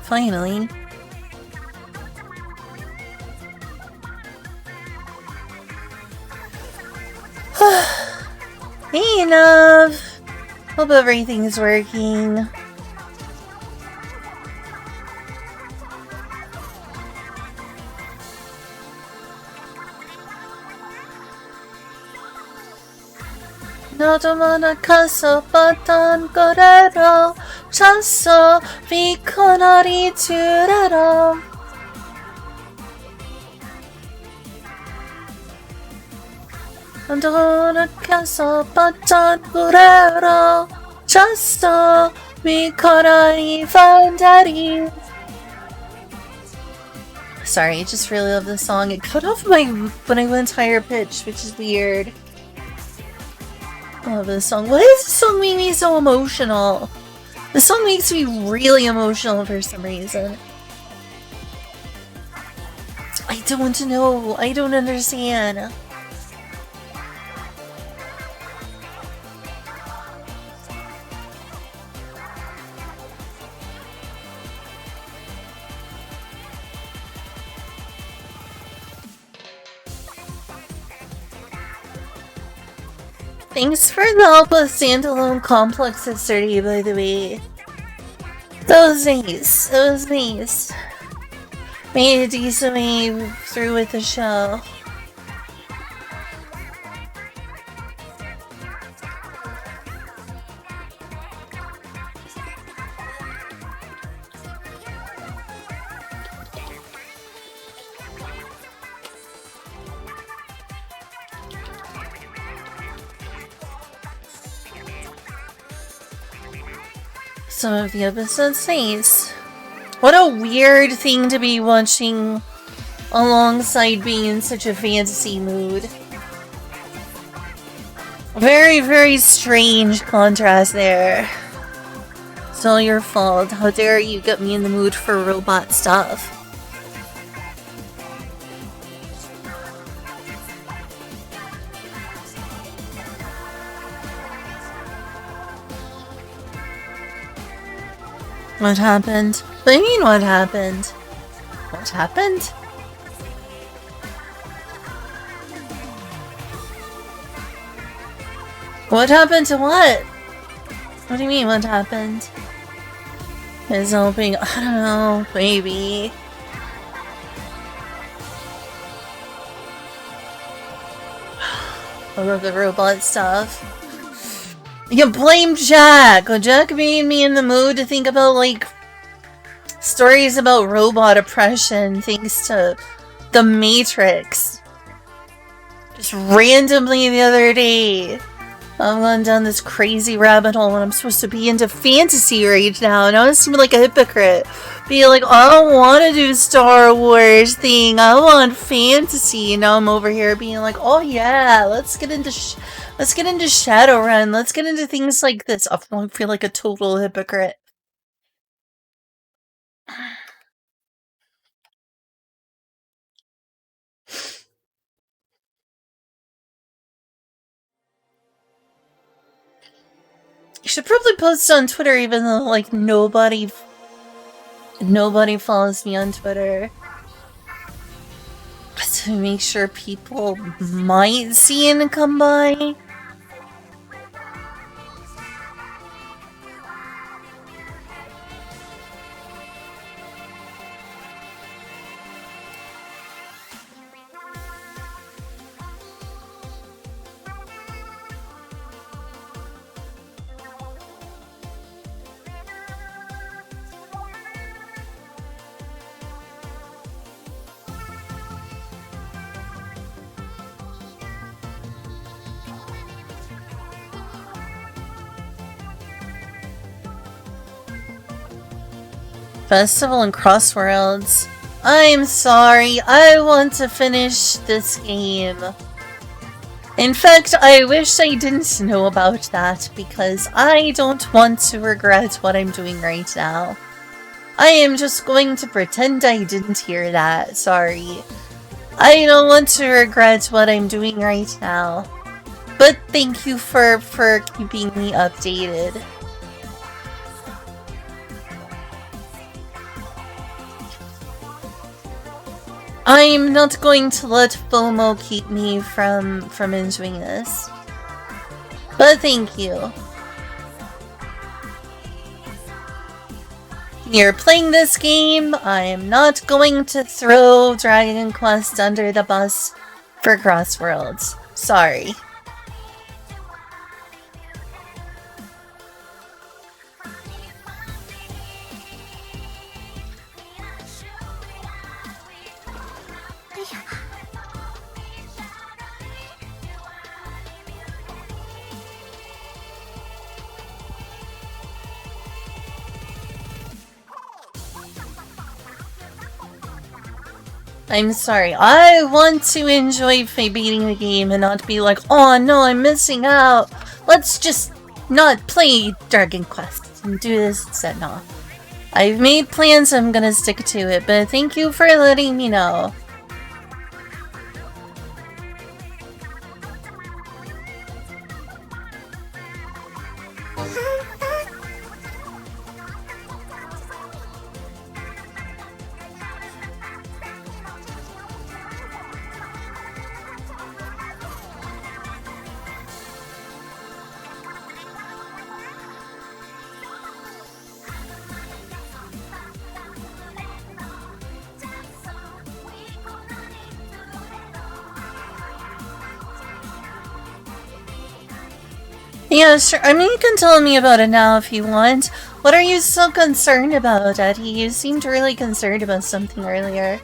Finally. Hey, love. Hope everything's working. 너도만한 가서 봤던 거래로 쳤어 비코너리 주래로 너도만한 가서 봤던 거래로 쳤어 비코너리 반다리. Sorry, I just really love this song. It cut off when I went higher pitch, which is weird. I love this song. Why does this song make me so emotional? This song makes me really emotional for some reason. I don't know. I don't understand. Thanks for the help with standalone complex yesterday, by the way. That was nice. That was nice. Made a decent way through with the show. Some of the episodes nice. What a weird thing to be watching alongside being in such a fantasy mood. Very, very strange contrast there. It's all your fault. How dare you get me in the mood for robot stuff. What happened? What do you mean, what happened? What happened? What happened to what? What do you mean, what happened? Is hoping, I don't know, maybe. I love the robot stuff. You blame Jack! Jack made me in the mood to think about, like, stories about robot oppression thanks to The Matrix. Just randomly the other day, I've gone down this crazy rabbit hole when I'm supposed to be into fantasy right now, and I was seeming like a hypocrite. Be like, I don't want to do Star Wars thing, I want fantasy, and now I'm over here being like, oh yeah, let's get into Shadowrun. Let's get into things like this. I feel like a total hypocrite. You should probably post on Twitter, even though like nobody follows me on Twitter. To make sure people might see and come by. Festival and Crossworlds. I'm sorry, I want to finish this game. In fact, I wish I didn't know about that, because I don't want to regret what I'm doing right now. I am just going to pretend I didn't hear that, sorry. I don't want to regret what I'm doing right now. But thank you for keeping me updated. I'm not going to let FOMO keep me from enjoying this. But thank you. You're playing this game. I am not going to throw Dragon Quest under the bus for Crossworlds. Sorry. I'm sorry. I want to enjoy beating the game and not be like, oh no, I'm missing out. Let's just not play Dragon Quest and do this instead. No. I've made plans, I'm gonna stick to it, but thank you for letting me know. Yeah, sure. I mean, you can tell me about it now if you want. What are you so concerned about, Eddie? You seemed really concerned about something earlier.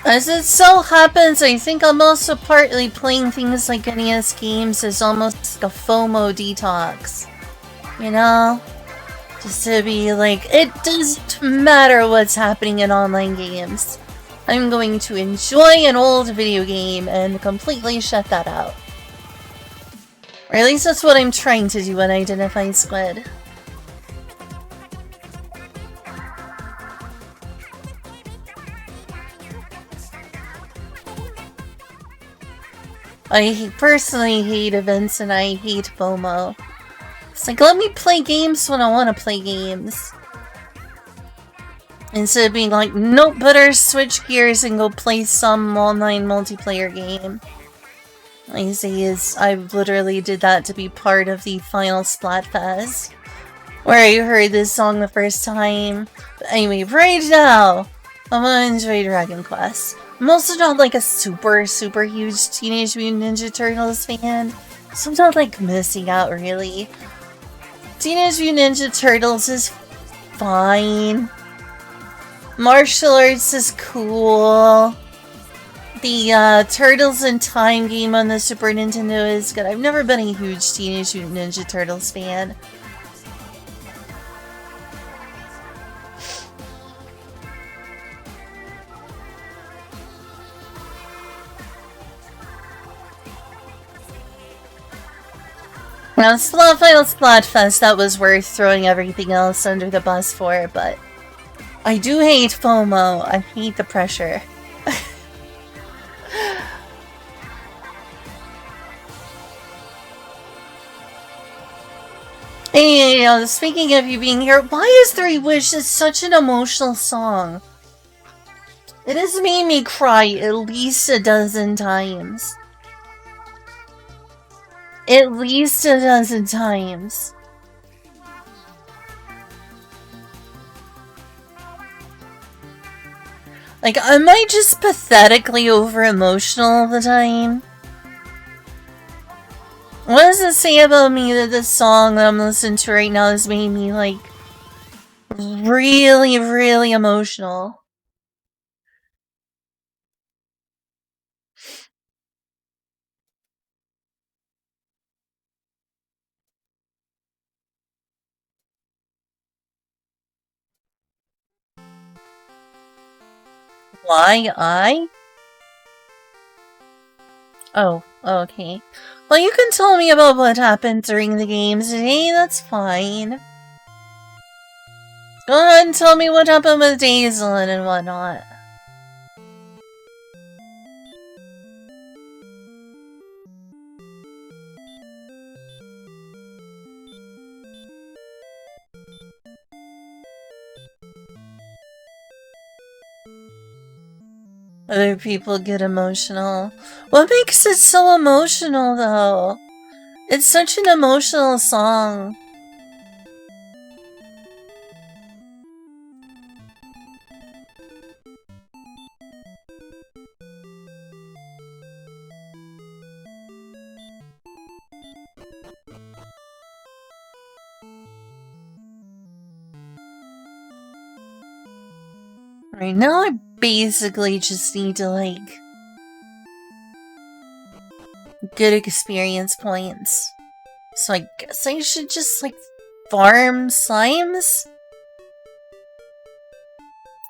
As it so happens, I think I'm also partly playing things like NES games as almost like a FOMO detox. You know? Just to be like, it doesn't matter what's happening in online games. I'm going to enjoy an old video game and completely shut that out. Or at least that's what I'm trying to do when I identify Squid. I personally hate events and I hate FOMO. It's like, let me play games when I want to play games. Instead of being like, nope, better switch gears and go play some online multiplayer game. I say is, I literally did that to be part of the final Splatfest, where I heard this song the first time. But anyway, right now, I'm gonna enjoy Dragon Quest. I'm also not like a super huge Teenage Mutant Ninja Turtles fan, so I'm not like missing out really. Teenage Mutant Ninja Turtles is fine. Martial Arts is cool. The Turtles in Time game on the Super Nintendo is good. I've never been a huge Teenage Mutant Ninja Turtles fan. Now, Final Splatfest, that was worth throwing everything else under the bus for, but I do hate FOMO. I hate the pressure. Hey, speaking of you being here, why is Three Wishes such an emotional song? It has made me cry at least a dozen times. At least a dozen times. Like, am I just pathetically over-emotional all the time? What does it say about me that this song that I'm listening to right now has made me, like, really, really emotional? Why I? Oh, okay. Well, you can tell me about what happened during the games today, that's fine. Go ahead and tell me what happened with Dazelin and whatnot. Other people get emotional. What makes it so emotional, though? It's such an emotional song. Right now, I basically just need to, like, good experience points. So I guess I should just, like, farm slimes?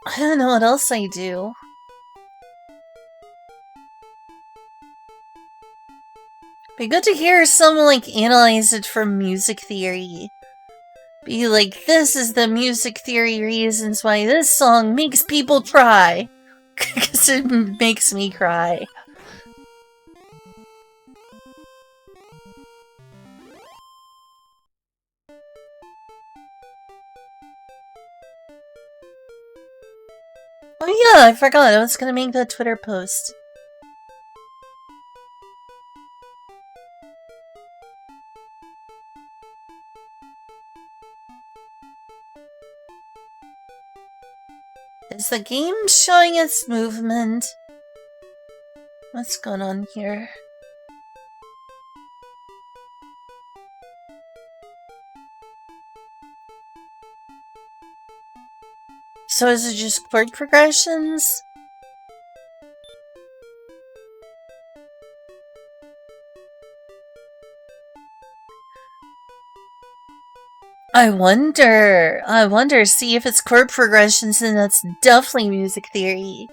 I don't know what else I do. Be good to hear someone, like, analyze it from music theory. Be like, this is the music theory reasons why this song makes people cry. Because it makes me cry. Oh yeah, I forgot. I was gonna make that Twitter post. Is the game showing its movement? What's going on here? So is it just chord progressions? I wonder, see if it's chord progressions, and that's definitely music theory.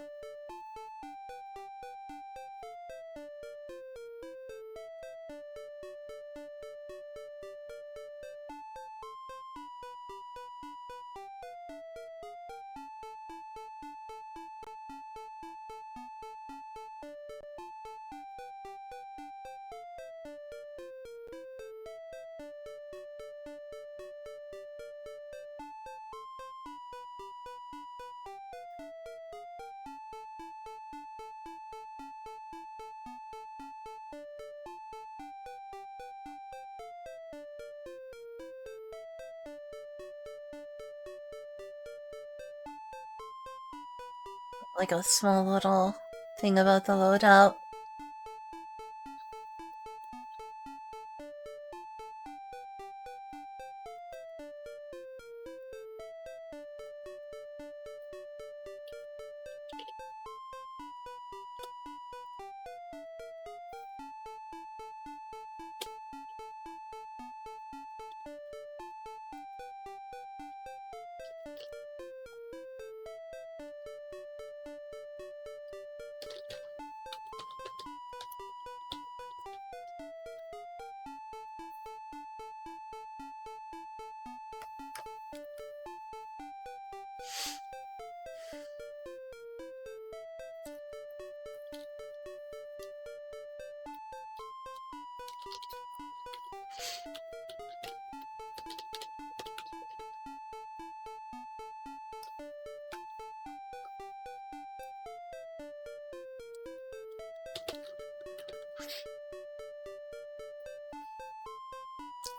Like a small little thing about the loadout.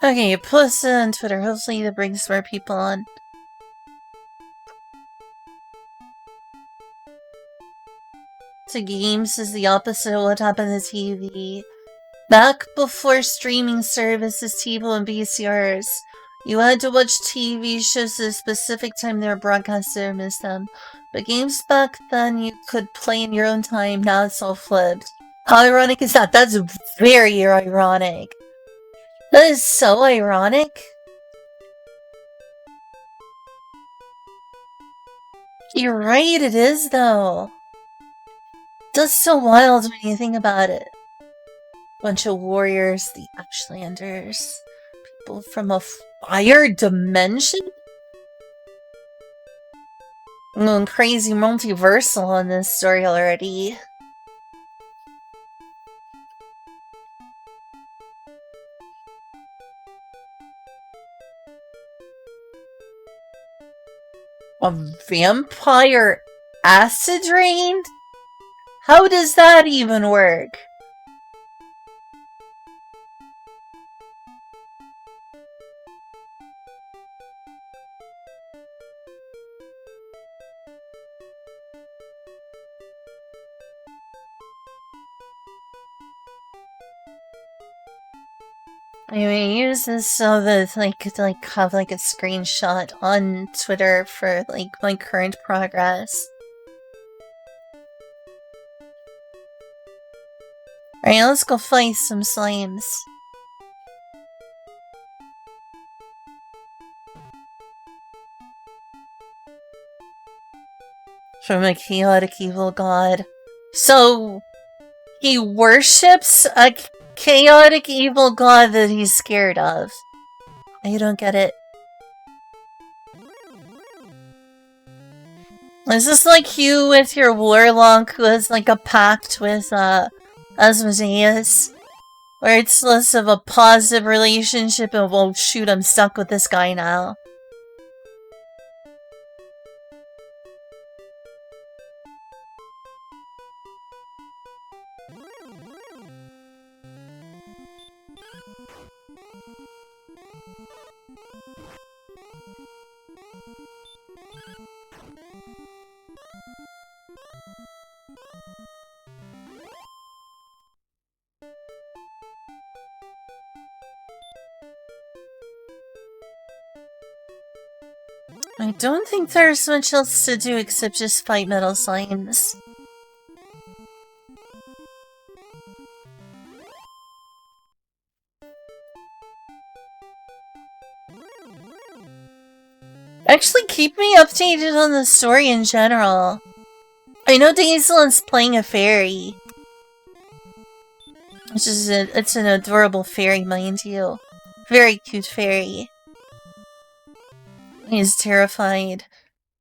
Okay, post it on Twitter. Hopefully that brings more people on. So games is the opposite of what happened to TV. Back before streaming services, TiVo and VCRs, you had to watch TV shows at a specific time they were broadcasted or miss them. But games back then you could play in your own time, now it's all flipped. How ironic is that? That's very ironic. That is so ironic. You're right, it is though. That's so wild when you think about it. Bunch of warriors, the Ashlanders. People from a fire dimension? I'm going crazy multiversal on this story already. A vampire acid rain? How does that even work? Anyway, use this so that like have like a screenshot on Twitter for like my current progress. Alright, let's go fight some slimes. From a chaotic evil god. So, he worships a chaotic evil god that he's scared of. I don't get it. Is this like you with your warlock who has like a pact with Asmodeus? Where it's less of a positive relationship and well shoot, I'm stuck with this guy now. I don't think there's much else to do except just fight metal slimes. Actually, keep me updated on the story in general. I know Daislin's playing a fairy. Which is it's an adorable fairy, mind you. Very cute fairy. He's terrified.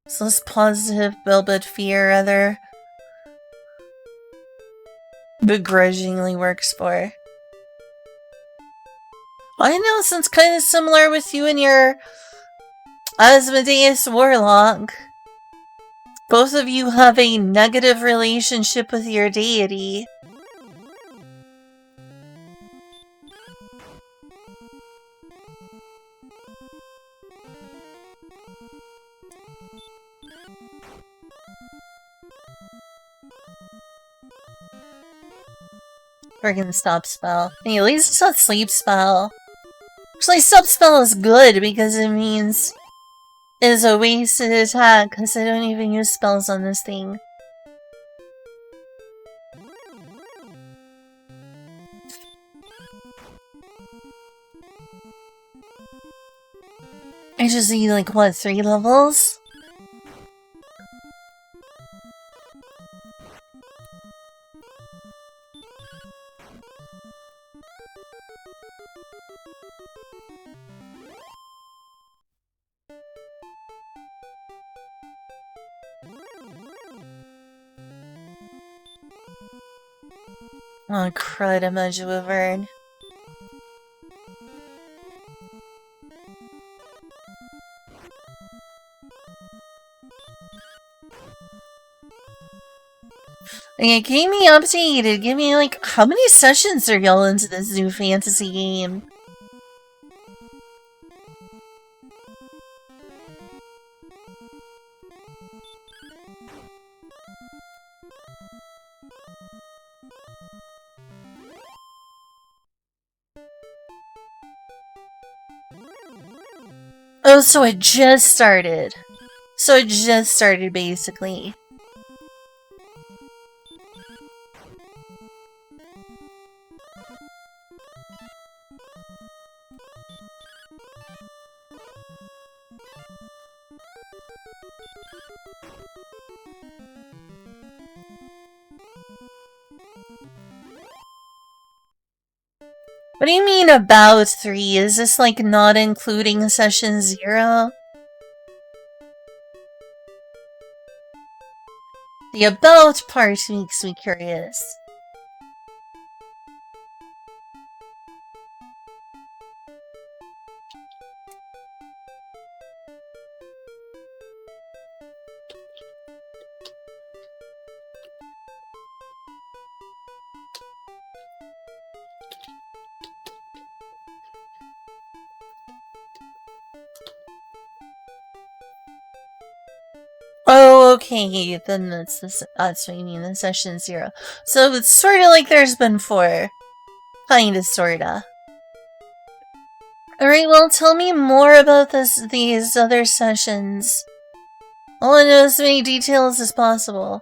So this positive, but fear other begrudgingly works for. I know, sounds kind of similar with you and your Asmodeus Warlock. Both of you have a negative relationship with your deity. Friggin' stop spell. Hey, at least it's not sleep spell. Actually, stop spell is good because it means it's a wasted attack because I don't even use spells on this thing. I just need like what, 3 levels? Oh crud, I'm a wyvern. Okay, keep me updated. Give me like, how many sessions are y'all into this new fantasy game? Oh, so it just started. So it just started, basically. What do you mean about 3? Is this like not including session 0? The about part makes me curious. Okay, then that's what you mean, the session 0. So it's sort of like there's been 4. Kinda, sorta. Alright, well, tell me more about these other sessions. I want to know as many details as possible.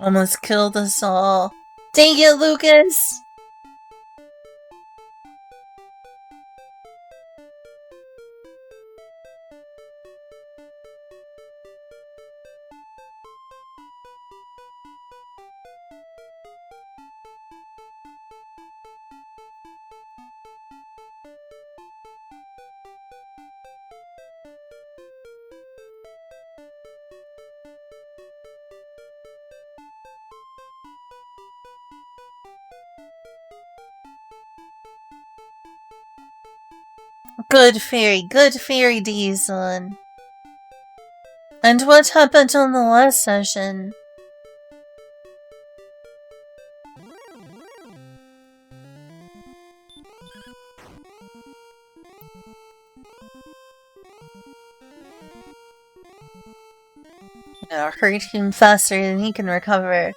Almost killed us all. Dang it, Lucas! Good fairy Dizon. And what happened on the last session? Hurt him faster than he can recover.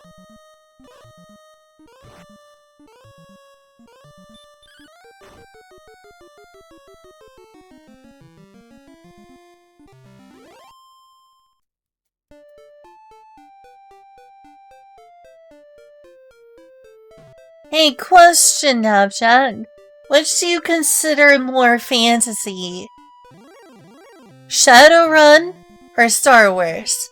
Hey, question, Napjack. Which do you consider more fantasy? Shadowrun or Star Wars?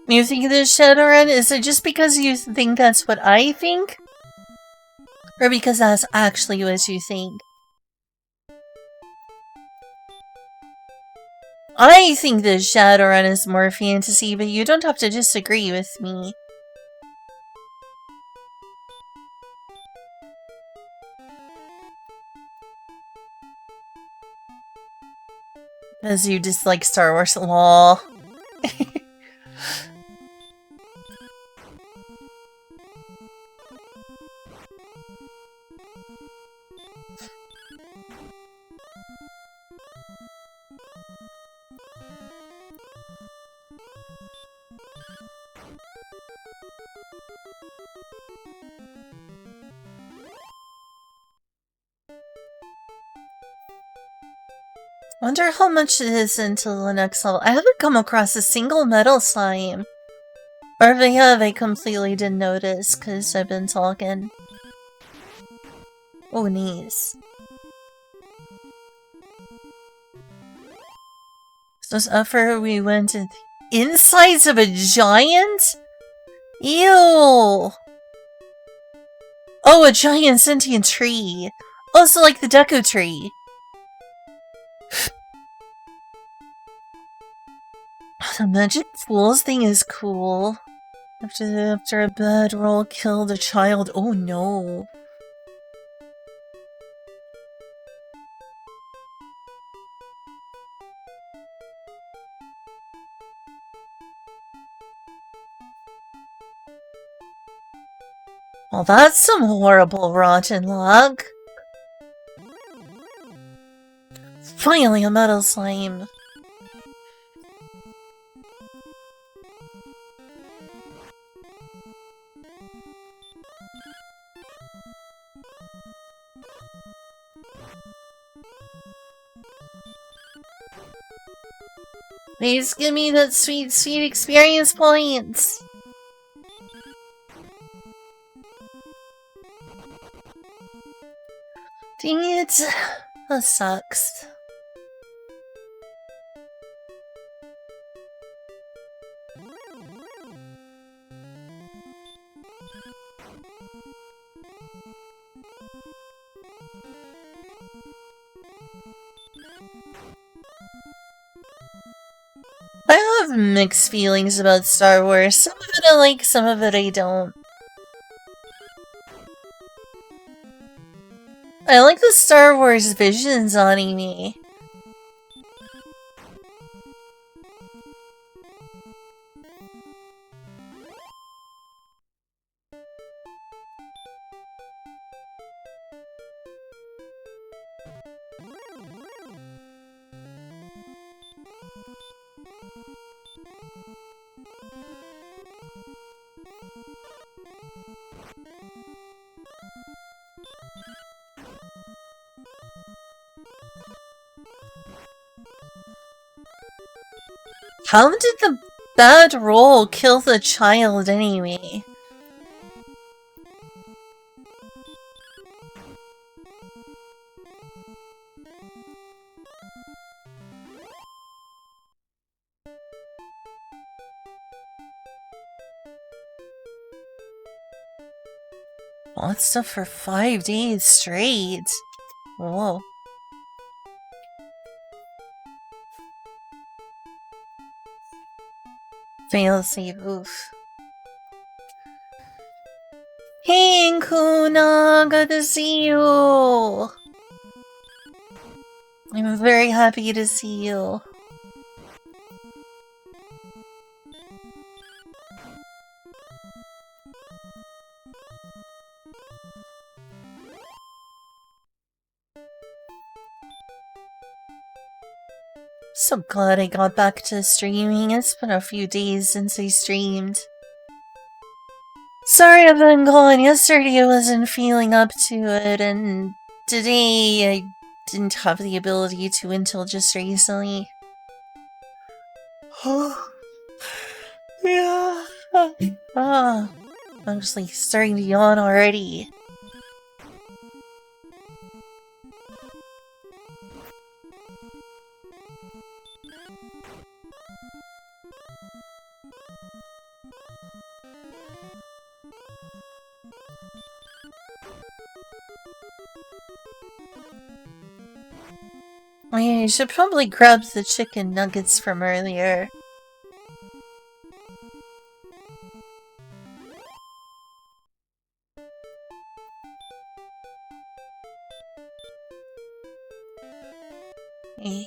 You think this Shadowrun? Is it just because you think that's what I think? Or because that's actually what you think? I think this Shadowrun is more fantasy, but you don't have to disagree with me. Because you dislike Star Wars, lol. Wonder how much it is until the next level. I haven't come across a single metal slime. Or if I have, I completely didn't notice because I've been talking. Oh, nice. So after we went in the insides of a giant? Ew! Oh, a giant sentient tree. Also like the Deku tree. The magic fools thing is cool. After a bad roll killed a child. Oh no. Well, that's some horrible rotten luck. Finally, a metal slime. Please give me that sweet, sweet experience points. Dang it. That sucks. I have mixed feelings about Star Wars. Some of it I like, some of it I don't. I like the Star Wars Visions anime. How did the bad roll kill the child anyway? All that stuff for 5 days straight. Whoa. Fail save, oof. Hey, Kuna, good to see you. I'm very happy to see you. So glad I got back to streaming. It's been a few days since I streamed. Sorry I've been gone. Yesterday I wasn't feeling up to it, and today I didn't have the ability to until just recently. Yeah. I'm just like starting to yawn already. Oh yeah, you should probably grab the chicken nuggets from earlier. Eh.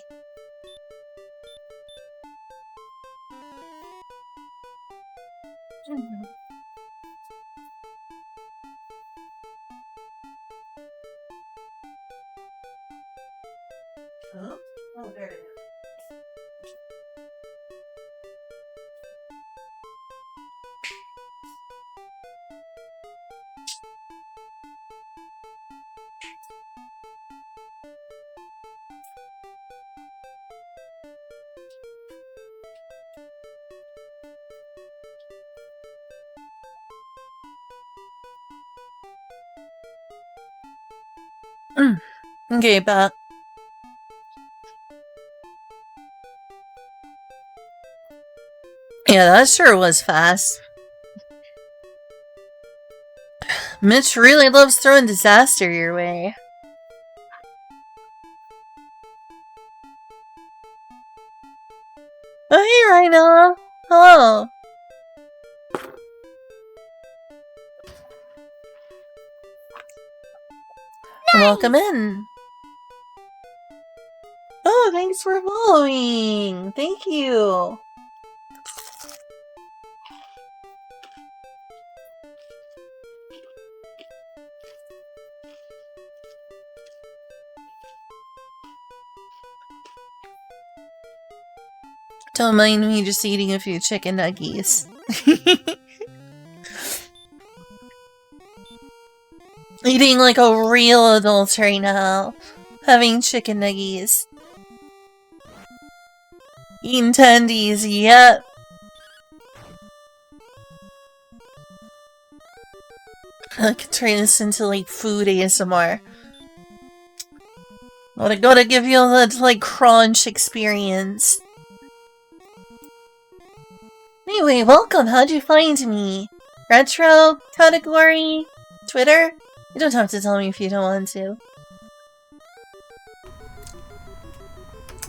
Oh, there it is. Okay, back. Yeah, that sure was fast. Mitch really loves throwing disaster your way. Oh, hey, Rhino. Hello. Nice. Welcome in. Oh, thanks for following. Thank you. Don't mind me just eating a few chicken nuggies. Eating like a real adult right now. Having chicken nuggies. Eating tendies, yep. I could turn this into like food ASMR. I gotta give you that like crunch experience. Anyway, welcome. How'd you find me? Retro category? Twitter? You don't have to tell me if you don't want to.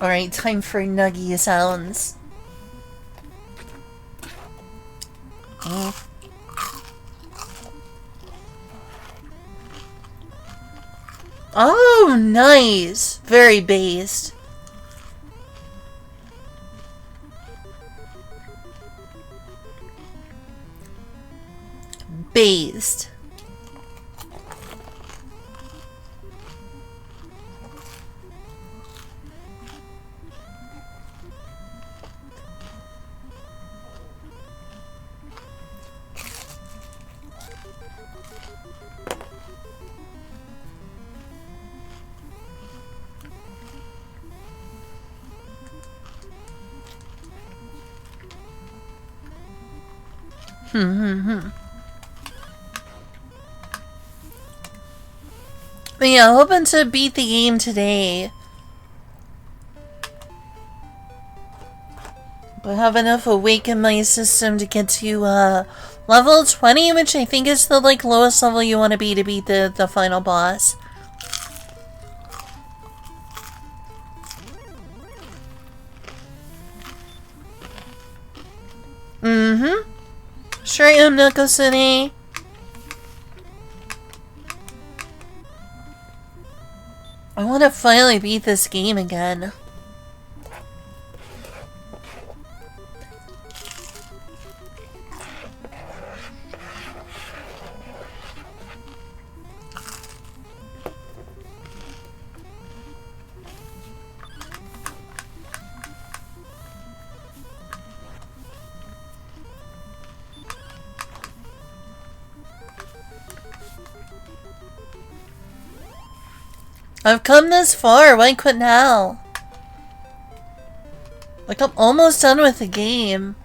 Alright, time for nuggy sounds. Oh, nice! Very based. Based. But yeah, hoping to beat the game today. But have enough awake in my system to get to level 20, which I think is the like lowest level you want to beat the final boss. Sure am, Nokosune. I want to finally beat this game again. I've come this far, why quit now? Like, I'm almost done with the game.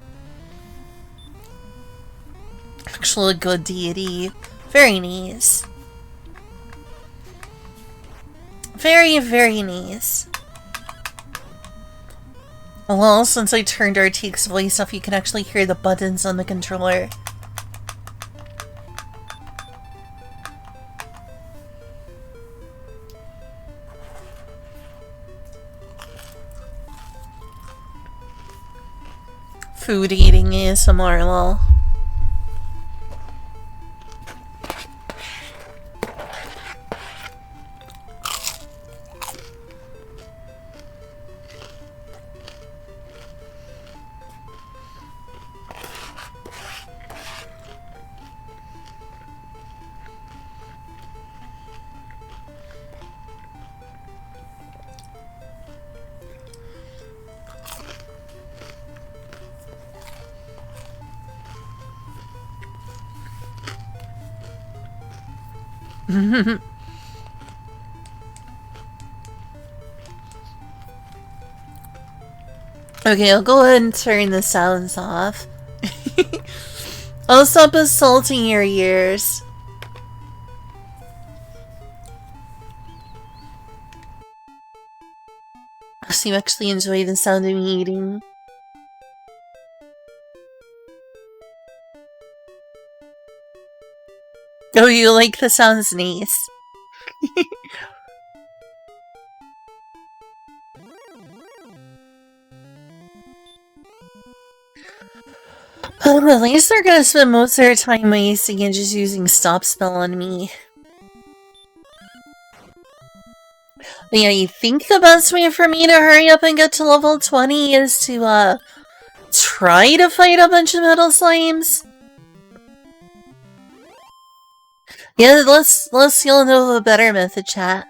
Actually, good deity. Very nice. Very, very nice. Well, since I turned RTX voice off, you can actually hear the buttons on the controller. Food eating ASMR, lol. Okay, I'll go ahead and turn the sounds off. I'll stop assaulting your ears. So you actually enjoy the sound of me eating. Oh, you like the sounds nice. At least they're gonna spend most of their time wasting and just using stop spell on me. But yeah, you think the best way for me to hurry up and get to level 20 is to, try to fight a bunch of metal slimes? Yeah, let's you'll know the better method, chat.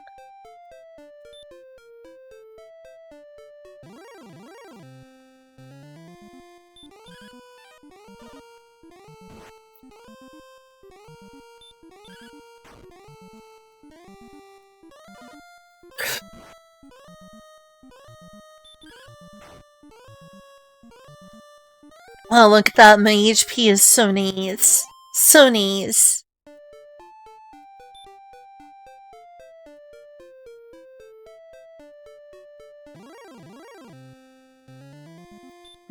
Oh, look at that. My HP is so nice. So nice.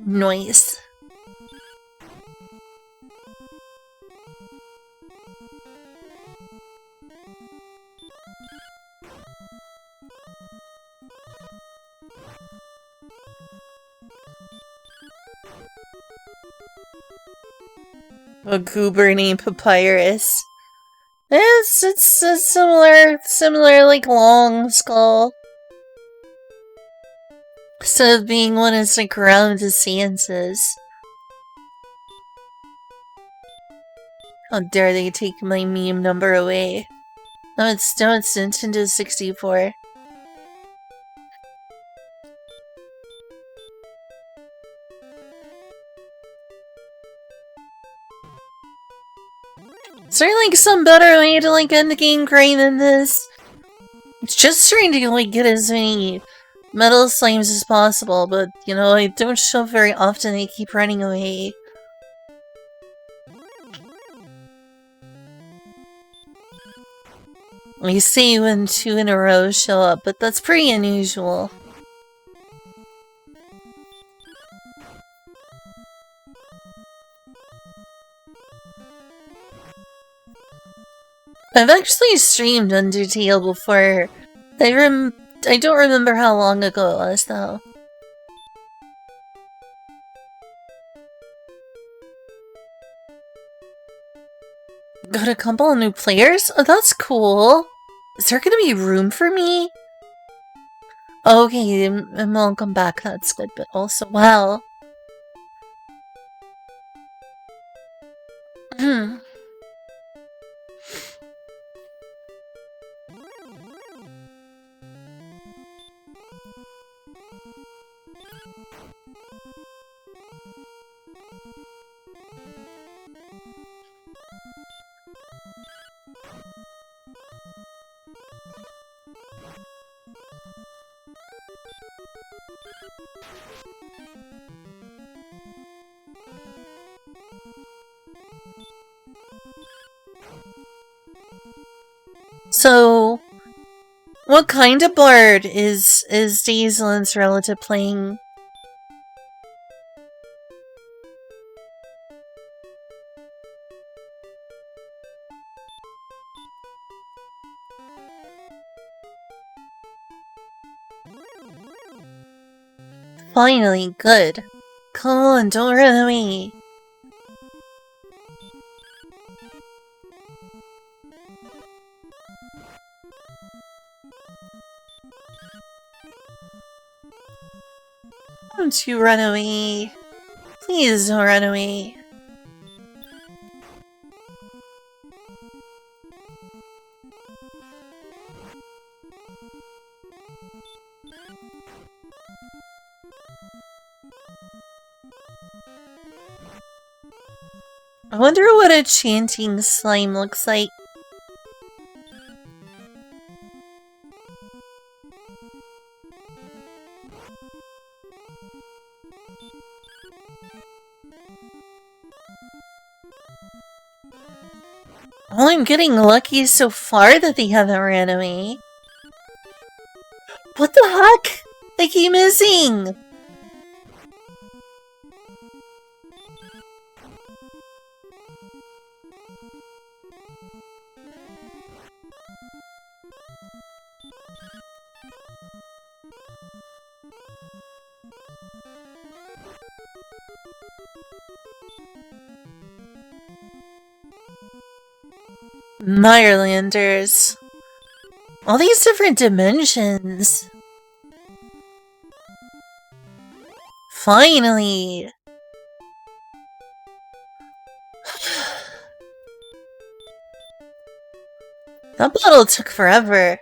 Nice. A goober named Papyrus. It's a similar, like, long skull. Instead of being one, it's like round as Sansa's. How dare they take my meme number away? No, it's Nintendo 64. Is there, like, some better way to, like, end the game grind than this? It's just trying to, like, get as many metal slimes as possible, but, you know, I don't show up very often, they keep running away. We see when 2 in a row show up, but that's pretty unusual. I've actually streamed Undertale before. I don't remember how long ago it was, though. Got a couple of new players? Oh, that's cool. Is there gonna be room for me? Okay, and I'll come back, that's good, but also, wow. So, what kind of bard is Dazelin's relative playing? Finally, good. Come on, don't run away. Don't you run away. Please don't run away. I wonder what a chanting slime looks like. Oh, I'm getting lucky so far that they haven't ran away. What the heck? They keep missing! Mirelanders. All these different dimensions. Finally. That battle took forever.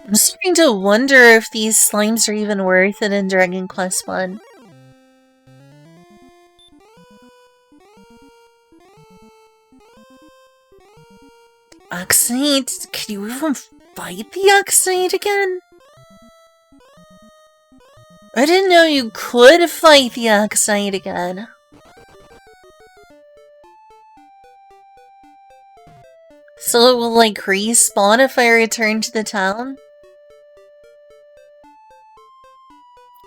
I'm starting to wonder if these slimes are even worth it in Dragon Quest I. Oxide? Can you even fight the Oxide again? I didn't know you could fight the Axite again. So it will, like, respawn if I return to the town?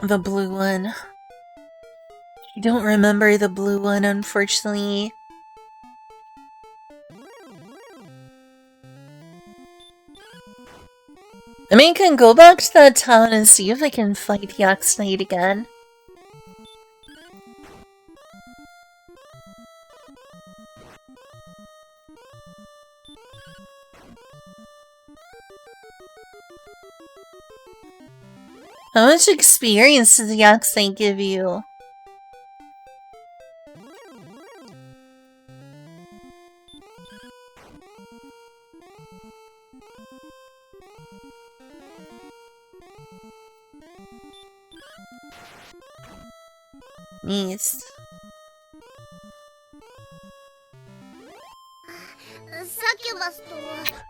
The blue one. I don't remember the blue one, unfortunately. I mean, I can go back to that town and see if I can fight the Axite again. How much experience does the Axite give you? Nice.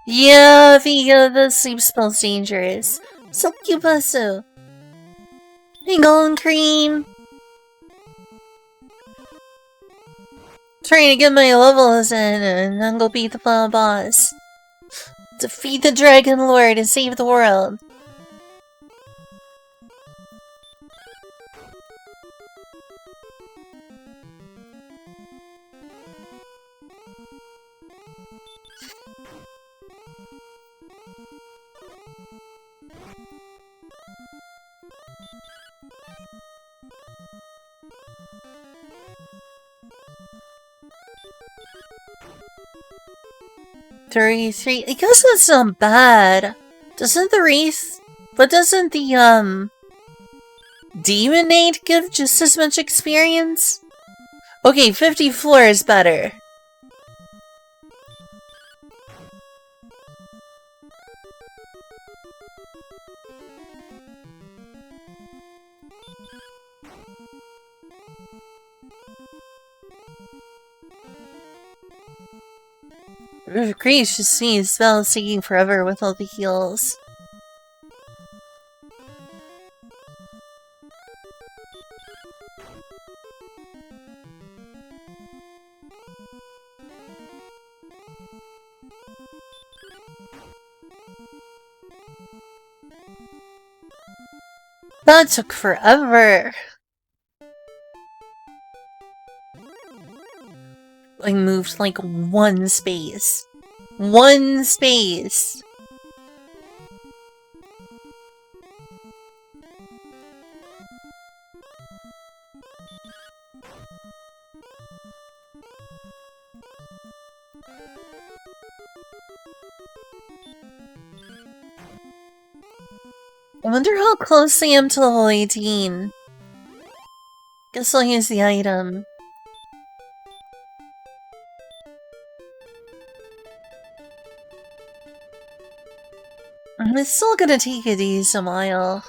Yeah, the sleep spell's dangerous. Succubus. Hey, Golden Cream. Trying to get my levels in and then go beat the final boss. Defeat the Dragon Lord and save the world. $33. I guess that's not bad. Doesn't the Wraith... But doesn't the, Demonade give just as much experience? Okay, 54 is better. Great, just see his spell is taking forever with all the heals. That took forever. I moved like one space. One space! I wonder how close I am to level 18. Guess I'll use the item. It's still gonna take a decent while.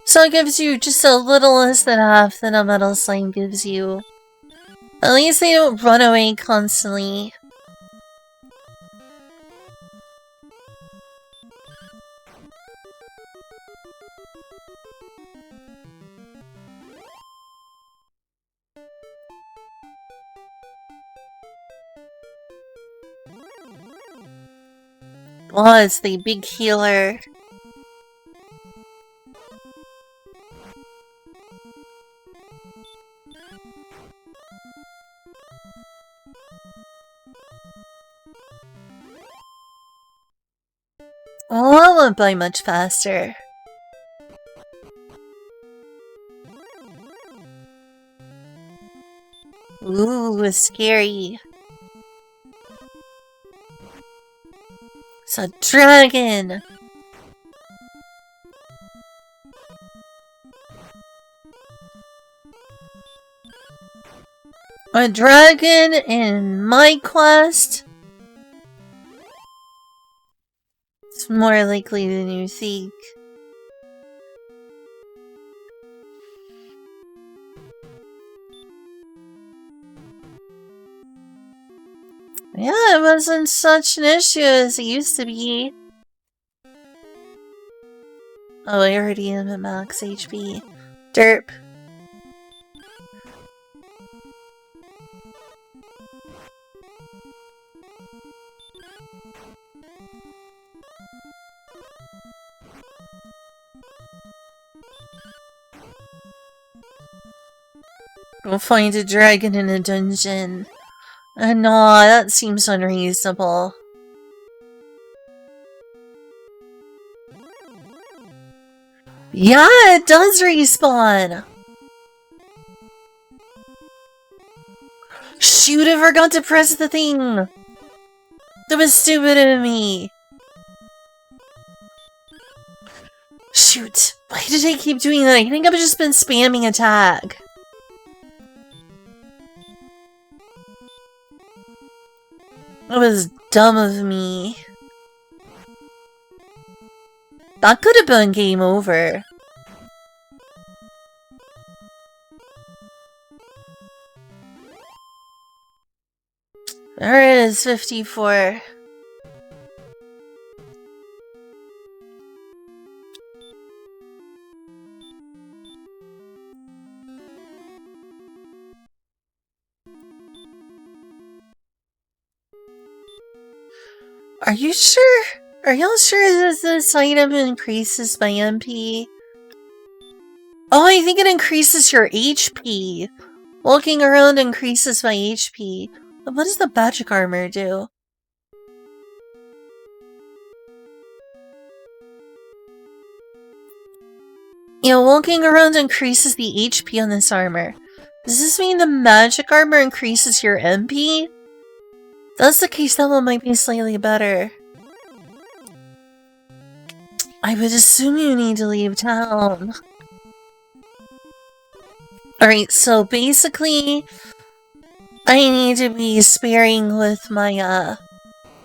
So it gives you just a little less than half than a metal slime gives you. At least they don't run away constantly. Oh, it's the big healer. Oh, that went by much faster. Ooh, it's scary. It's a dragon! A dragon in my quest? It's more likely than you think. it wasn't such an issue as it used to be. Oh, I already am at max HP. Derp. We'll find a dragon in a dungeon. No, that seems unreasonable. Yeah, it does respawn! Shoot, I forgot to press the thing! That was stupid of me! Shoot, why did I keep doing that? I think I've just been spamming attack. That was dumb of me. That could have been game over. There it is, 54. Are you sure? Are y'all sure that this item increases my MP? Oh, I think it increases your HP. Walking around increases my HP. But what does the magic armor do? Yeah, walking around increases the HP on this armor. Does this mean the magic armor increases your MP? If that's the case, that one might be slightly better. I would assume you need to leave town. Alright, so basically, I need to be sparing with my,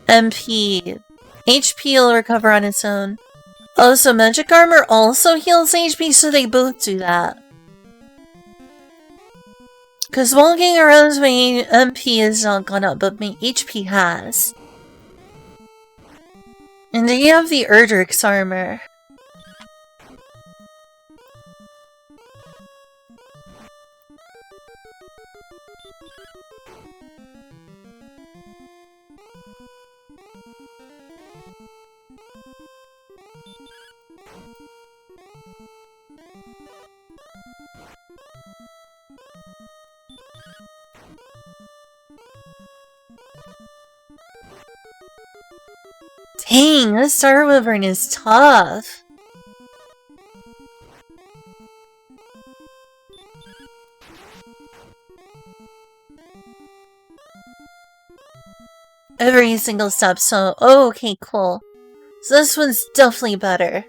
MP. HP will recover on its own. Oh, so magic armor also heals HP, so they both do that. Because walking around my MP has not gone up, but my HP has. And then you have the Erdrick's armor. Dang, this Star Wyvern is tough. Every single step, so oh, okay, cool. So this one's definitely better.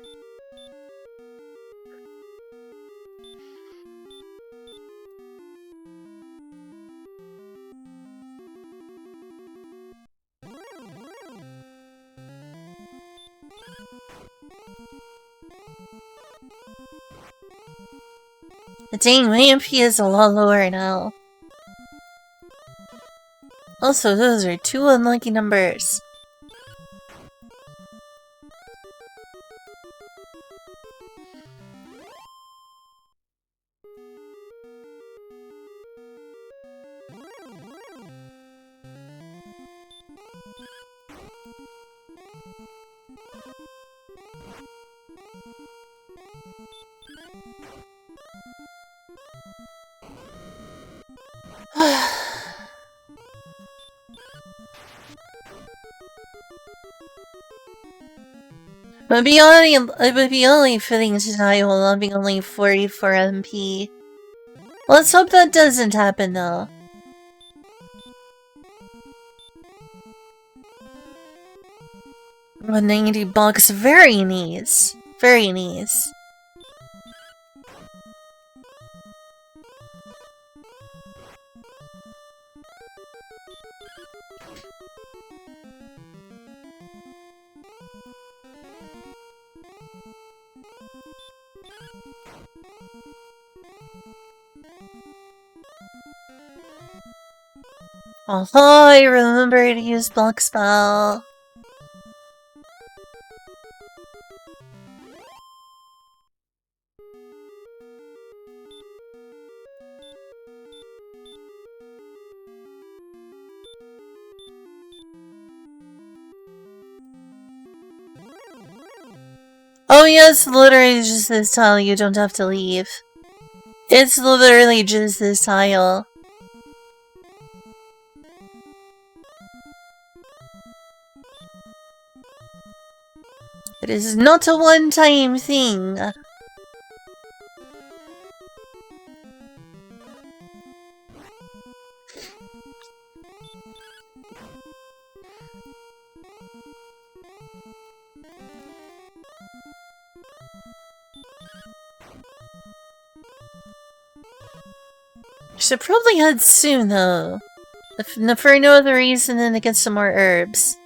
Dang, my MP is a lot lower now. Also, those are two unlucky numbers. It would be only fitting to die while having only 44 MP. Let's hope that doesn't happen though. $190, very nice. Very nice. Oh, I remember to use Block Spell. Oh yes, literally just this tile, you don't have to leave. It's literally just this tile. It is not a one-time thing. Should probably head soon, though. If for no other reason than to get some more herbs.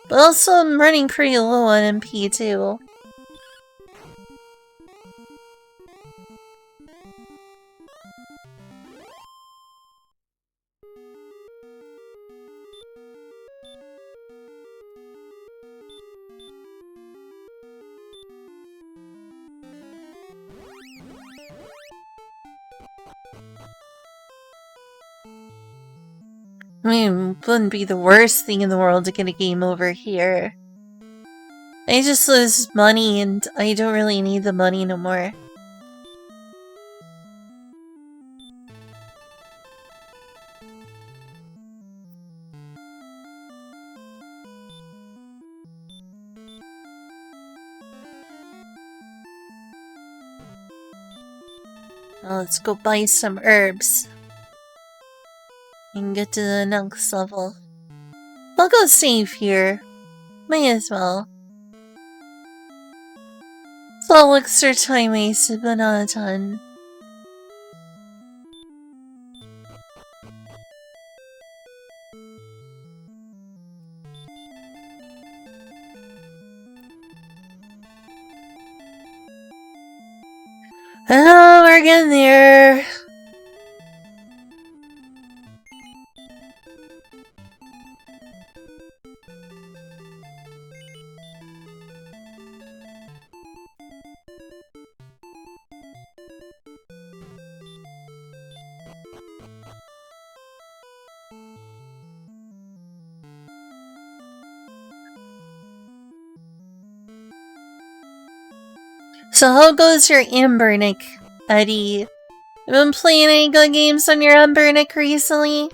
But also, I'm running pretty low on MP, too. I mean, it wouldn't be the worst thing in the world to get a game over here. I just lose money and I don't really need the money no more. Well, let's go buy some herbs. And get to the next level. I'll go save here. May as well. It's all extra time wasted, but not a ton. Oh, we're getting there. So how goes your Ambernick, Eddie? You been playing any good games on your Ambernick recently?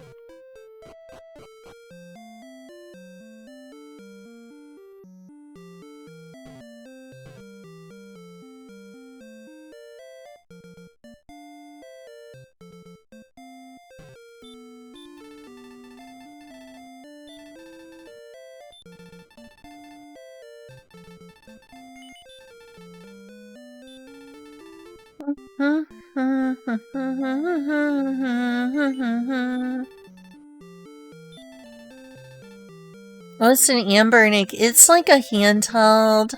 What's an Ambernick? It's like a handheld.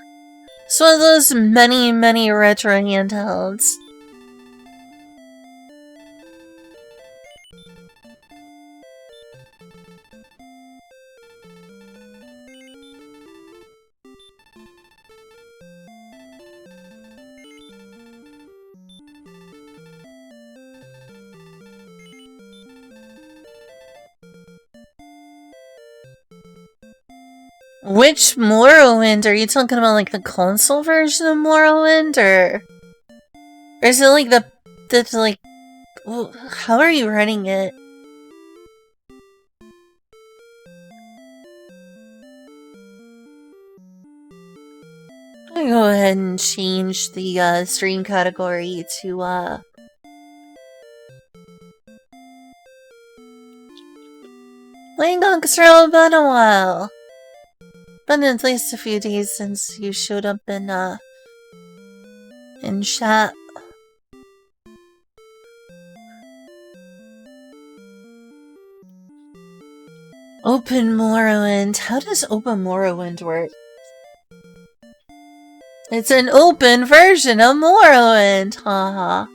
It's one of those many retro handhelds. Which Morrowind? Are you talking about like the console version of Morrowind, or is it like the like? How are you running it? I'm gonna go ahead and change the stream category to Langon's been a while. Been at least a few days since you showed up in chat. Open Morrowind. How does Open Morrowind work? It's an open version of Morrowind, haha.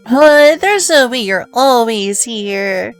What? There's no way you're always here.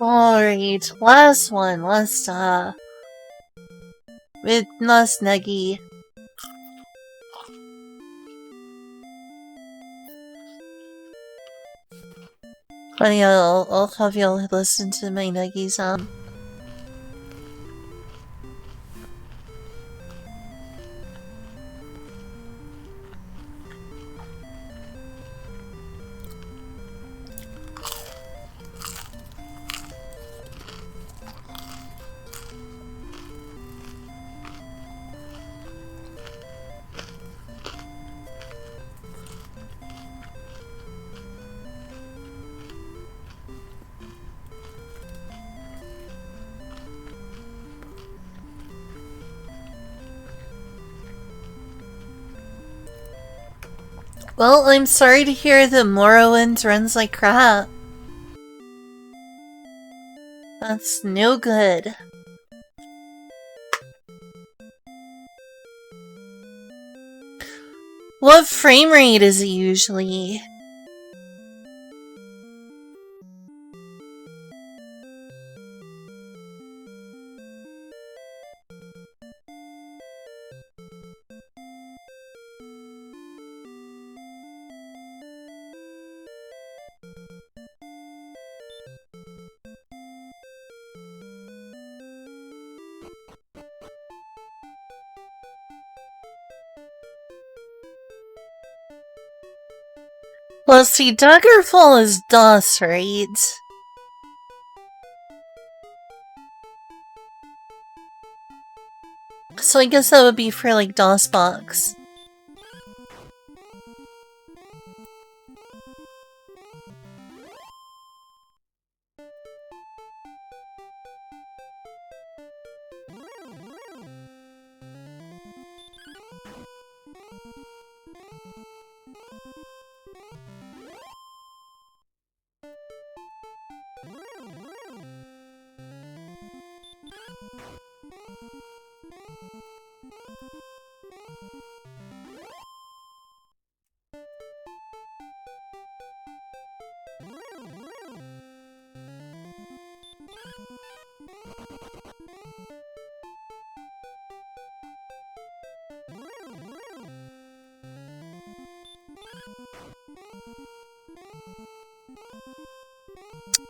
Alright, last one. Last, with Nuggy. But yeah, I'll have y'all listen to my Nuggy sound. Well, I'm sorry to hear that Morrowind runs like crap. That's no good. What frame rate is it usually? Well, see, Daggerfall is DOS, right? So I guess that would be for, like, DOSBox.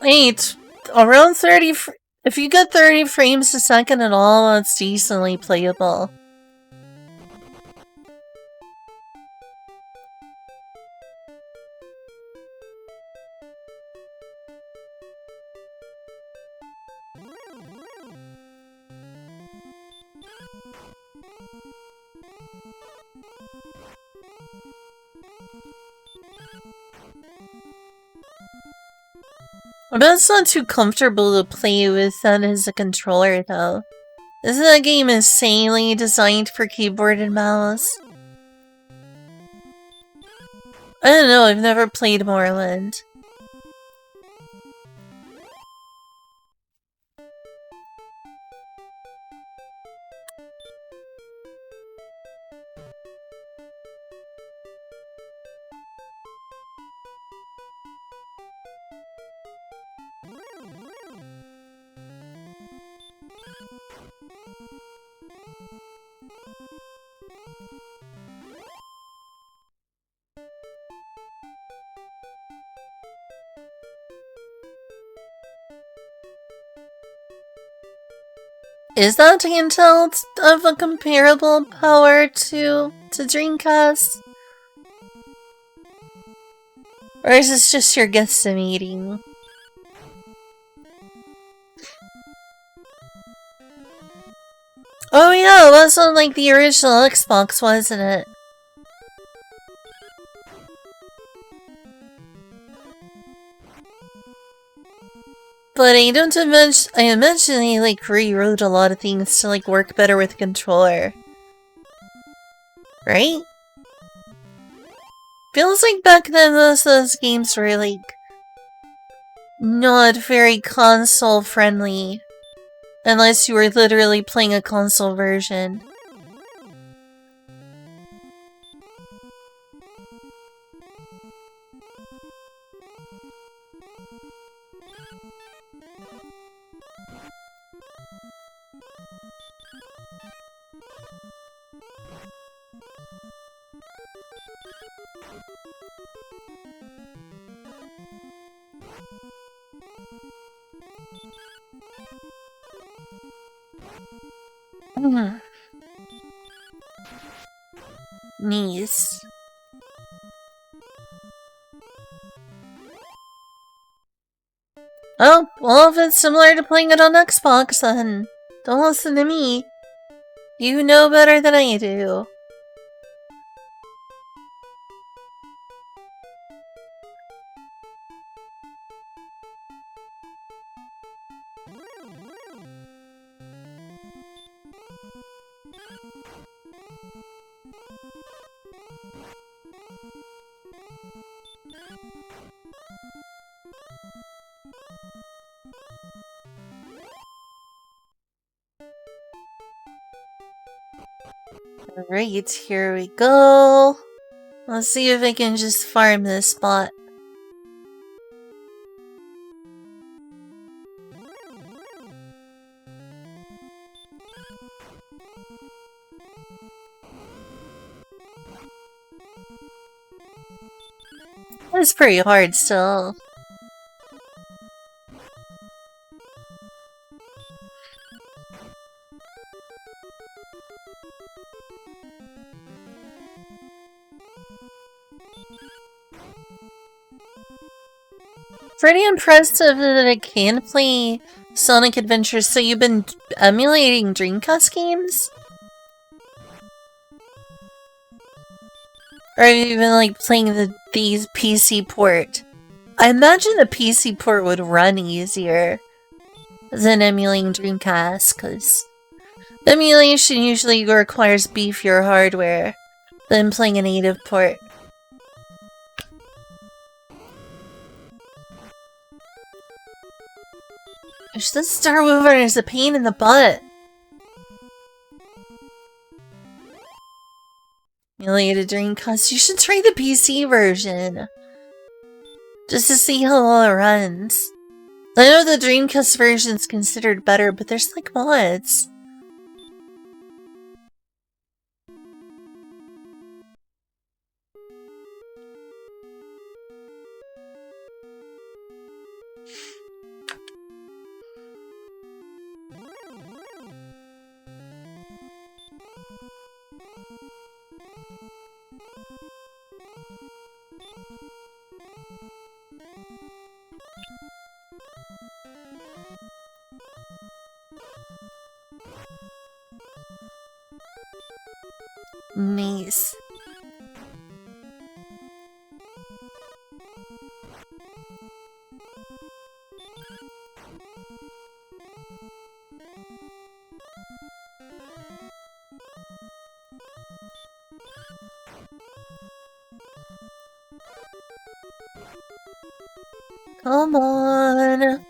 Wait, around 30... If you get 30 frames a second at all, it's decently playable. I bet it's not too comfortable to play with that as a controller, though. Isn't that game insanely designed for keyboard and mouse? I don't know, I've never played Morrowind. Is that handheld of a comparable power to Dreamcast? Or is this just your guesstimating? Oh yeah, it was on like the original Xbox, wasn't it? But I don't imagine, I imagine they like rewrote a lot of things to like work better with the controller. Right? Feels like back then most of those games were like not very console friendly. Unless you were literally playing a console version. Nice. Oh, well if it's similar to playing it on Xbox, then don't listen to me. You know better than I do. Alright, here we go. Let's see if I can just farm this spot. It's pretty hard still. Pretty impressive that I can play Sonic Adventures. So you've been emulating Dreamcast games? Or have you been like playing these PC port? I imagine the PC port would run easier than emulating Dreamcast, because emulation usually requires beefier hardware than playing a native port. This Star Mover is a pain in the butt. Emulated Dreamcast. You should try the PC version. Just to see how well it runs. I know the Dreamcast version is considered better, but there's like mods. Nice. Come on.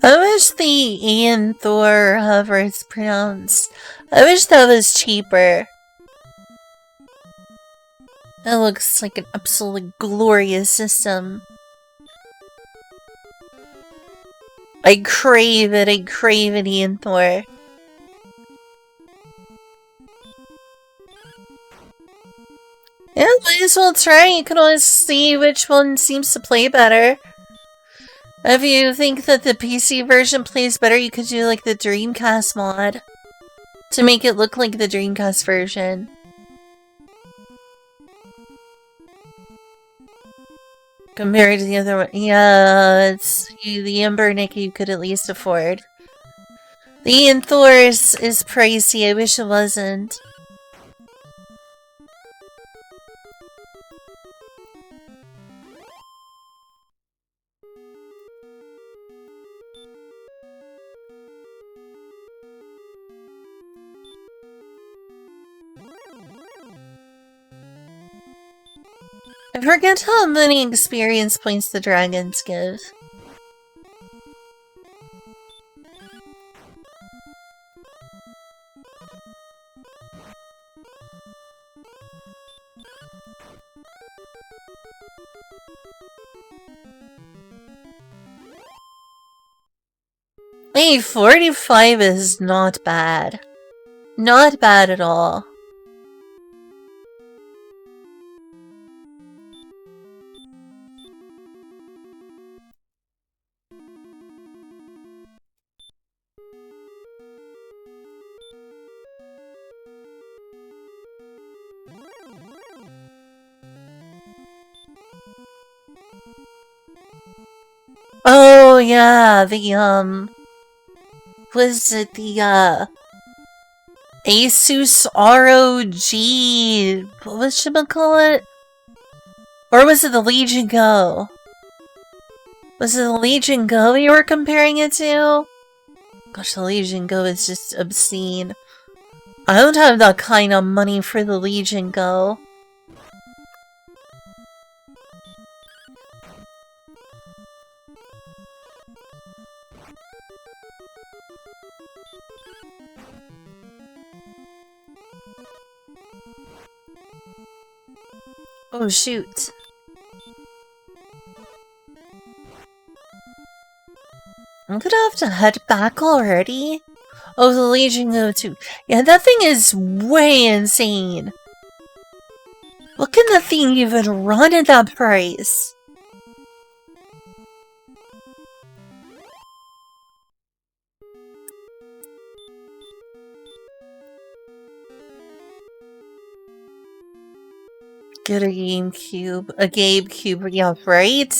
I wish the Ian Thor, however it's pronounced, I wish that was cheaper. It looks like an absolutely glorious system. I crave it, Ian Thor. Yeah, might as well try. You can always see which one seems to play better. If you think that the PC version plays better, you could do like the Dreamcast mod to make it look like the Dreamcast version. Compared to the other one. Yeah, it's the Ember Nick you could at least afford. The Ian Thor is pricey. I wish it wasn't. I forget how many experience points the dragons give. Hey, 45 is not bad. Not bad at all. Oh yeah, the was it the Asus ROG? What was it? Or was it the Legion Go? Was it the Legion Go you were comparing it to? Gosh, the Legion Go is just obscene. I don't have that kind of money for the Legion Go. Oh shoot. I'm gonna have to head back already. Oh, the Legion Go too. Yeah, that thing is way insane. What can that thing even run at that price? Get a GameCube. A GameCube, yeah, right?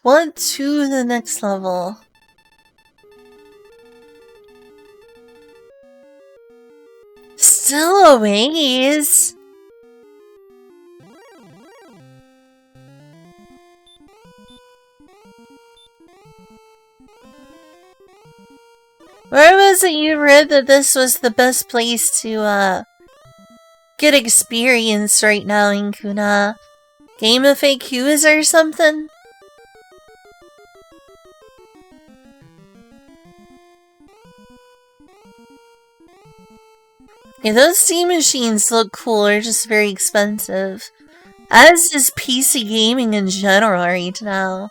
What to the next level? Still a ways. Where was it you read that this was the best place to, get experience right now in Kuna? Game of FAQs or something? Yeah, those Steam machines look cool, they're just very expensive. As is PC gaming in general right now.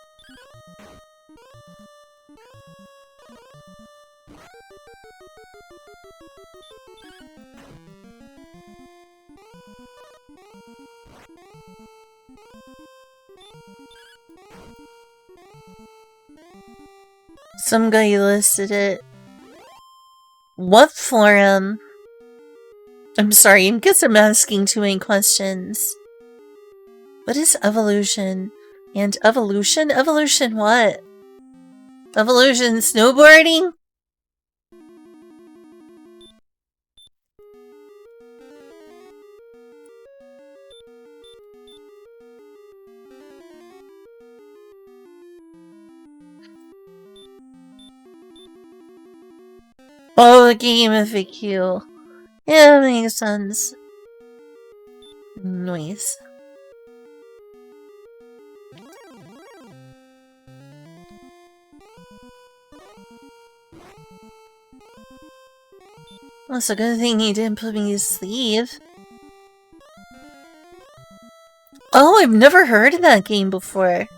Some guy listed it. What forum? I'm sorry, I guess I'm asking too many questions. What is evolution? And evolution? Evolution what? Evolution snowboarding? Oh, the game FAQ. Yeah, that makes sense. Nice. Well, it's a good thing he didn't put me to sleep. Oh, I've never heard of that game before.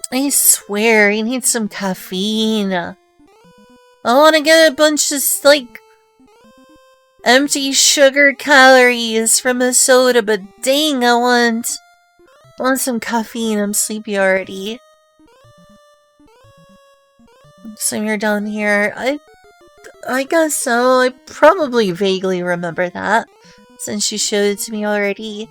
I swear, I need some caffeine. I want to get a bunch of, like, empty sugar calories from a soda, but dang, I want some caffeine. I'm sleepy already. So you're down here. I guess so. I probably vaguely remember that, since you showed it to me already.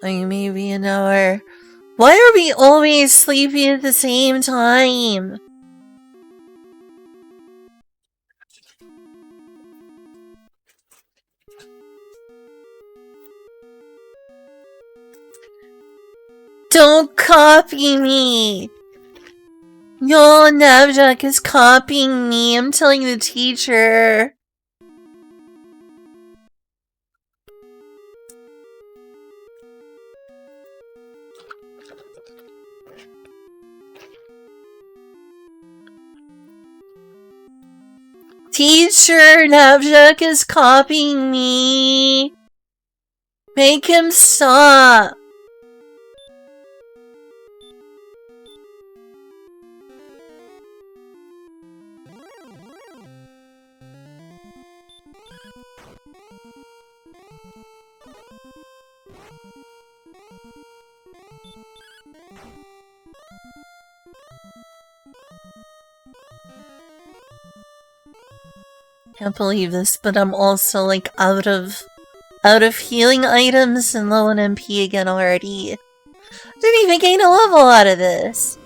Like maybe an hour. Why are we always sleeping at the same time? Don't copy me! Yo, Navjak is copying me. I'm telling the teacher. Teacher, Navjak is copying me. Make him stop. Can't believe this, but I'm also like out of healing items and low on MP again already. Didn't even gain a level out of this.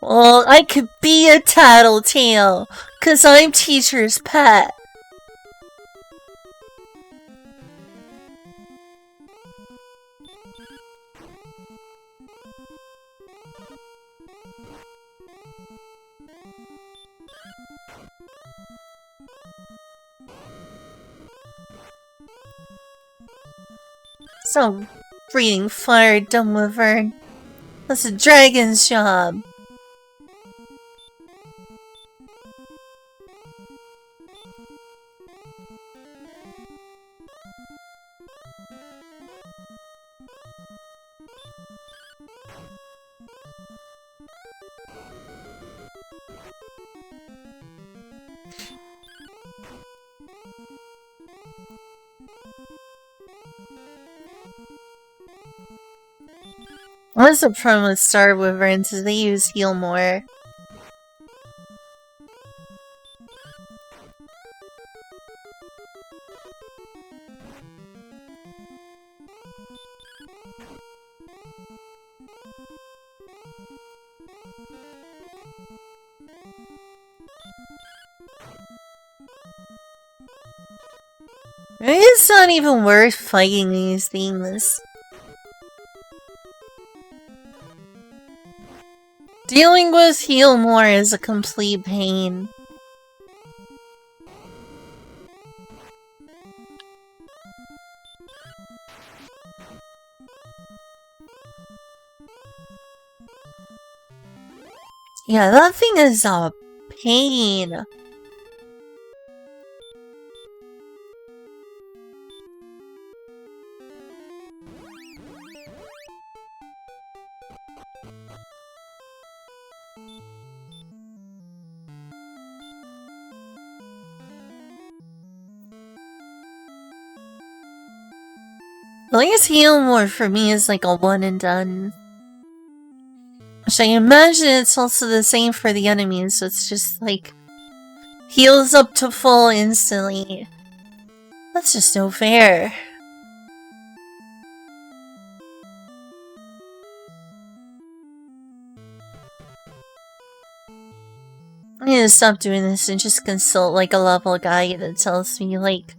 Well, I could be a tattletale, 'cause I'm teacher's pet. So, breathing fire, dumb wyvern. That's a dragon's job. What's the problem with Star Wyverns is they use heal more. Maybe it's not even worth fighting these things. Dealing with heal more is a complete pain. Yeah, that thing is a pain. At least heal more for me is like a one and done. Which I imagine it's also the same for the enemies, so it's just like heals up to full instantly. That's just no fair. I need to stop doing this and just consult like a level guide that tells me like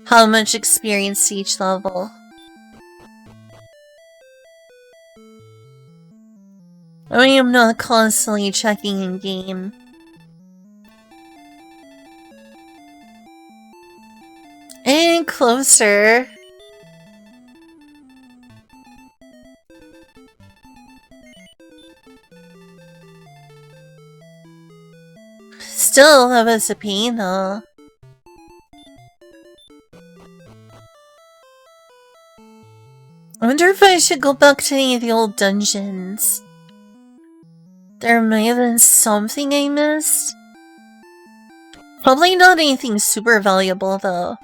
how much experience to each level. I am not constantly checking in game. And closer. Still, that was a pain though. I wonder if I should go back to any of the old dungeons. There may have been something I missed. Probably not anything super valuable though.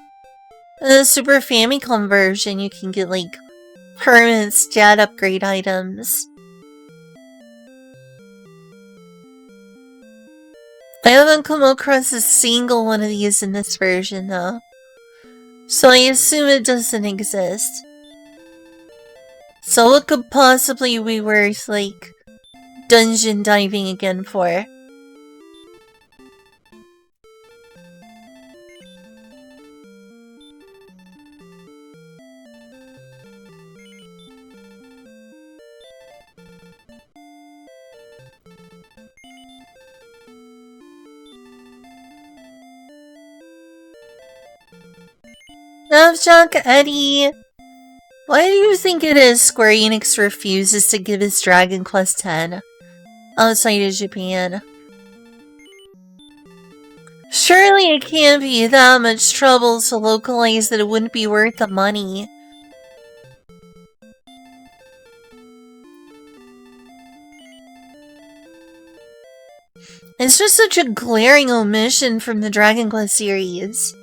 The Super Famicom version, you can get like permanent stat upgrade items. I haven't come across a single one of these in this version though, so I assume it doesn't exist. So what could possibly be worth like dungeon diving again for? Navjak Eddie, why do you think it is Square Enix refuses to give us Dragon Quest X outside of Japan? Surely it can't be that much trouble to localize that it wouldn't be worth the money. It's just such a glaring omission from the Dragon Quest series.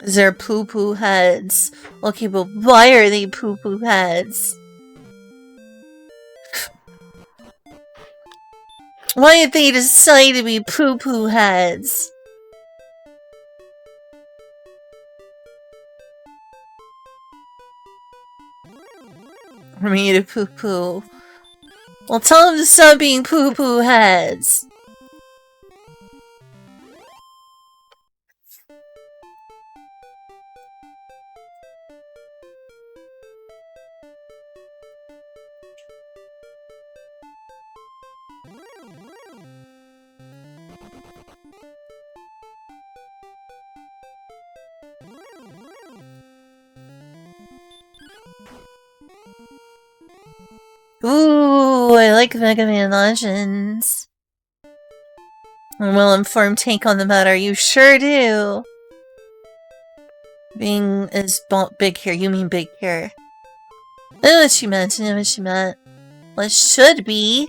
They're poo-poo heads. Okay, but why are they poo-poo heads? Why did they decide to be poo-poo heads? Or made of poo-poo. Well, tell them to stop being poo-poo heads. Ooh, I like Mega Man Legends. A well-informed take on the matter, you sure do. Being is big here, you mean big here. I know what you meant, I know what you meant. What should be?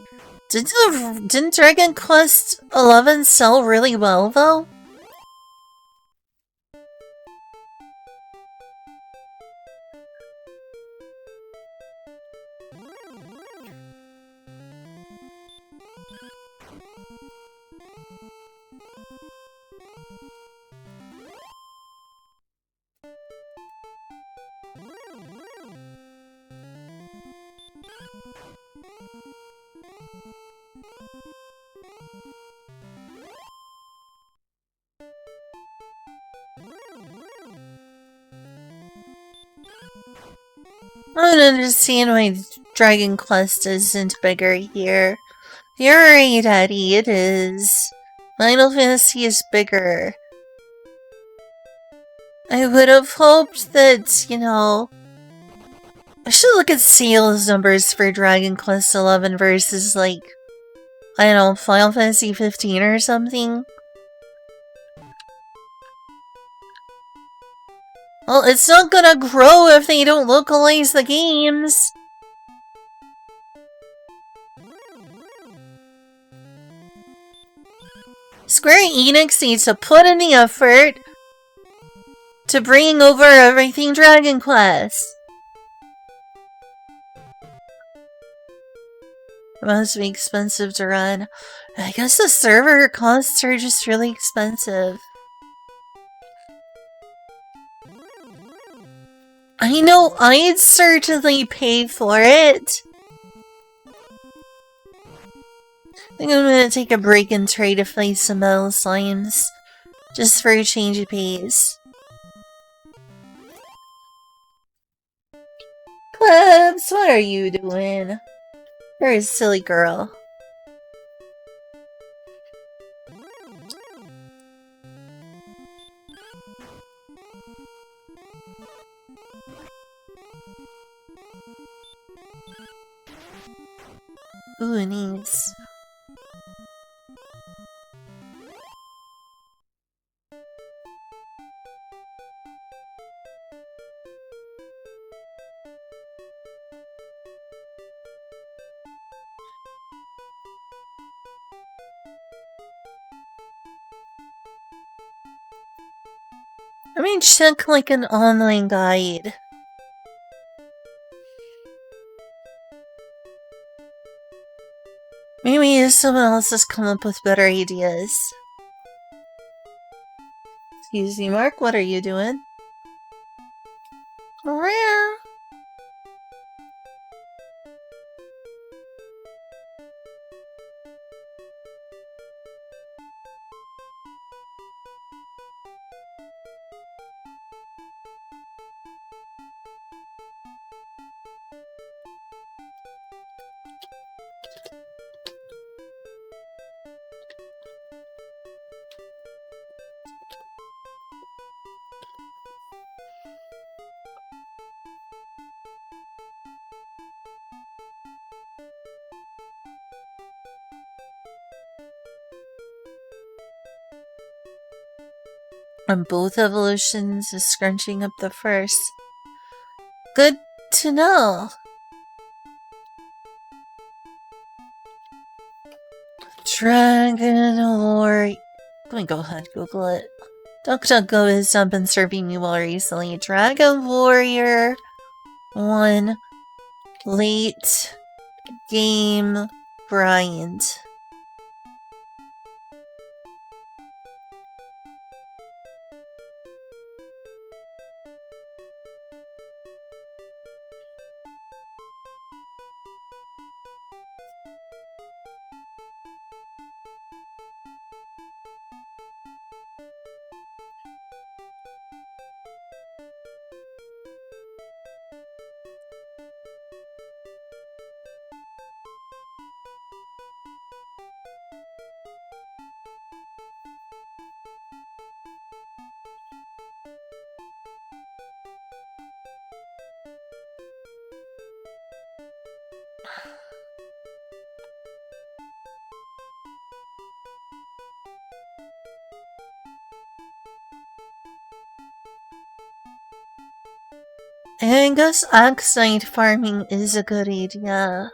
Didn't Dragon Quest XI sell really well, though? I don't understand why Dragon Quest isn't bigger here. You're right, Eddie, it is. Final Fantasy is bigger. I would have hoped that, you know... I should look at sales numbers for Dragon Quest XI versus, like, I don't know, Final Fantasy 15 or something. Well, it's not gonna grow if they don't localize the games. Square Enix needs to put in the effort to bring over everything Dragon Quest. It must be expensive to run. I guess the server costs are just really expensive. I know I'd certainly pay for it. I think I'm gonna take a break and try to fight some metal slimes. Just for a change of pace. Clubs, what are you doing? You're a silly girl. Ooh, nice. I mean, check like an online guide. Maybe someone else has come up with better ideas. Excuse me, Mark, what are you doing? Rare. On both evolutions is scrunching up the first. Good to know. Dragon Warrior. Let me go ahead, Google it. DuckDuckGo has not been serving me well recently. Dragon Warrior 1 late game grind. I guess oxide farming is a good idea.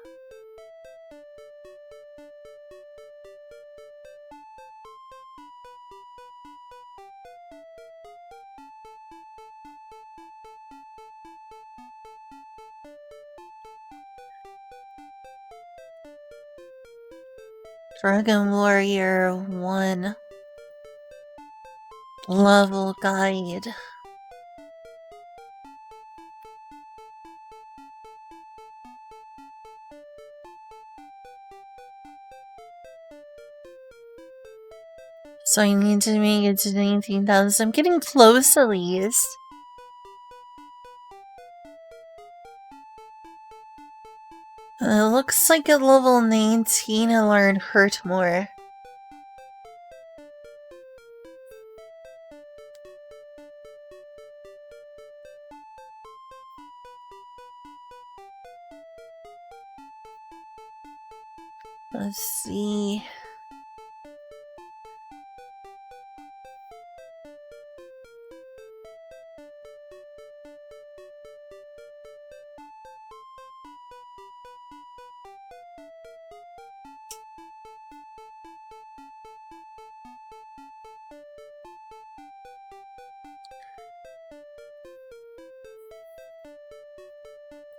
Dragon Warrior 1 level guide. So I need to make it to 19,000. I'm getting close at least. It looks like at level 19 I learned Hurt more. Let's see.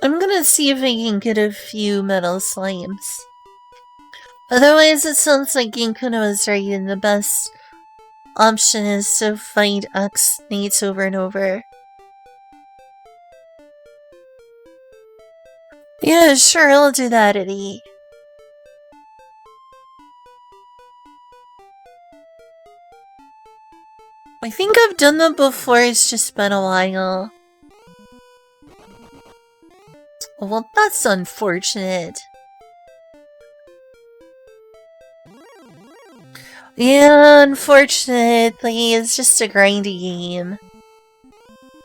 I'm gonna see if I can get a few metal slimes. Otherwise, it sounds like Ginkuna was right, and the best option is to fight X mates over and over. Yeah, sure, I'll do that, Eddie. I think I've done that before, it's just been a while. Well, that's unfortunate. Yeah, unfortunately, it's just a grindy game.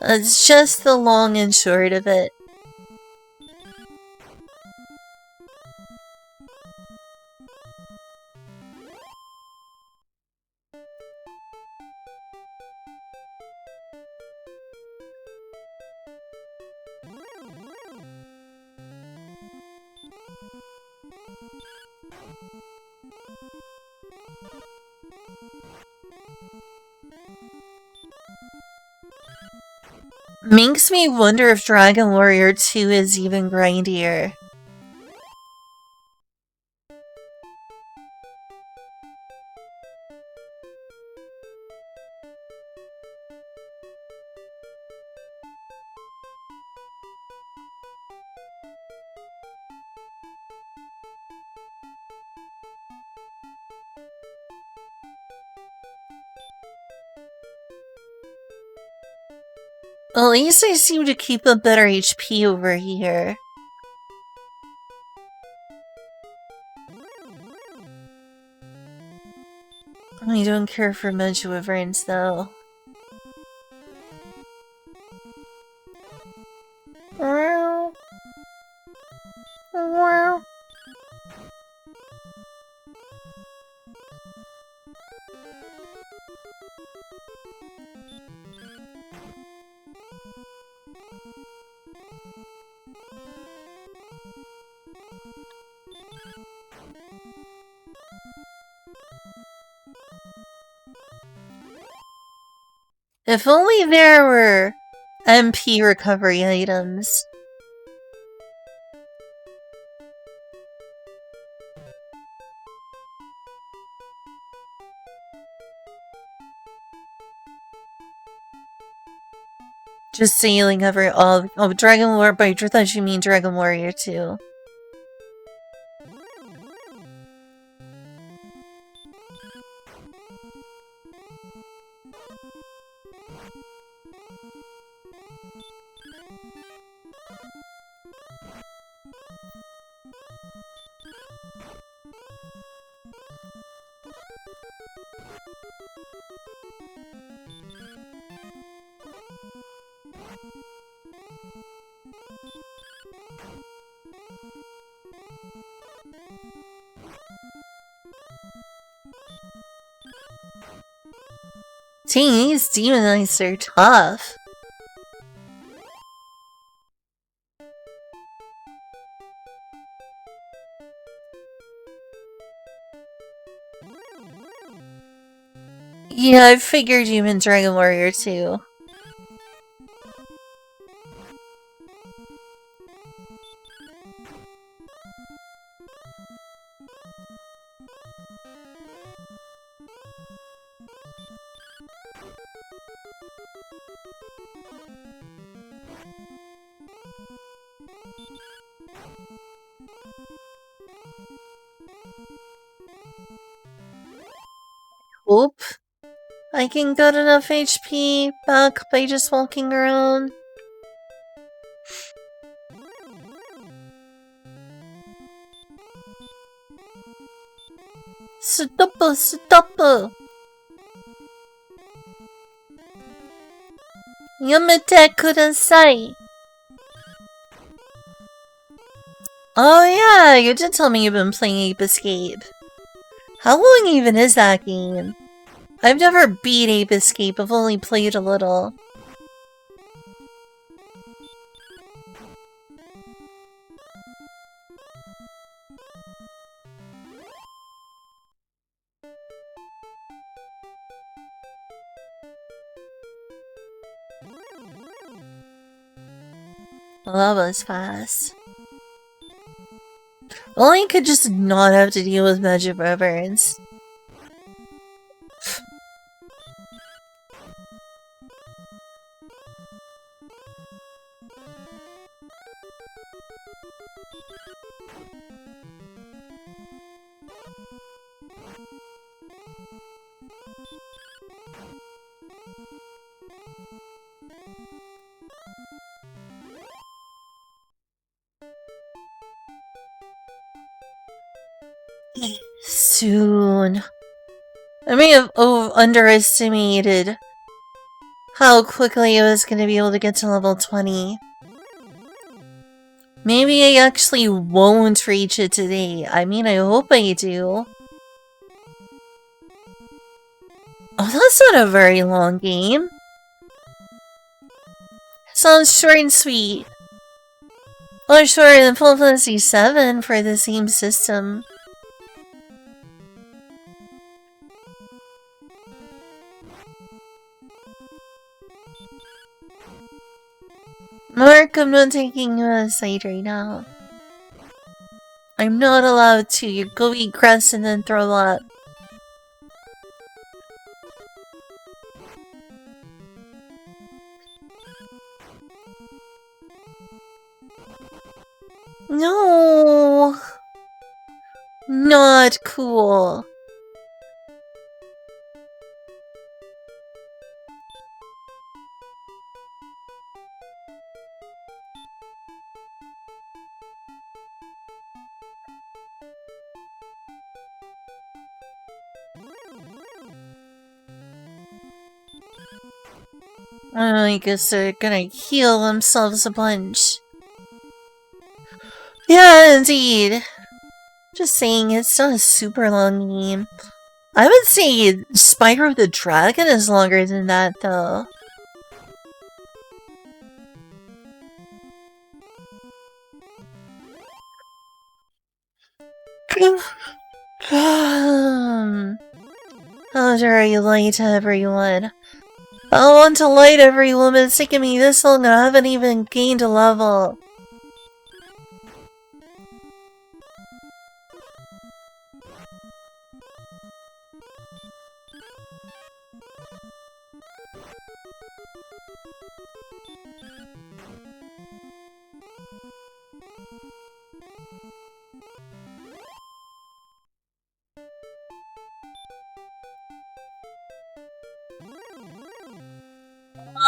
It's just the long and short of it. Makes me wonder if Dragon Warrior 2 is even grindier. Well, at least I seem to keep a better HP over here. I don't care for Mudge Wyverns, though. If only there were MP recovery items. Just sailing over all. Oh, Dragon Warrior. But I thought you mean Dragon Warrior 2. Dang, these demon knights are tough. Yeah, I figured you meant Dragon Warrior 2. Oop. I can get enough HP back by just walking around. Stop! Yamete kudasai! Oh yeah, you did tell me you've been playing Ape Escape. How long even is that game? I've never beat Ape Escape, I've only played a little. Well, that was fast. Well, I could just not have to deal with magic burns. Soon. I may have underestimated how quickly I was going to be able to get to level 20. Maybe I actually won't reach it today. I mean, I hope I do. Oh, that's not a very long game. Sounds short and sweet. Well, shorter than Final Fantasy VII for the same system. Mark, I'm not taking you aside right now. I'm not allowed to. You go eat grass and then throw up. No! Not cool. I guess they're gonna heal themselves a bunch. Yeah, indeed. Just saying, it's not a super long game. I would say Spyro the Dragon is longer than that, though. How dare you lie to everyone? I want to lie to everyone, but it's taking me this long and I haven't even gained a level.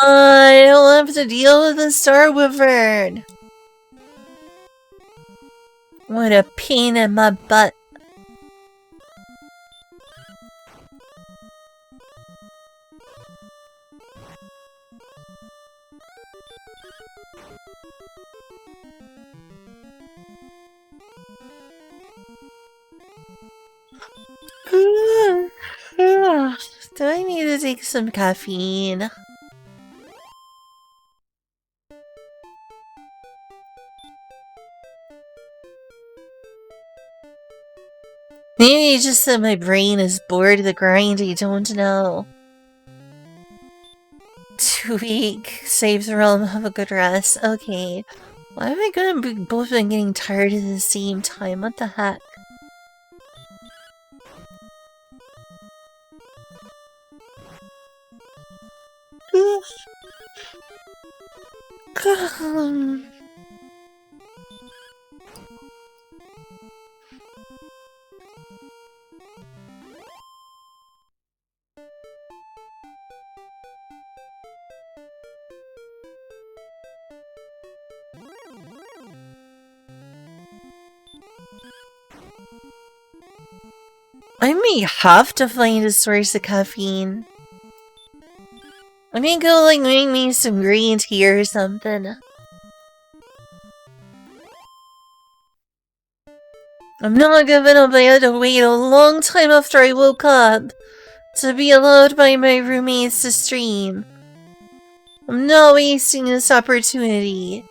I don't have to deal with the Star Wyvern. What a pain in my butt. Do I need to take some caffeine? Maybe it's just that my brain is bored of the grind, I don't know. 2 week, save the realm, have a good rest. Okay. Why am I gonna be both been getting tired at the same time? What the heck? I may have to find a source of caffeine. I may go, like, make me some green tea or something. I'm not giving up. I had to wait a long time after I woke up to be allowed by my roommates to stream. I'm not wasting this opportunity.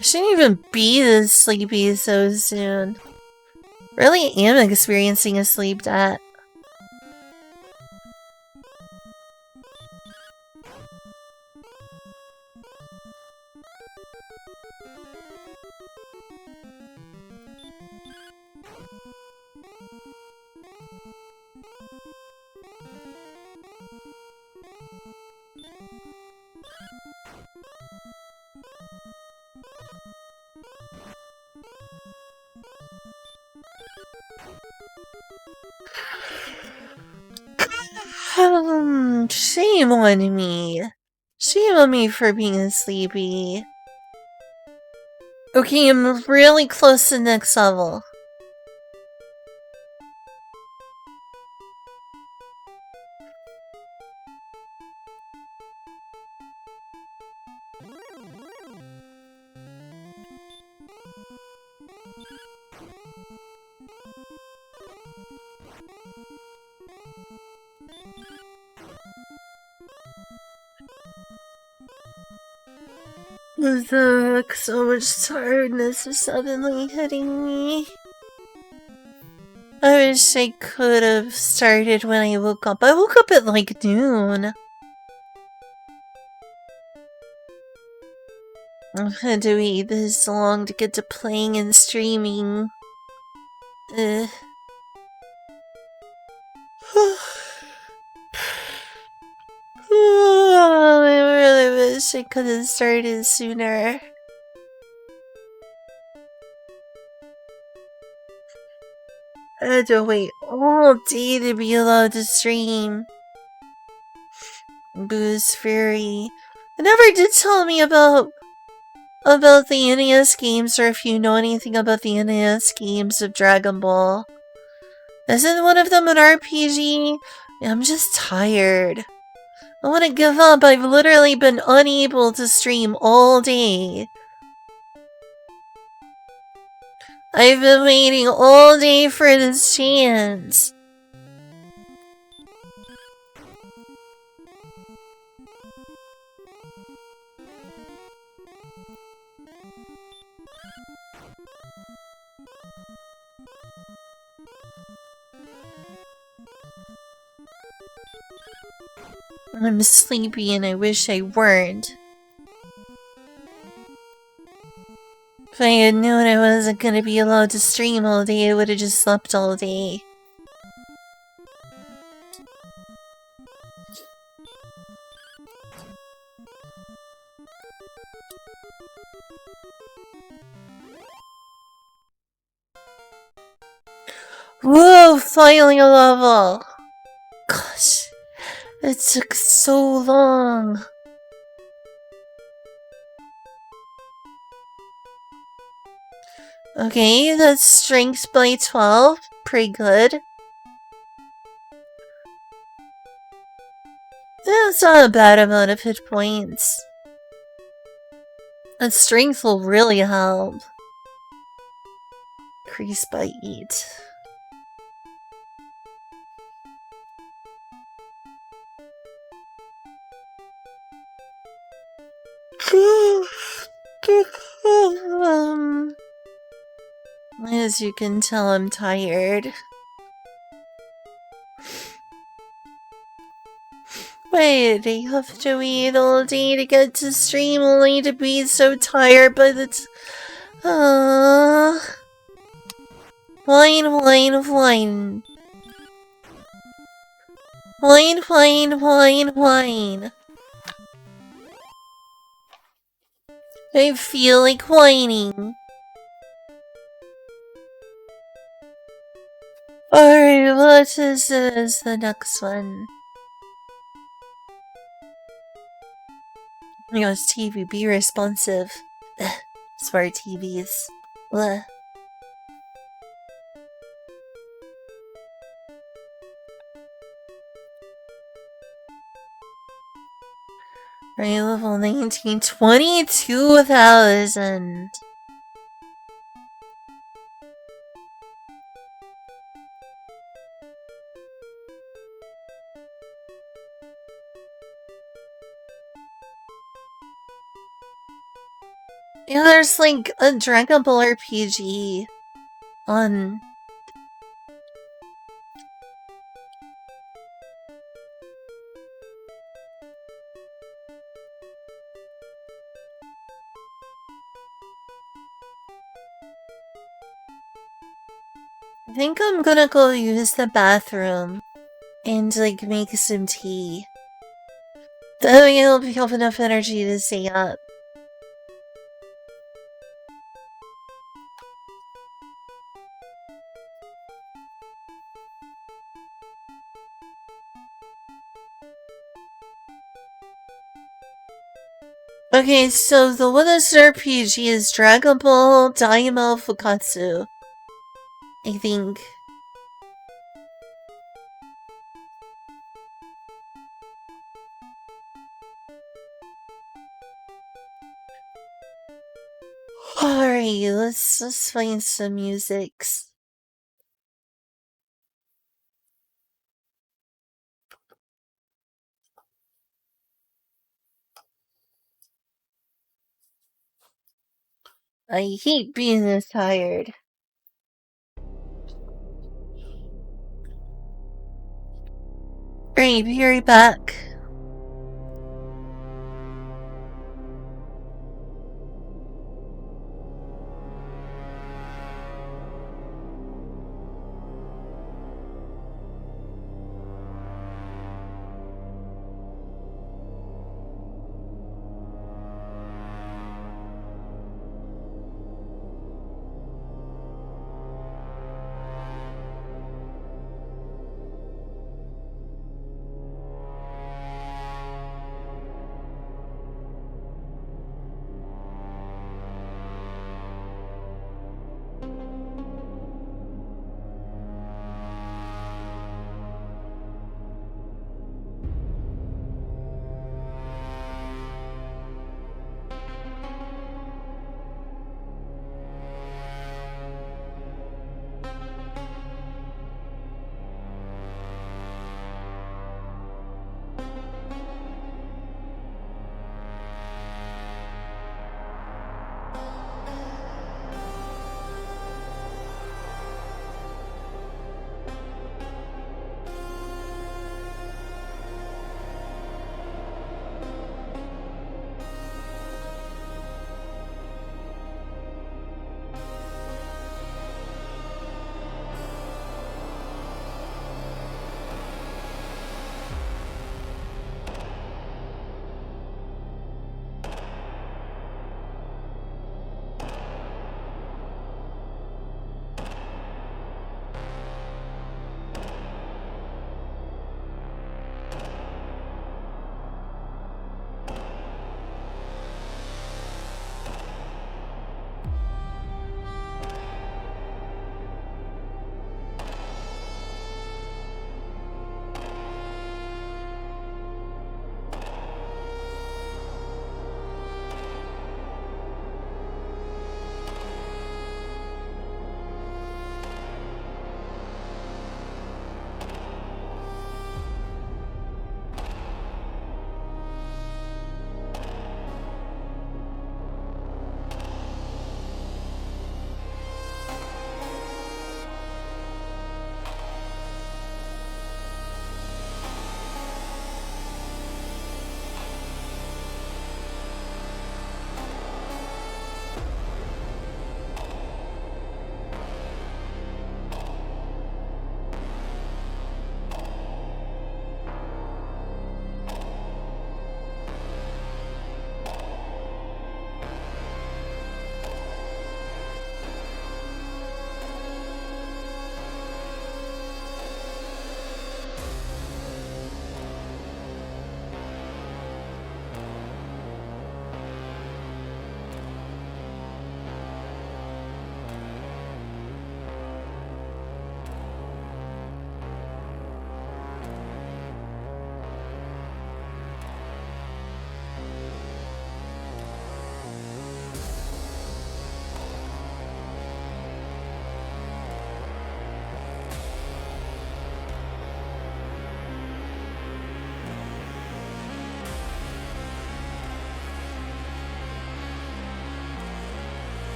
I shouldn't even be this sleepy so soon. Really am experiencing a sleep debt. Shame on me. Shame on me for being sleepy. Okay, I'm really close to next level. Look, so much tiredness is suddenly hitting me. I wish I could have started when I woke up. I woke up at like noon. I've had to wait this long to get to playing and streaming. I really wish I could have started sooner. I had to wait all day to be allowed to stream. Boo's Fury. It never did tell me about the NES games, or if you know anything about the NES games of Dragon Ball. Isn't one of them an RPG? I'm just tired. I want to give up. I've literally been unable to stream all day. I've been waiting all day for this chance. I'm sleepy and I wish I weren't. If I had known I wasn't gonna be allowed to stream all day, I would have just slept all day. Whoa, finally a level! Gosh, it took so long. Okay, that's strength by 12. Pretty good. That's not a bad amount of hit points. And strength will really help. Increase by 8. As you can tell, I'm tired. Wait, I have to wait all day to get to stream only to be so tired by the Whine, whine, whine. Whine, whine, whine, whine. I feel like whining. Alright, what is the next one? Oh my gosh, TV, be responsive. Smart TVs. Bleh. Right, level 19, 22,000. Yeah, there's like a Dragon Ball RPG on. I think I'm gonna go use the bathroom and like make some tea. That way I'll have enough energy to stay up. Okay, so the latest RPG is Dragon Ball Daima Fukatsu. I think. Alright, let's find some musics. I hate being this tired. Alright, be right back.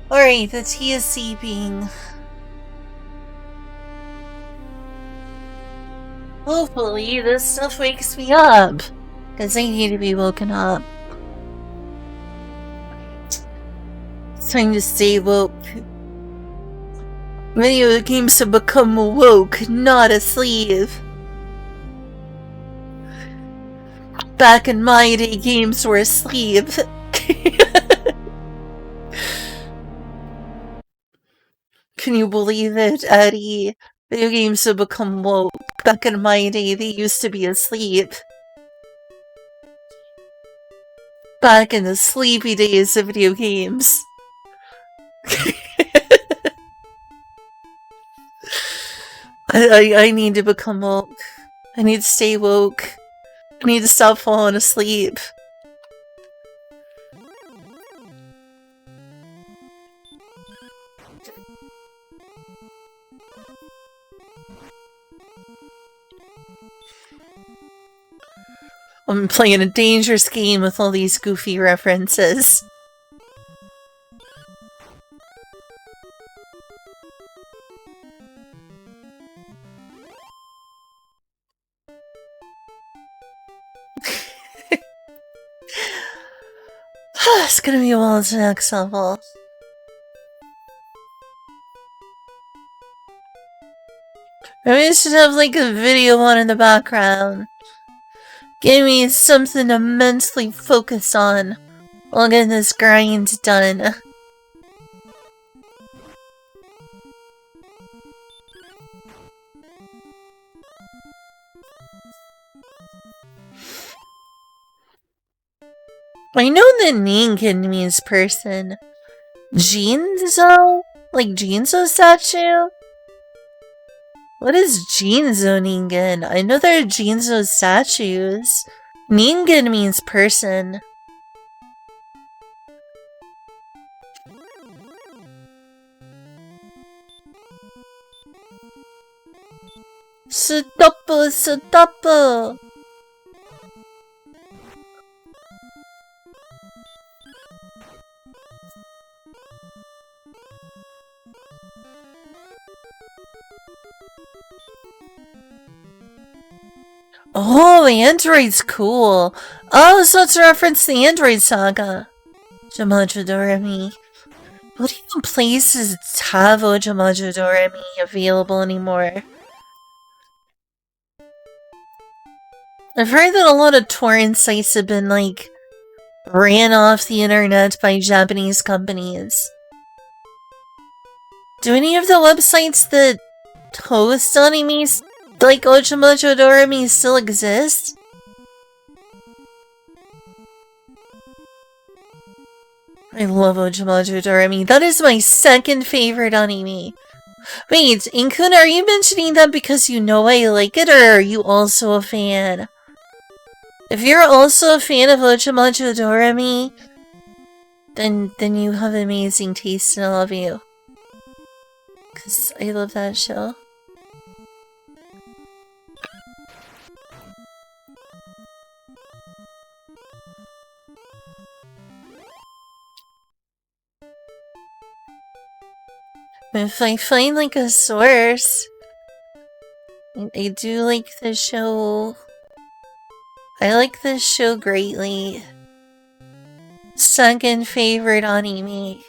Alright, the tea is seeping. Hopefully this stuff wakes me up. Because I need to be woken up. It's time to stay woke. Video games have become woke, not asleep. Back in my day, games were asleep. Can you believe it, Eddie? Video games have become woke. Back in my day, they used to be asleep. Back in the sleepy days of video games. I need to become woke. I need to stay woke. I need to stop falling asleep. I'm playing a dangerous game with all these goofy references. It's gonna be a while to the next level. Maybe I should have like a video on in the background. Give me something to mentally focus on while getting this grind done. I know that Ningen means person. Jinzo? Like Jinzo statue? What is Jinzo Ningen? I know there are Jinzo statues. Ningen means person. Sutopo, sutopo! Oh, the android's cool. Oh, so it's a reference to the Android Saga. Jamajo Doremi. What even places have Jamajo Doremi available anymore? I've heard that a lot of torrent sites have been, like, ran off the internet by Japanese companies. Do any of the websites that host animes like Jamajo Doremi still exist? I love Jamajo Doremi. That is my second favorite anime. Wait, Inkun, are you mentioning that because you know I like it, or are you also a fan? If you're also a fan of Jamajo Doremi, then you have amazing taste and I love you. Because I love that show. If I find like a source, I do like the show. I like this show greatly. Second favorite anime.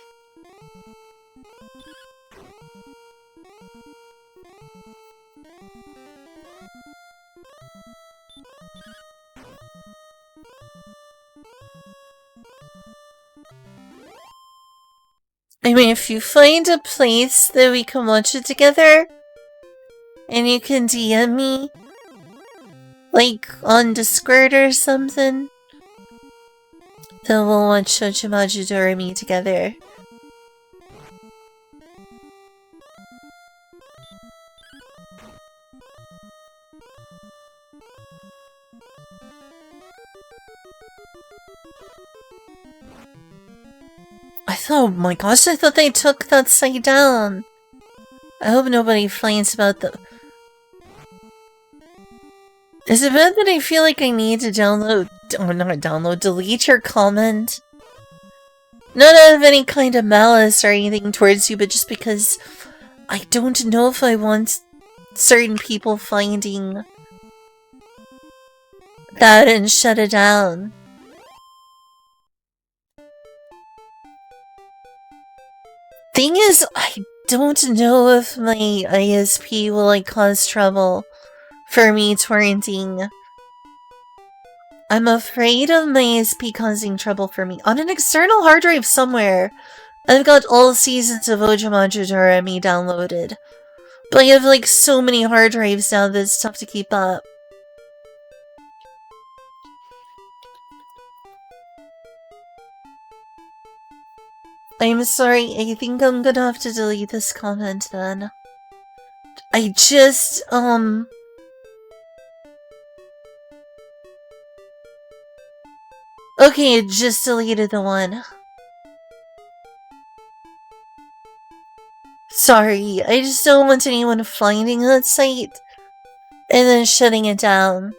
I mean, if you find a place that we can watch it together, and you can DM me, like on Discord or something, then we'll watch Jamajo Doremi together. Oh my gosh, I thought they took that site down. I hope nobody finds about the... Is it bad that I feel like I need to download... Or not download, delete your comment? Not out of any kind of malice or anything towards you, but just because I don't know if I want certain people finding that and shut it down. Thing is, I don't know if my ISP will like cause trouble for me torrenting. I'm afraid of my ISP causing trouble for me. On an external hard drive somewhere, I've got all seasons of Ojamaja Doremi downloaded. But I have like so many hard drives now that it's tough to keep up. I'm sorry, I think I'm gonna have to delete this comment then. I just, okay, I just deleted the one. Sorry, I just don't want anyone finding that site and then shutting it down.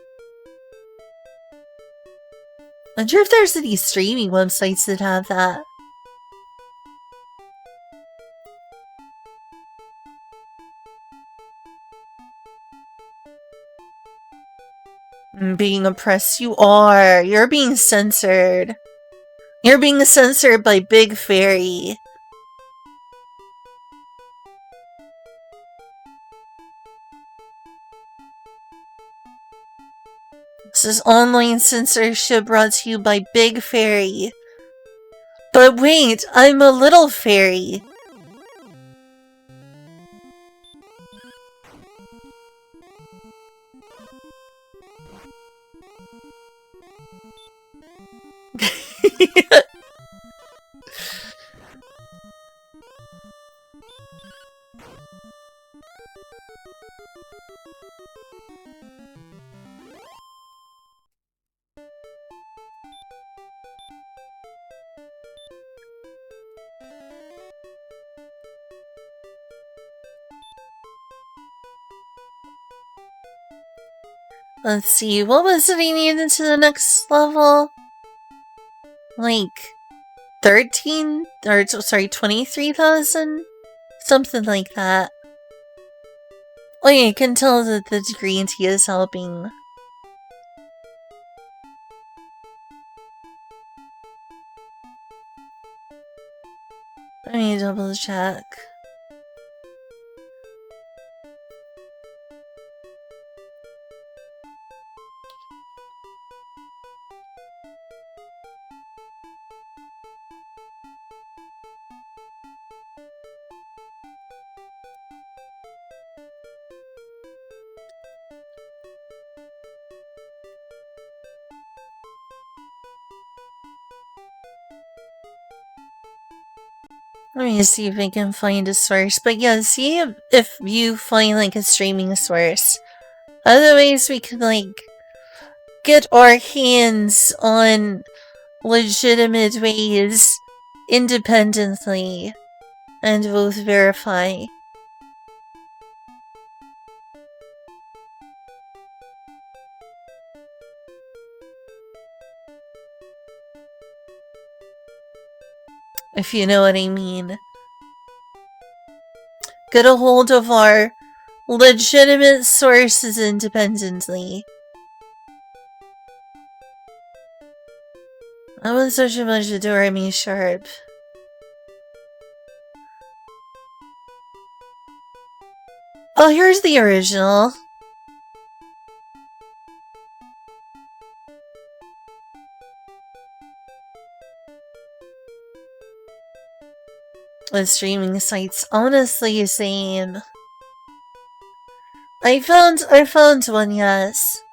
I wonder if there's any streaming websites that have that. Being oppressed, you are. You're being censored. You're being censored by Big Fairy. This is online censorship brought to you by Big Fairy. But wait, I'm a little fairy. Let's see, what was it I needed to the next level? Like, 13? Or, sorry, 23,000? Something like that. Oh yeah, you can tell that the green tea is helping. Let me double check. Let me see if I can find a source. But yeah, see if you find like a streaming source. Otherwise, we could like get our hands on legitimate ways independently and both verify. If you know what I mean. Get a hold of our legitimate sources independently. I was such a bunch of Doremi Sharp. Oh, here's the original. The streaming sites, honestly, same. I found one, yes.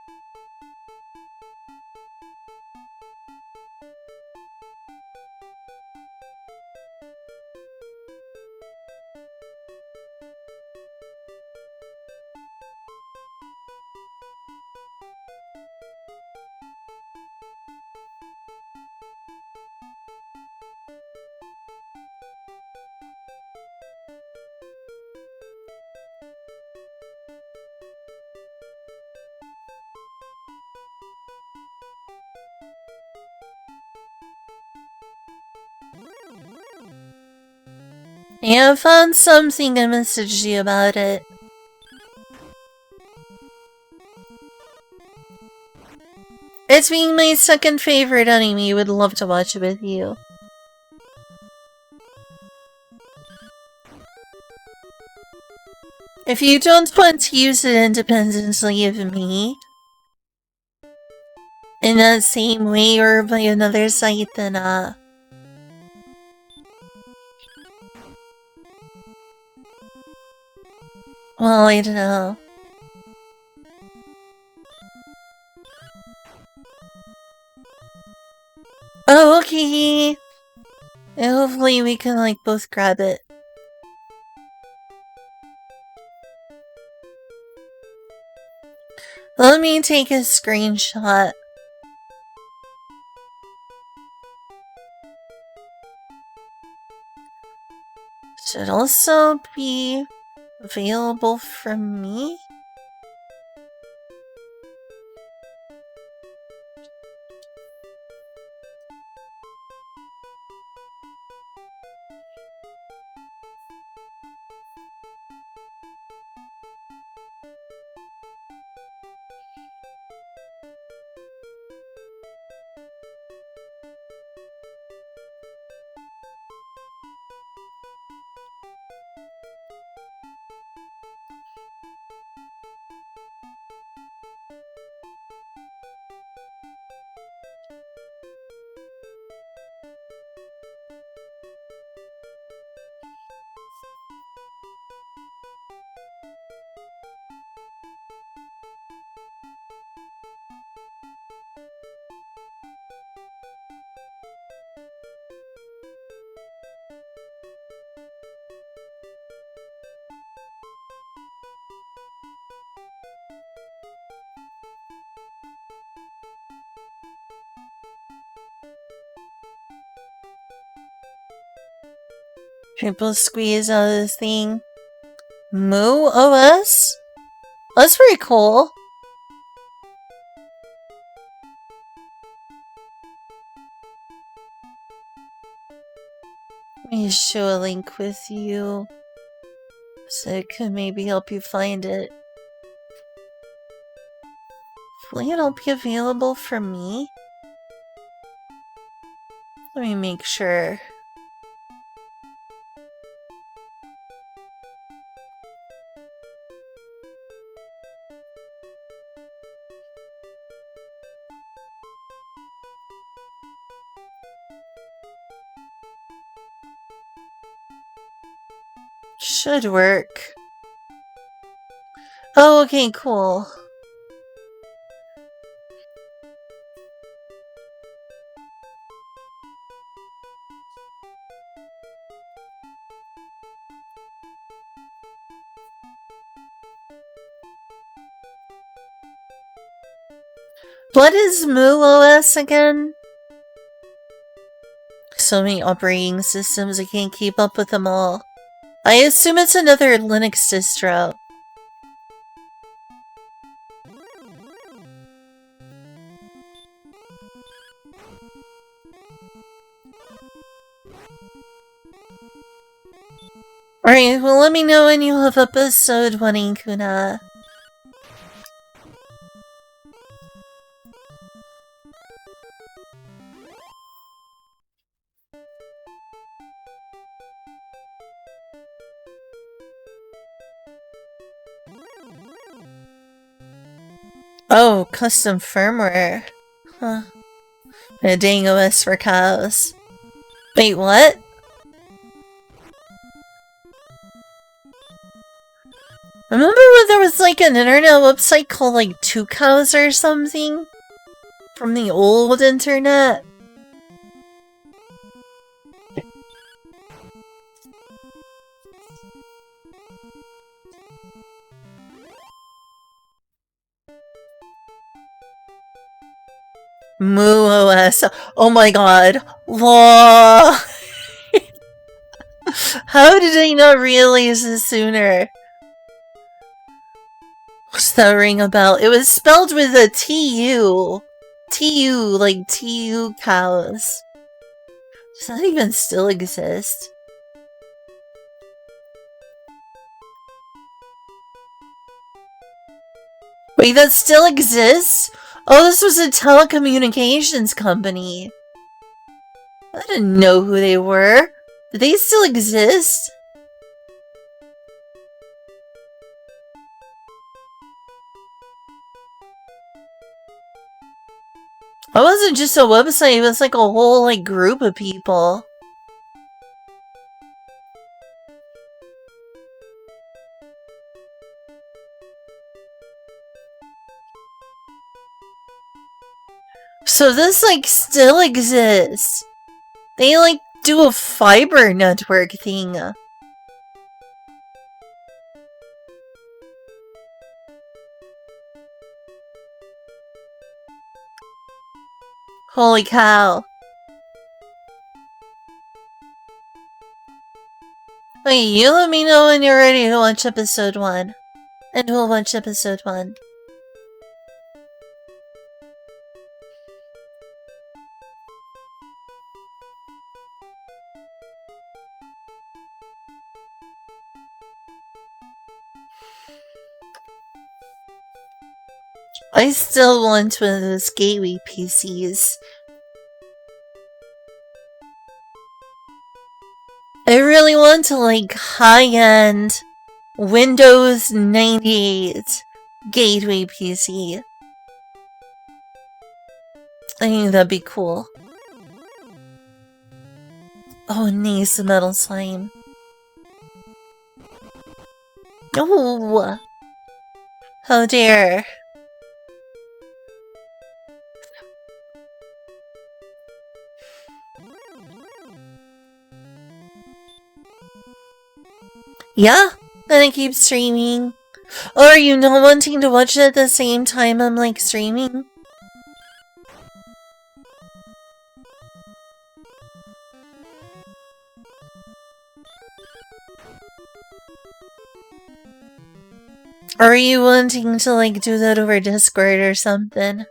Yeah, I found something. I messaged you about it. It's being my second favorite anime. Would love to watch it with you. If you don't want to use it independently of me, in that same way or by another site, then well, I don't know. Oh, okay. And hopefully we can, like, both grab it. Let me take a screenshot. Should also be available from me? Triple squeeze out of this thing. Moo OS? That's pretty cool. Let me share a link with you so it could maybe help you find it. Hopefully it'll be available for me. Let me make sure. Should work. Oh, okay, cool. What is Moo OS again? So many operating systems, I can't keep up with them all. I assume it's another Linux distro. Alright, well let me know when you have episode 1, Kuna. Oh, custom firmware. Huh. A dang OS for cows. Wait, what? Remember when there was like an internet website called like 2Cows or something? From the old internet? Moo OS. Oh my god. Whoa. How did I not realize this sooner? What's that ring a bell? It was spelled with a T-U. T-U, like T-U cows. Does that even still exist? Wait, that still exists? Oh, this was a telecommunications company. I didn't know who they were. Do they still exist? It wasn't just a website, it was like a whole like group of people. So this like still exists. They like do a fiber network thing. Holy cow. Wait, you let me know when you're ready to watch episode 1. And we'll watch episode 1. I still want one of those gateway PCs. I really want to like high-end Windows 98 gateway PC. I think that'd be cool. Oh, nice, metal slime. Oh, how dare. Yeah, gonna keep streaming. Or are you not wanting to watch it at the same time I'm like streaming? Or are you wanting to like do that over Discord or something?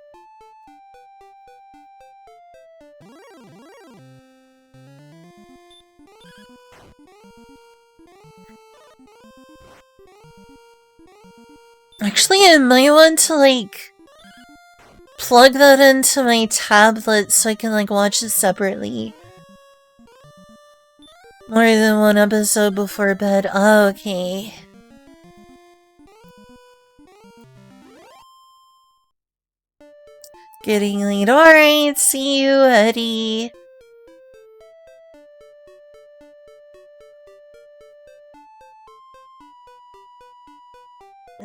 Actually, I might want to like plug that into my tablet so I can like watch it separately. More than one episode before bed. Oh, okay. Getting late. Alright, see you, Eddie.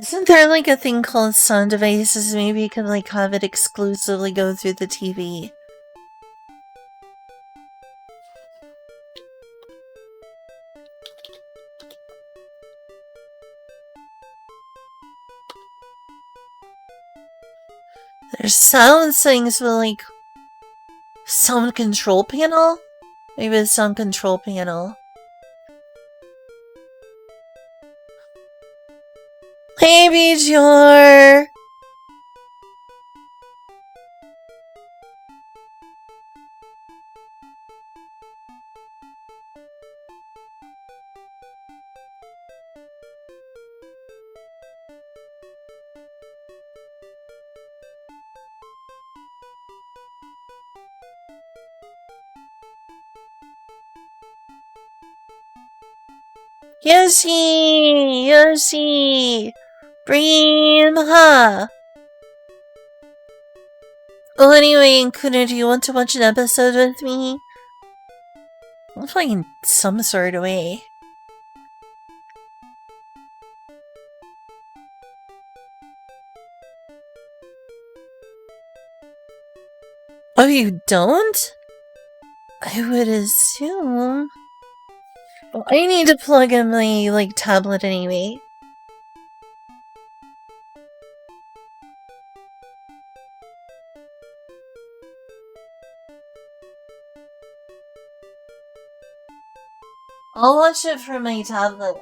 Isn't there like a thing called sound devices? Maybe you can like have it exclusively go through the TV. There's sound things with like sound control panel? Maybe it's sound control panel. Hey, Bijor! Yoshi! Yoshi! Bream! Well, anyway, Kuna, do you want to watch an episode with me? I'll find some sort of way. Oh, you don't? I would assume. Well, I need to plug in my, like, tablet anyway. I'll watch it from my tablet.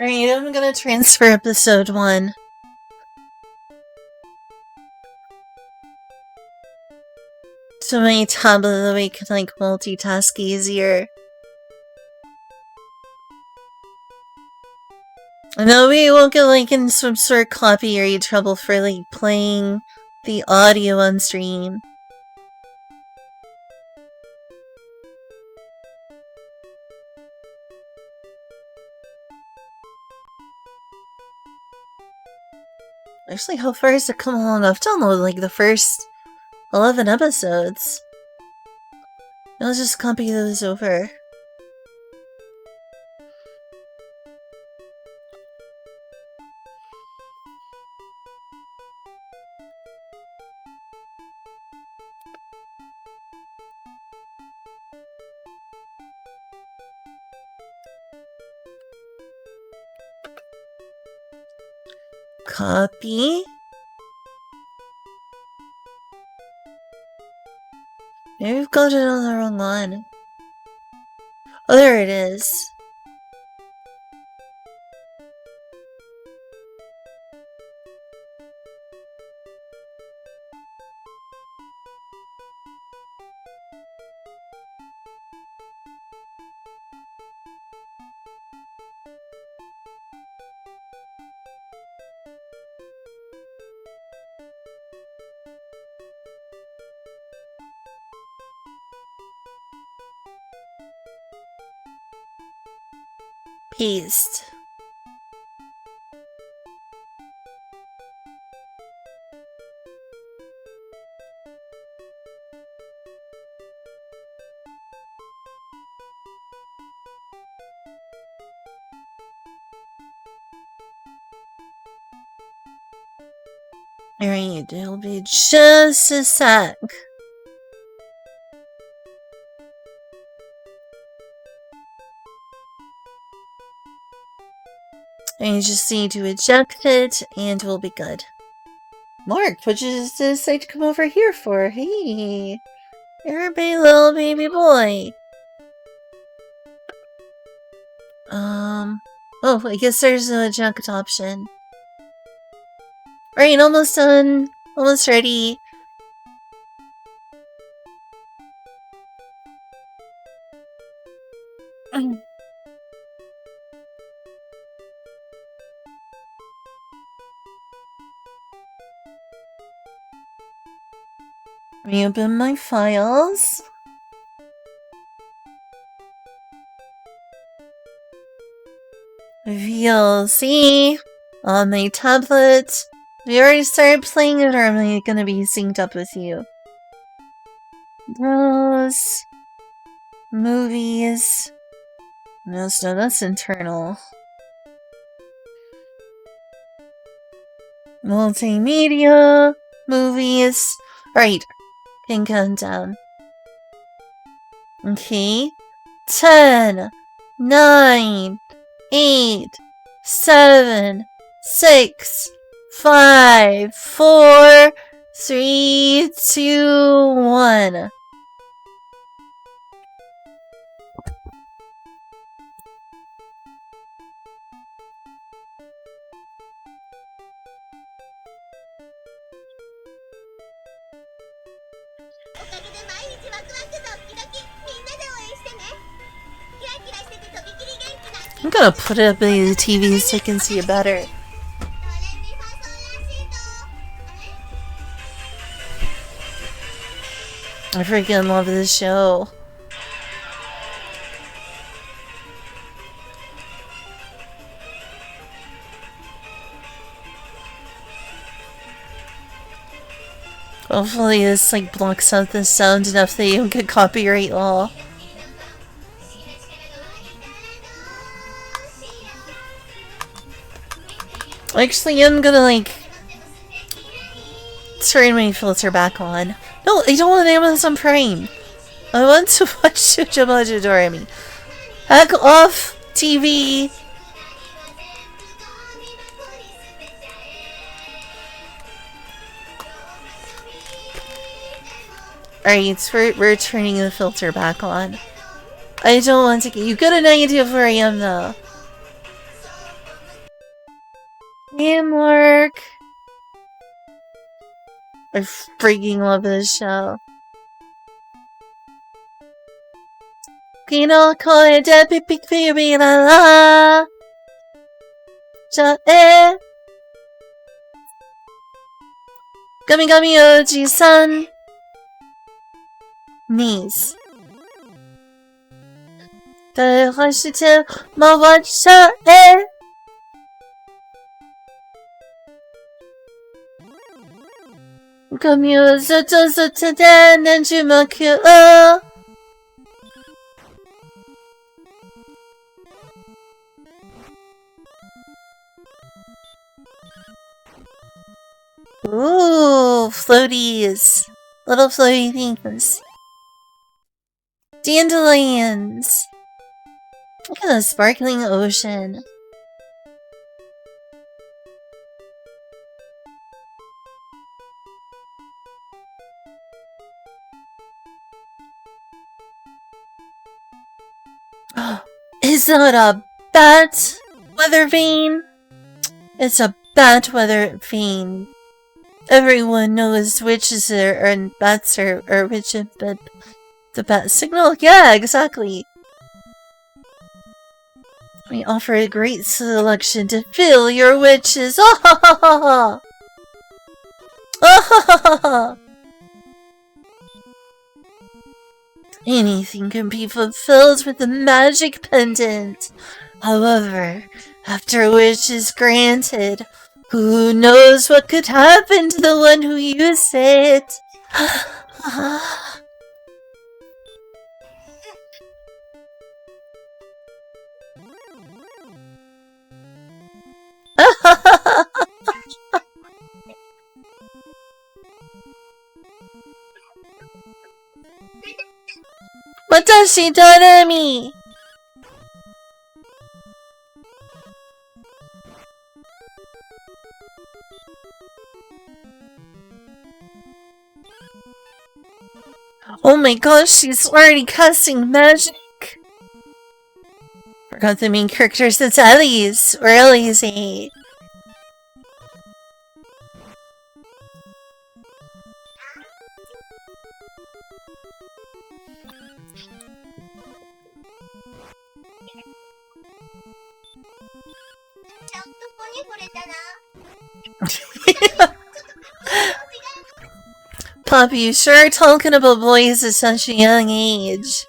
Alright, I'm gonna transfer episode 1. To my tablet that we can, like, multitask easier. I know we won't get, like, in some sort of copyright trouble for, like, playing the audio on stream. Actually, how far has it come along? I've downloaded, like, the first 11 episodes. I'll just copy those over. Copy. Maybe we've got it on the wrong one. Oh, there it is. Paste. Alright, it'll be just a sec. And you just need to eject it, and we'll be good. Mark, what did you decide to come over here for? Hey, you're a big little baby boy. Oh, I guess there's no eject option. Right, almost done. Almost ready. Reopen my files. VLC on my tablet. We already started playing it, or am I gonna be synced up with you? Those movies. No, that's internal. Multimedia movies. Right. Pin countdown. Okay. 10, 9, 8, 7, 6, 5, 4, 3, 2, 1. I'm gonna put it up in the TV so I can see it better. I freaking love this show. Hopefully this like blocks out the sound enough that you don't get copyright law. Actually, I'm gonna like turn my filter back on. No, I don't want Amazon Prime. I want to watch Shujomajo Doremi. Hack off TV. Alright, we're turning the filter back on. I don't want to get... You got an idea of where I am, though. Teamwork. I freaking love this show. Kino koe de pipi la la. Ja Gummy Gummy Oji-san. Knees. The Washington Mawacha Gummy Zoto Zoto Den and Jumakyu. Ooh, floaties. Little floaty things. Dandelions. Look at the sparkling ocean. Is that a bat weather vane? It's a bat weather vane. Everyone knows witches and bats are witches, but the bat signal? Yeah, exactly. We offer a great selection to fill your wishes. Oh ha ha ha ha! Oh ha ha ha ha! Anything can be fulfilled with the magic pendant. However, after a wish is granted, who knows what could happen to the one who used it? What does she do to me? Oh my gosh, she's already casting magic. Forgot the main characters, it's Elise, or Elise. Poppy, you sure are talking about boys at such a young age.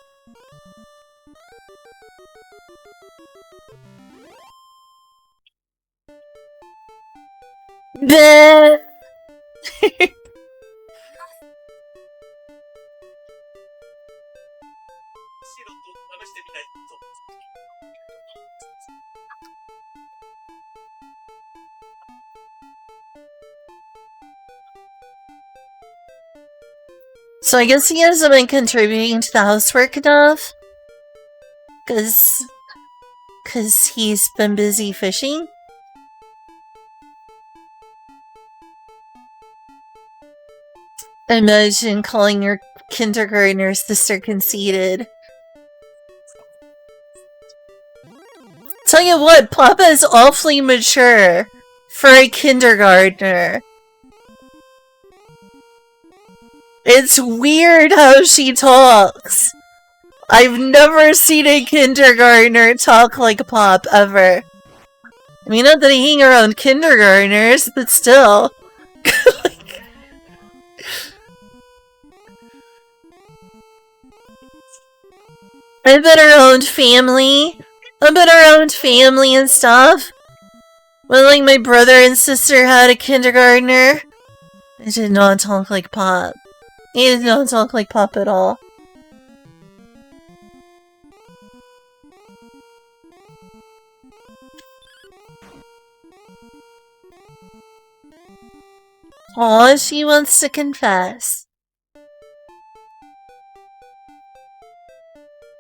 Bleh. So I guess he hasn't been contributing to the housework enough? Cause he's been busy fishing? Imagine calling your kindergartner sister conceited. Tell you what, Papa is awfully mature for a kindergartner. It's weird how she talks. I've never seen a kindergartner talk like Pop, ever. I mean, not that I hang around kindergartners, but still. I've been around family. I've been around family and stuff. When, like, my brother and sister had a kindergartner. They did not talk like Pop. He did not talk like Pop at all. Aw, she wants to confess.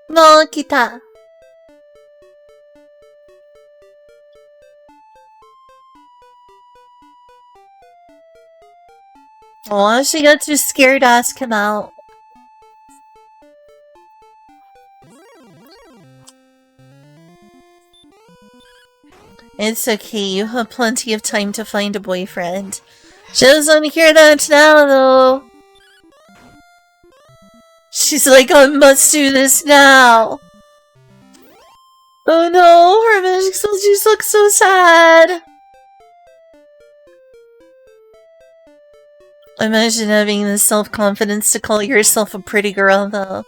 No, kita. Aw, she got too scared to ask him out. It's okay, you have plenty of time to find a boyfriend. She doesn't hear that now, though. She's like, I must do this now. Oh no, her magic spells just look so sad. Imagine having the self-confidence to call yourself a pretty girl, though.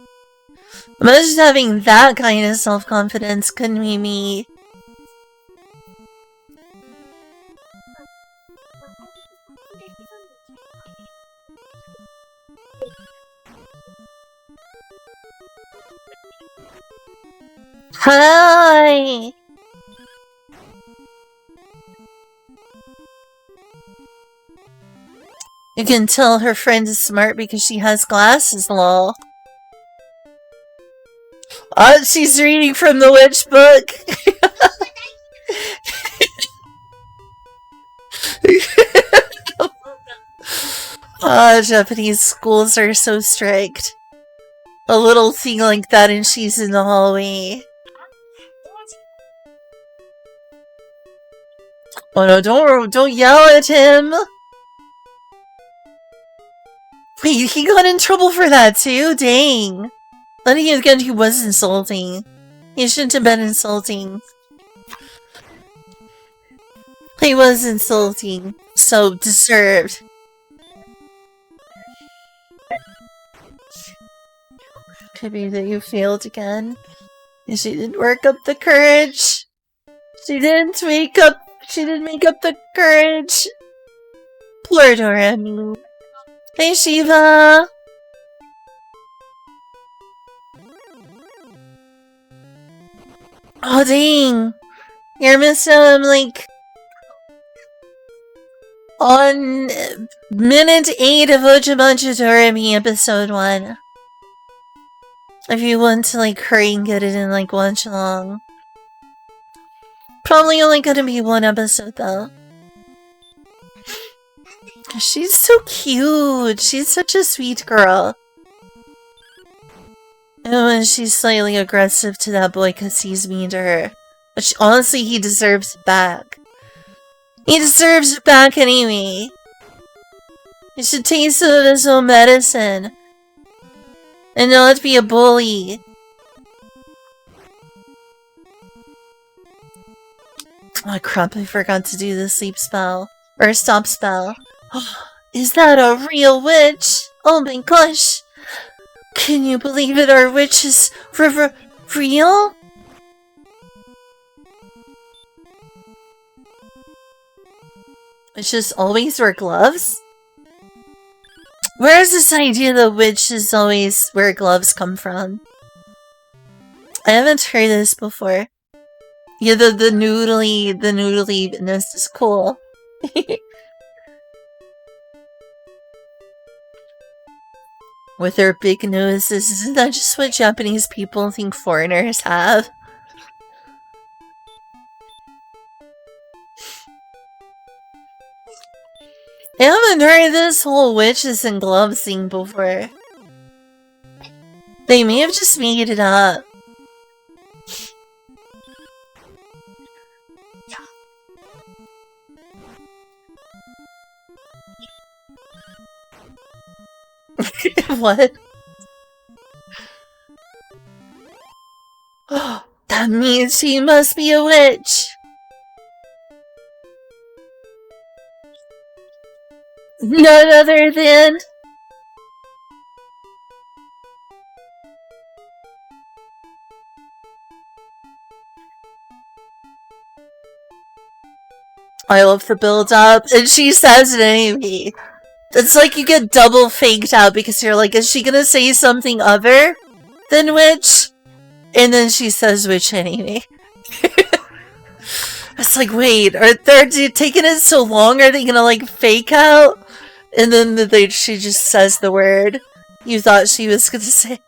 Imagine having that kind of self-confidence, couldn't be me. Hi! You can tell her friend is smart because she has glasses, lol. She's reading from the witch book. Japanese schools are so strict. A little thing like that and she's in the hallway. Oh no, don't yell at him! Wait, he got in trouble for that too? Dang. Then again, he was insulting. He shouldn't have been insulting. He was insulting. So, deserved. Could be that you failed again. She didn't work up the courage. She didn't make up the courage. Poor Doremi. Hey, Shiva! Oh, dang! You're missing, like... on minute 8 of Uchibanchi Doremi episode 1. If you want to, like, hurry and get it in, like, watch along. Probably only gonna be 1 episode, though. She's so cute! She's such a sweet girl. And when she's slightly aggressive to that boy because he's mean to her. But honestly, he deserves it back. He deserves it back anyway. He should taste some of his own medicine. And not be a bully. Oh crap, I forgot to do the sleep spell. Or stop spell. Is that a real witch? Oh my gosh! Can you believe it? Our witch is real? Witches always wear gloves? Where does this idea that witches always wear gloves come from? I haven't heard this before. Yeah, the noodliness is cool. With their big noses, isn't that just what Japanese people think foreigners have? I haven't heard this whole witches and gloves thing before. They may have just made it up. What? That means she must be a witch! None other than... I love the build-up, and she says it anyway. It's like you get double faked out because you're like, is she gonna say something other than witch? And then she says witch anyway. It's like, wait, are they taking it so long? Are they gonna like fake out? And then she just says the word you thought she was gonna say.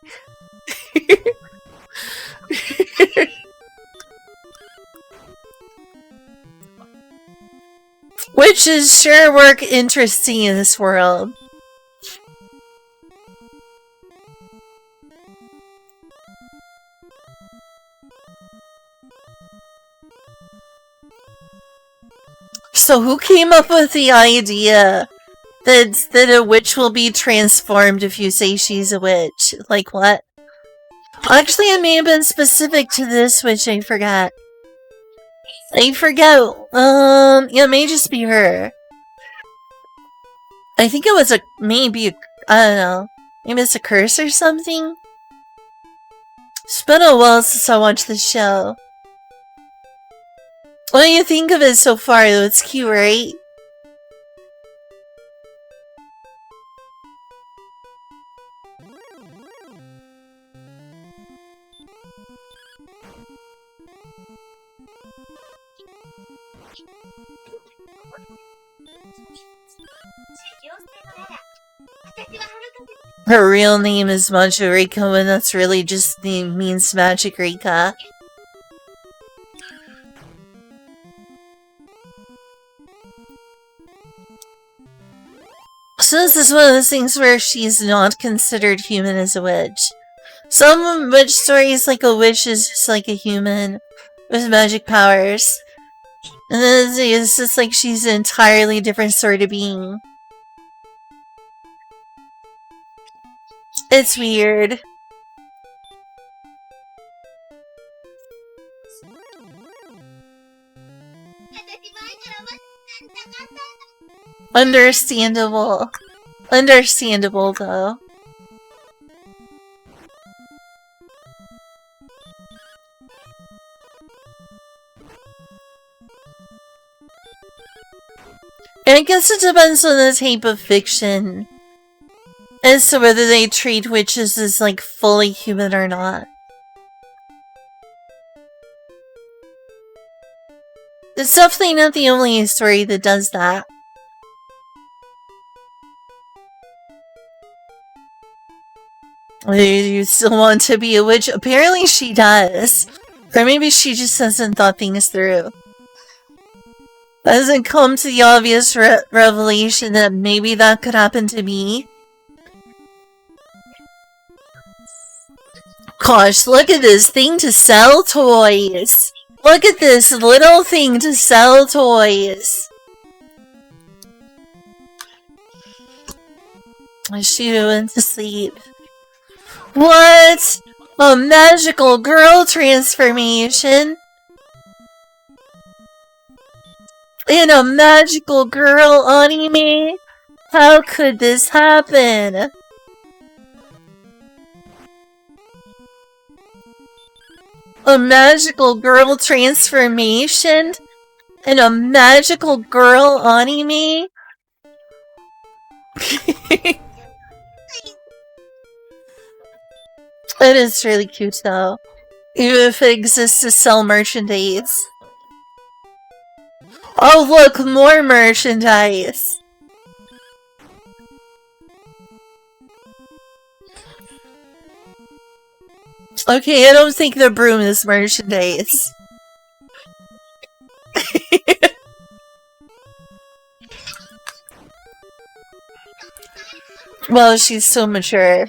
Witches sure work interesting in this world. So who came up with the idea that a witch will be transformed if you say she's a witch? Like what? Actually, it may have been specific to this witch, I forgot. I forget. Yeah, it may just be her. I think it was I don't know. Maybe it's a curse or something? It's been a while since I watched the show. What do you think of it so far, though? It's cute, right? Her real name is Majorika, and that's really just means Magic Rika. So this is one of those things where she's not considered human as a witch. Some witch stories, like a witch is just like a human with magic powers. And then it's just like she's an entirely different sort of being. It's weird. Understandable. Understandable, though. And I guess it depends on the type of fiction as to whether they treat witches as, like, fully human or not. It's definitely not the only story that does that. You still want to be a witch? Apparently she does. Or maybe she just hasn't thought things through. Hasn't come to the obvious revelation that maybe that could happen to me. Gosh, look at this thing to sell toys. Look at this little thing to sell toys. She went to sleep. What? A magical girl transformation? In a magical girl anime? How could this happen? A magical girl transformation? In a magical girl anime? It is really cute though. Even if it exists to sell merchandise. Oh look, more merchandise! Okay, I don't think the broom is merchandise. Well, she's so mature.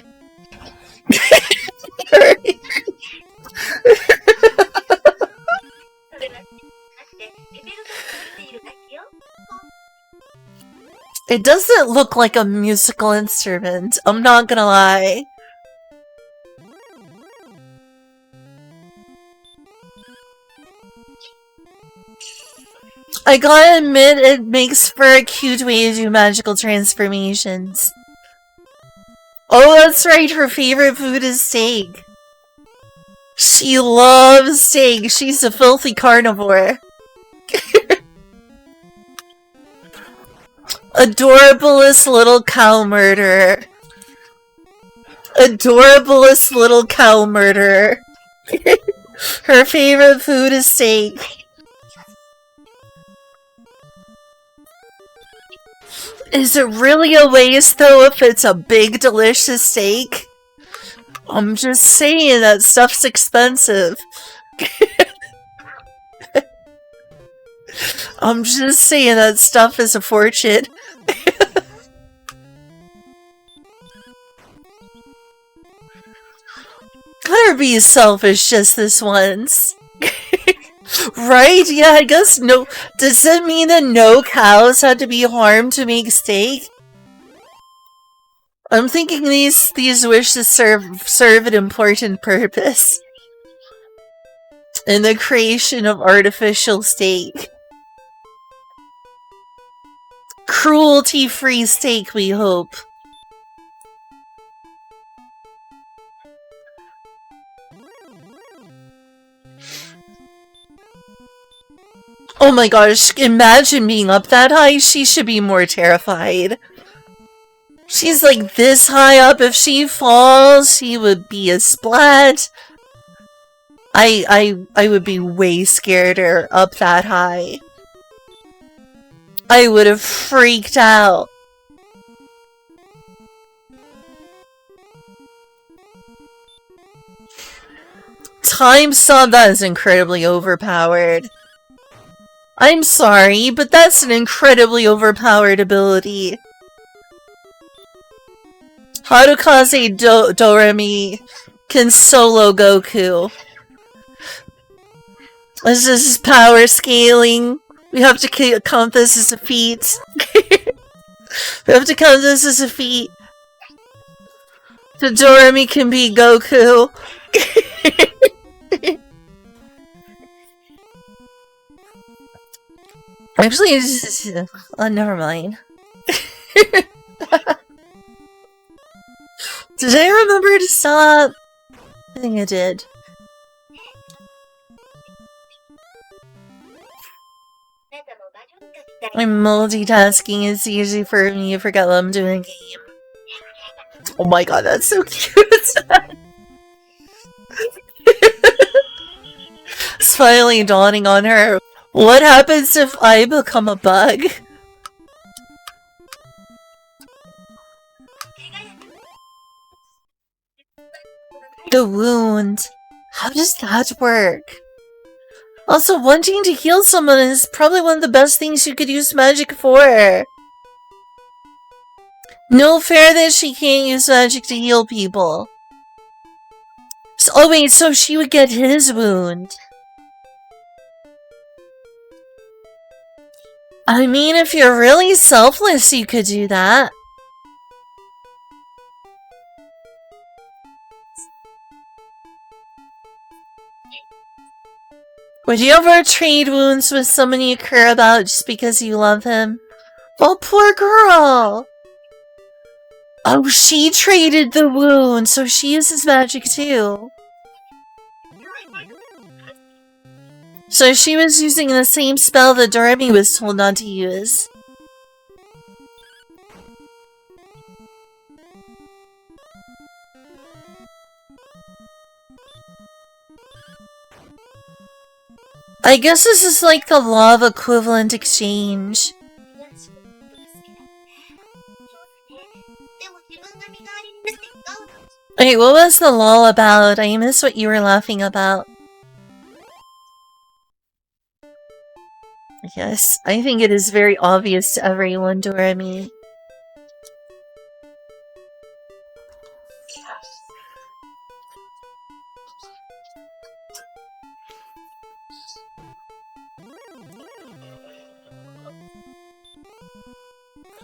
It doesn't look like a musical instrument, I'm not gonna lie. I gotta admit, it makes for a cute way to do magical transformations. Oh, that's right, her favorite food is steak. She loves steak, she's a filthy carnivore. Adorablest little cow murderer. Adorablest little cow murderer. Her favorite food is steak. Is it really a waste, though, if it's a big, delicious steak? I'm just saying, that stuff's expensive. I'm just saying, that stuff is a fortune. Let her be selfish just this once. Right? Yeah, I guess no. Does that mean that no cows had to be harmed to make steak? I'm thinking these wishes serve an important purpose in the creation of artificial steak. Cruelty-free steak, we hope. Oh my gosh, imagine being up that high. She should be more terrified. She's like this high up. If she falls, she would be a splat. I would be way scareder up that high. I would have freaked out. Time Stop, that is incredibly overpowered. I'm sorry, but that's an incredibly overpowered ability. Harukaze Doremi can solo Goku. This is power scaling. We have to count this as a feat. We have to count this as a feat. So Doremi can be Goku. Actually, never mind. Did I remember to stop? I think I did. I'm multitasking. It's easy for me to forget what I'm doing in game. Oh my god, that's so cute! It's finally dawning on her. What happens if I become a bug? The wound. How does that work? Also, wanting to heal someone is probably one of the best things you could use magic for. No fair that she can't use magic to heal people. So, oh wait, so she would get his wound. I mean, if you're really selfless, you could do that. Would you ever trade wounds with someone you care about just because you love him? Oh, poor girl! Oh, she traded the wound, so she uses magic too. So she was using the same spell that Doremi was told not to use. I guess this is like the law of equivalent exchange. Wait, what was the lull about? I missed what you were laughing about. Yes, I think it is very obvious to everyone, Doremi.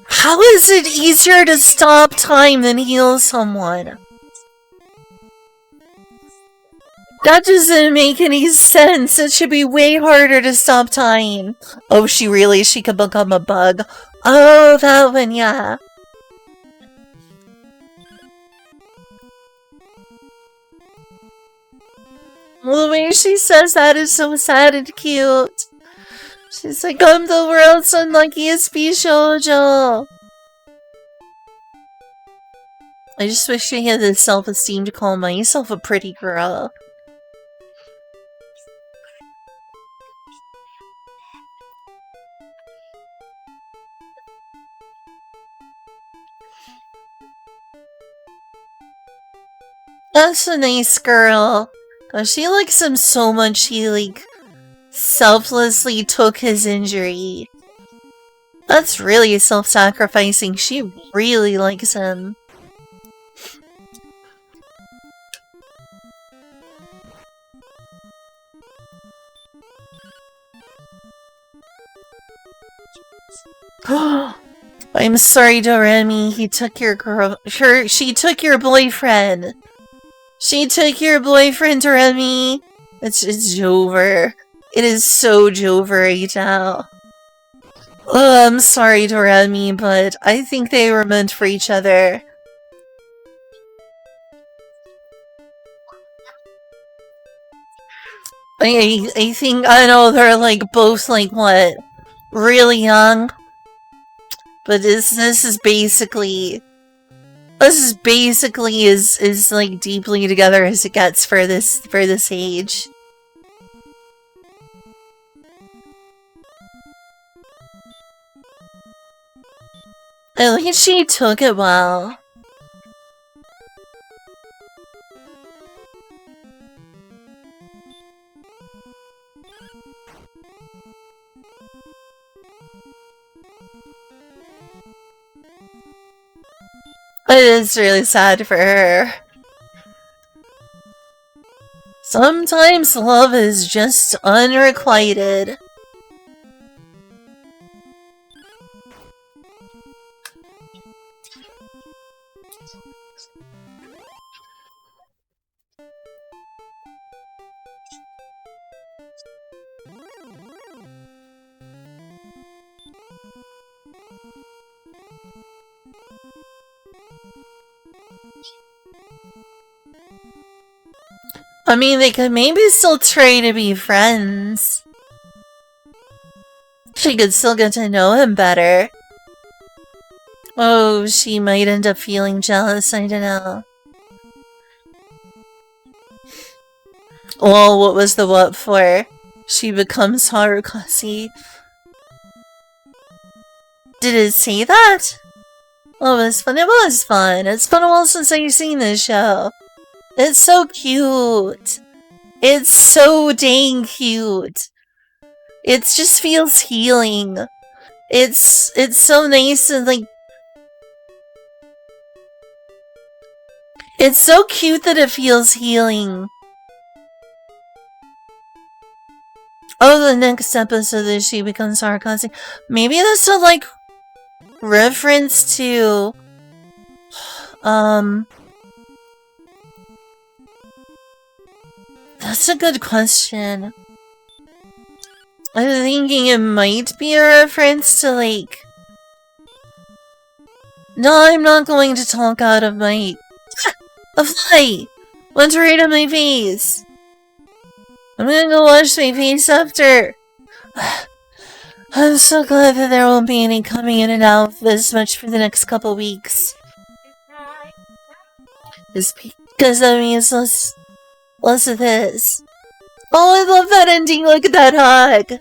How is it easier to stop time than heal someone? That doesn't make any sense. It should be way harder to stop time. Oh, she could become a bug. Oh, that one, yeah. Well, the way she says that is so sad and cute. She's like, I'm the world's unluckiest Bishoujo. I just wish I had the self-esteem to call myself a pretty girl. That's a nice girl. Oh, she likes him so much he, like, selflessly took his injury. That's really self-sacrificing. She really likes him. I'm sorry, Doremi. He took your girl. She took your boyfriend. She took your boyfriend, Doremi. It's Jover. It is so Jover right now. Oh, I'm sorry, Doremi, but I think they were meant for each other. I think, I know they're like both like what? Really young? But this is basically as like deeply together as it gets for this age. At least she took it well. It is really sad for her. Sometimes love is just unrequited. I mean, they could maybe still try to be friends. She could still get to know him better. Oh, she might end up feeling jealous, I don't know. Well, what was the what for? She becomes Harukaze. Did it say that? Oh, it was fun. It was fun. It's been a while since I've seen this show. It's so cute. It's so dang cute. It just feels healing. It's so nice and like... It's so cute that it feels healing. Oh, the next episode that she becomes Harukaze. Maybe that's a, like, reference to... That's a good question. I'm thinking it might be a reference to, like... No, I'm not going to talk out of my... A fly! Went right on my face! I'm gonna go wash my face after. I'm so glad that there won't be any coming in and out this much for the next couple weeks. It's because that means less of this. Oh, I love that ending. Look at that hug.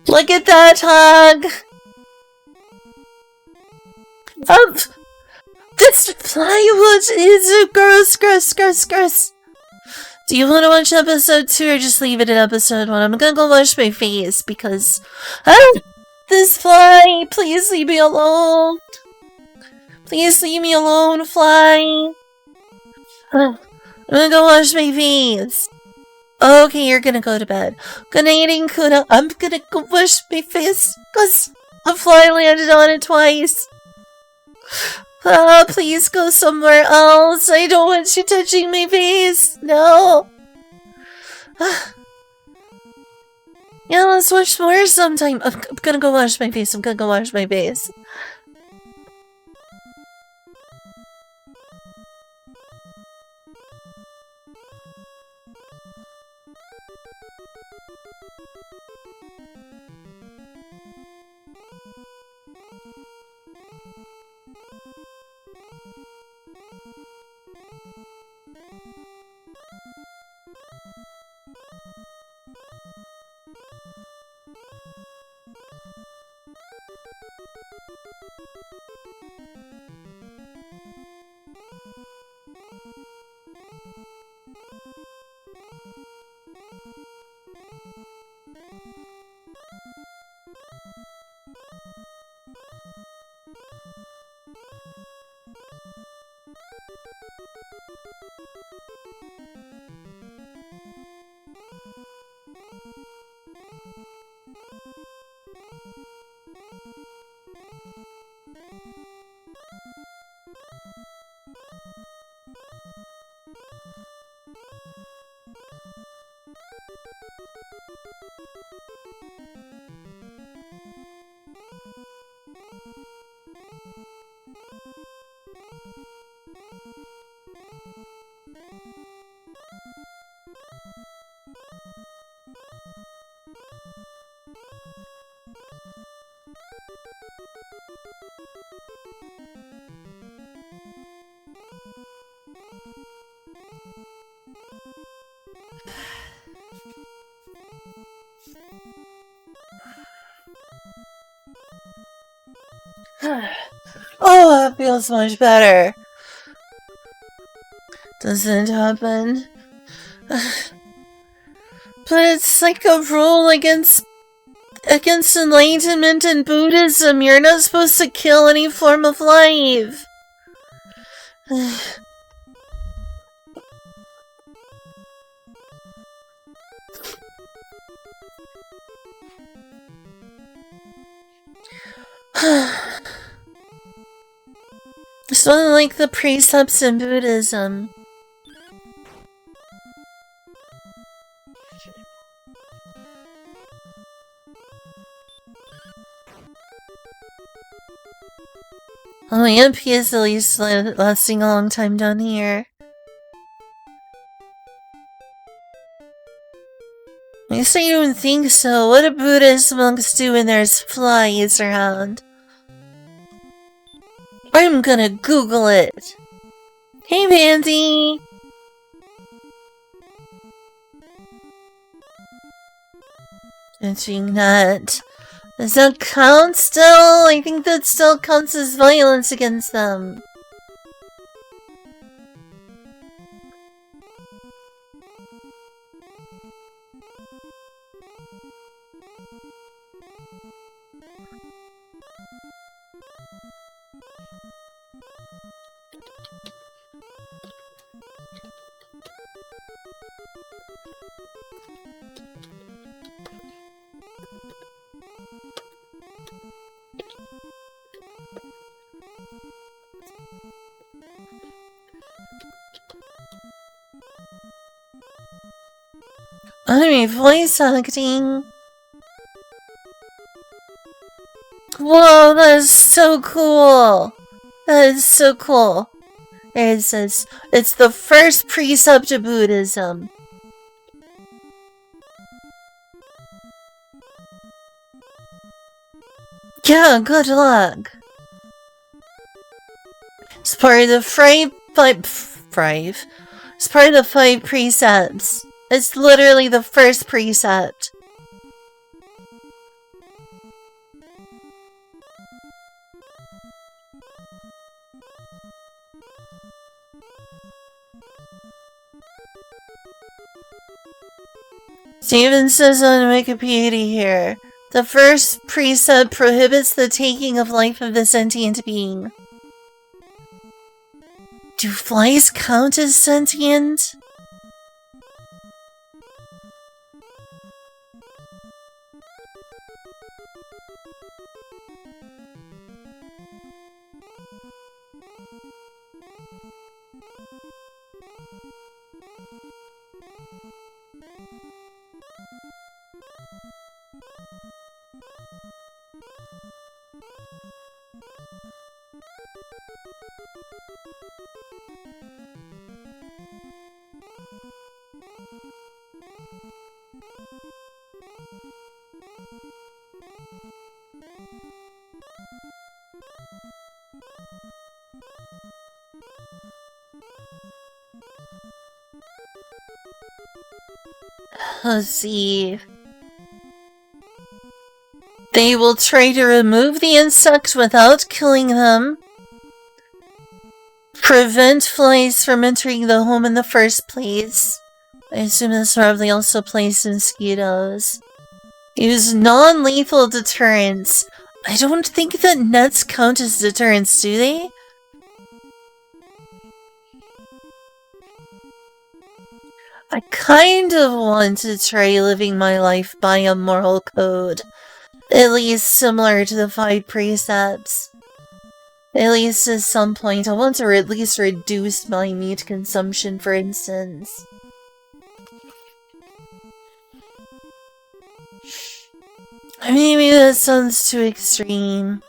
Look at that hug. This plywood is gross. Do you want to watch episode 2 or just leave it at episode 1? I'm gonna go wash my face because... This fly! Please leave me alone! Please leave me alone, fly! I'm gonna go wash my face. Okay, you're gonna go to bed. Good night, Inkuna. I'm gonna go wash my face because a fly landed on it twice. Please go somewhere else. I don't want you touching my face. No. Yeah, let's watch more sometime. I'm gonna go wash my face. Oh, that feels much better. Doesn't happen. But it's like a rule against enlightenment and Buddhism. You're not supposed to kill any form of life. It's not like the precepts in Buddhism. Oh, EMP is at least lasting a long time down here. At least I don't think so. What do Buddhist monks do when there's flies around? I'm gonna Google it. Hey, Pansy! Touching that. Does that count still? I think that still counts as violence against them. I mean, voice acting. Whoa, that is so cool. That is so cool. It says, it's the first precept of Buddhism. Yeah, good luck. It's part of the five. It's part of the 5 precepts. It's literally the first precept. Steven says on Wikipedia here, the first precept prohibits the taking of life of a sentient being. Do flies count as sentient? Let's see. They will try to remove the insect without killing them. Prevent flies from entering the home in the first place. I assume this probably also applies to mosquitoes. Use non-lethal deterrents. I don't think that nets count as deterrents, do they? I kind of want to try living my life by a moral code. At least similar to the 5 precepts. At least at some point, I want to at least reduce my meat consumption, for instance. Maybe that sounds too extreme.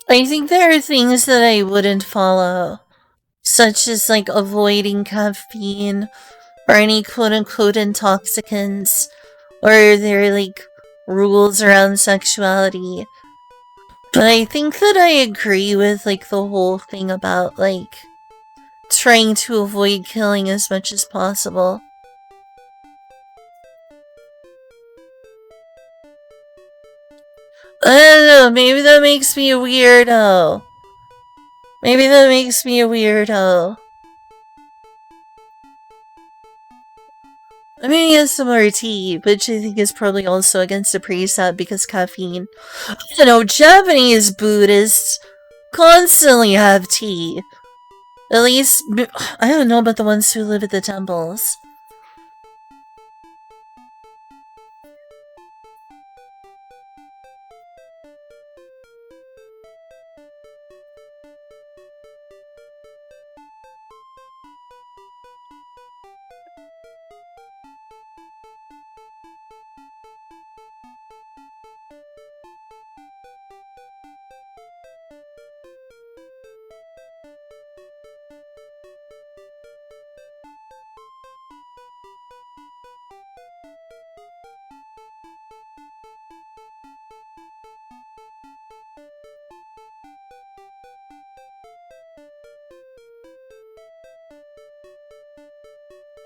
I think there are things that I wouldn't follow, such as like avoiding caffeine or any quote unquote intoxicants, or their like rules around sexuality. But I think that I agree with like the whole thing about like trying to avoid killing as much as possible. I don't know, maybe that makes me a weirdo. Maybe that makes me a weirdo. I mean, he has some more tea, which I think is probably also against the precept because caffeine. I don't know, Japanese Buddhists constantly have tea. At least, I don't know about the ones who live at the temples.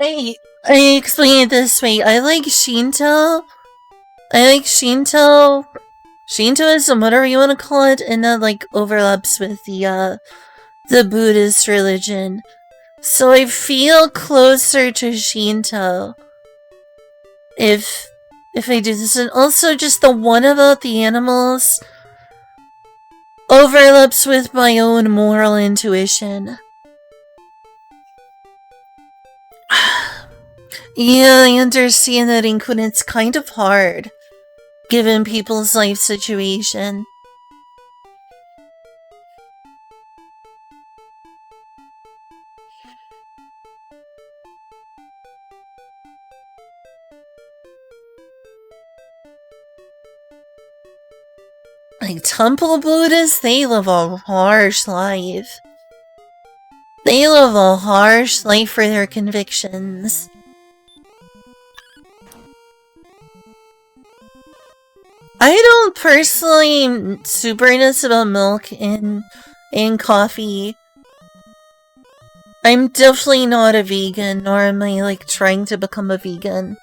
I explain it this way. I like Shinto. Shintoism, whatever you want to call it, and that like overlaps with the Buddhist religion. So I feel closer to Shinto if I do this. And also just the one about the animals overlaps with my own moral intuition. Yeah, I understand that it's kind of hard, given people's life situation. Like, temple Buddhists, they live a harsh life. They live a harsh life for their convictions. I don't personally super nuts about milk and coffee. I'm definitely not a vegan, nor am I like trying to become a vegan.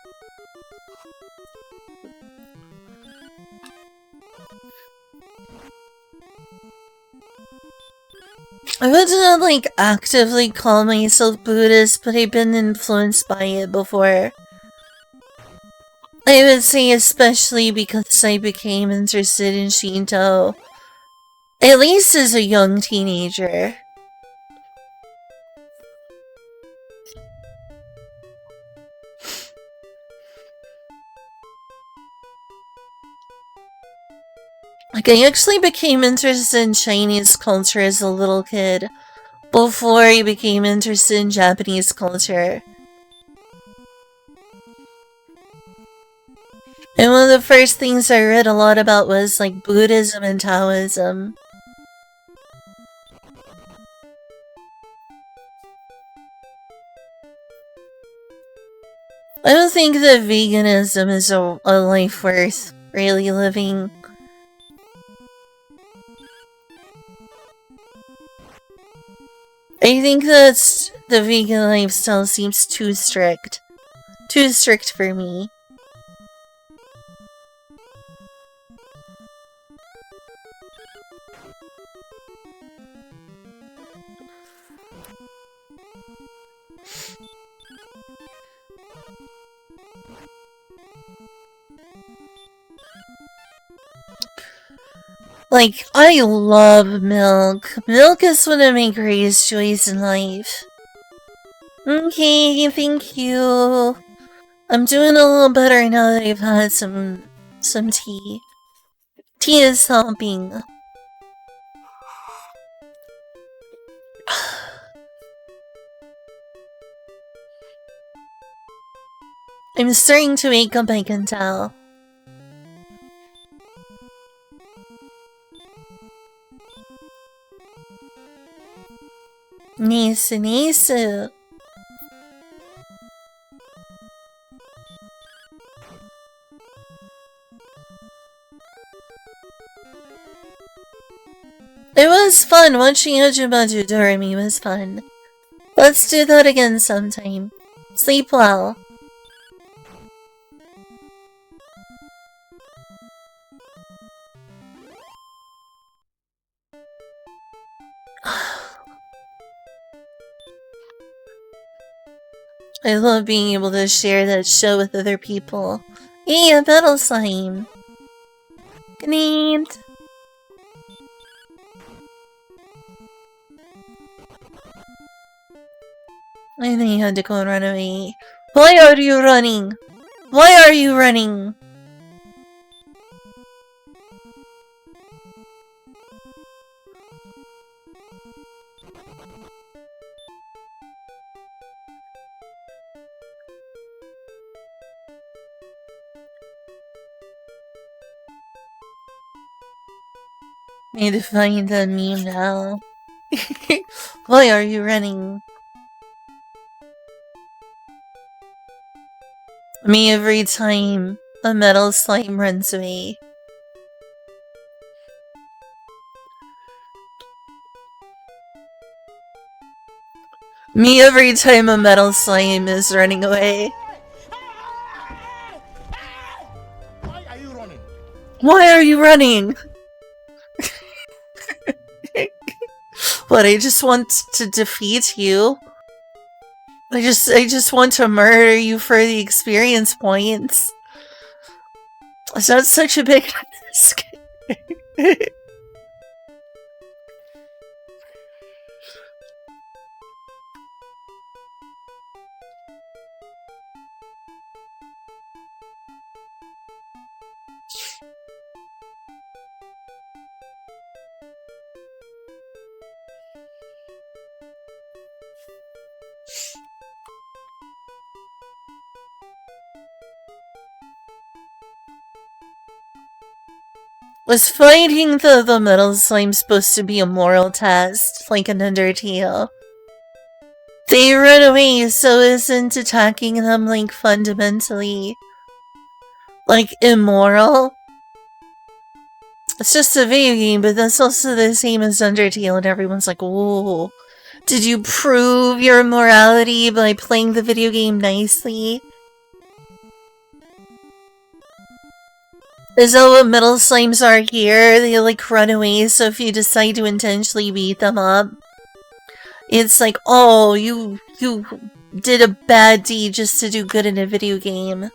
I wouldn't like actively call myself Buddhist, but I've been influenced by it before. I would say especially because I became interested in Shinto, at least as a young teenager. Like, I actually became interested in Chinese culture as a little kid, before I became interested in Japanese culture. And one of the first things I read a lot about was, like, Buddhism and Taoism. I don't think that veganism is a life worth really living. I think that the vegan lifestyle seems too strict. Too strict for me. Like, I love milk. Milk is one of my greatest joys in life. Okay, thank you. I'm doing a little better now that I've had some tea. Tea is helping. I'm starting to wake up, I can tell. Nice, nice. It was fun. Watching Ojibaju Doremi was fun. Let's do that again sometime. Sleep well. I love being able to share that show with other people. Hey, a battle slime. Good night. I think you had to go and run away. Why are you running? Why are you running? Need to find the meme now. Why are you running? Me every time a metal slime runs away. Me every time a metal slime is running away. Why are you running? Why are you running? What, I just want to defeat you? I just want to murder you for the experience points. It's not such a big risk. Was fighting the metal slime supposed to be a moral test, like an Undertale? They run away, so isn't attacking them, like, fundamentally, like, immoral? It's just a video game, but that's also the same as Undertale, and everyone's like, whoa. Did you prove your morality by playing the video game nicely? Is that what metal slimes are here? They like run away, so if you decide to intentionally beat them up, it's like, oh, you did a bad deed just to do good in a video game.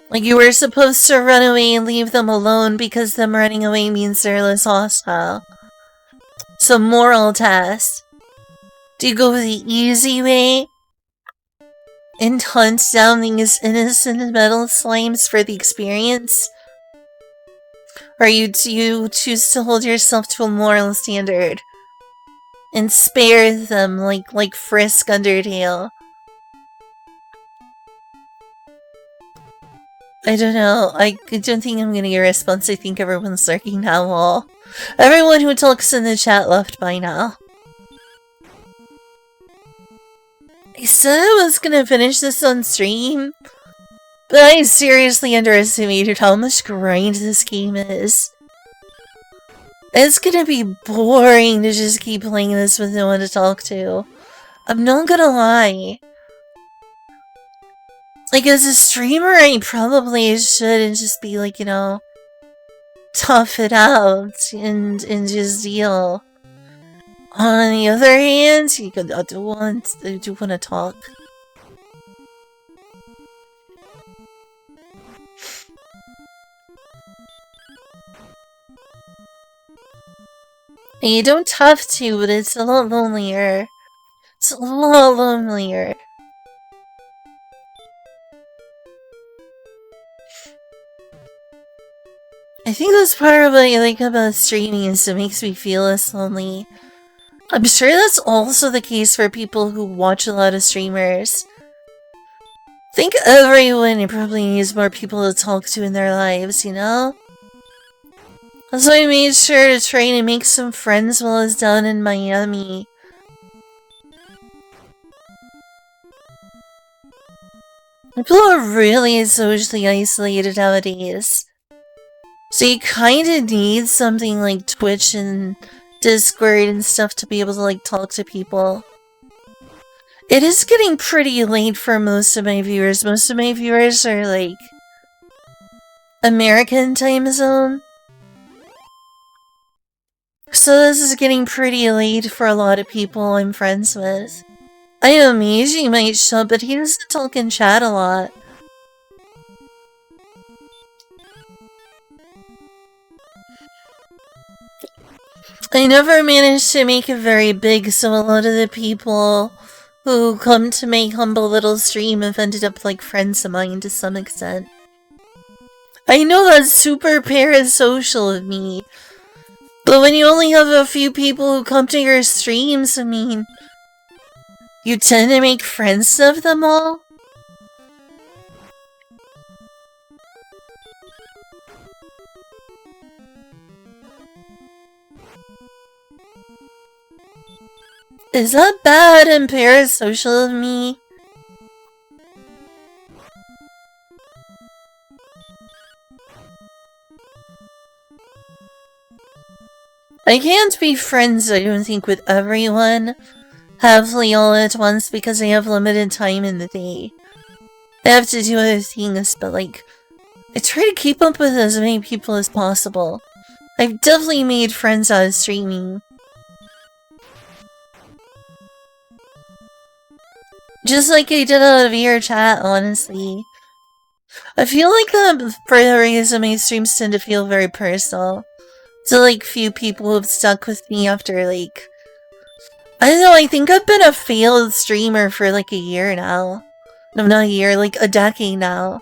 Like, you were supposed to run away and leave them alone because them running away means they're less hostile. So, moral test. Do you go the easy way and hunt down these innocent metal slimes for the experience? Or do you choose to hold yourself to a moral standard and spare them like Frisk Undertale? I don't know. I don't think I'm gonna get a response. I think everyone's lurking now. All. Everyone who talks in the chat left by now. I said I was gonna finish this on stream, but I seriously underestimated how much grind this game is. It's gonna be boring to just keep playing this with no one to talk to. I'm not gonna lie. Like, as a streamer, I probably should just be like, you know, tough it out and just deal. On the other hand, I do want to talk. And you don't have to, but it's a lot lonelier. It's a lot lonelier. I think that's part of what I like about streaming is it makes me feel less lonely. I'm sure that's also the case for people who watch a lot of streamers. I think everyone probably needs more people to talk to in their lives, you know? So I made sure to try to make some friends while I was down in Miami. People are really socially isolated nowadays. So you kinda need something like Twitch and Discord and stuff to be able to like talk to people. It is getting pretty late for most of my viewers. Most of my viewers are like American time zone. So this is getting pretty late for a lot of people I'm friends with. I know Meiji might show up, but he doesn't talk in chat a lot. I never managed to make it very big, so a lot of the people who come to my humble little stream have ended up like friends of mine to some extent. I know that's super parasocial of me, but when you only have a few people who come to your streams, I mean, you tend to make friends of them all? Is that bad and parasocial of me? I can't be friends, I don't think, with everyone happily all at once because I have limited time in the day. I have to do other things, but like, I try to keep up with as many people as possible. I've definitely made friends out of streaming. Just like I did out of your chat, honestly. I feel like for the reason my streams tend to feel very personal. To like few people who've stuck with me after like... I don't know, I think I've been a failed streamer for like a year now. No, not a year, like a decade now.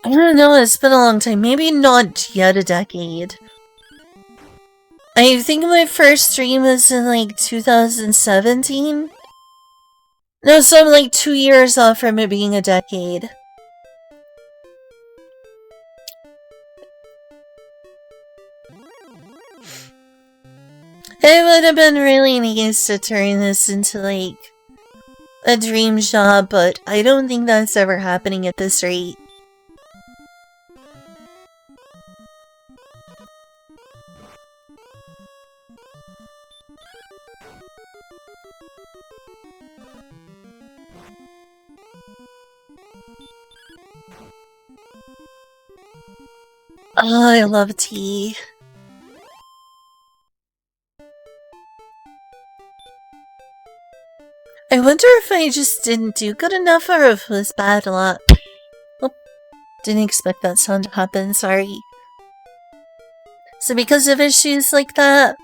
I don't know, it's been a long time. Maybe not yet a decade. I think my first stream was in like 2017? No, so I'm like 2 years off from it being a decade. It would have been really nice to turn this into like a dream job, but I don't think that's ever happening at this rate. Oh, I love tea. I wonder if I just didn't do good enough or if it was bad luck. Oh, didn't expect that sound to happen, sorry. So because of issues like that,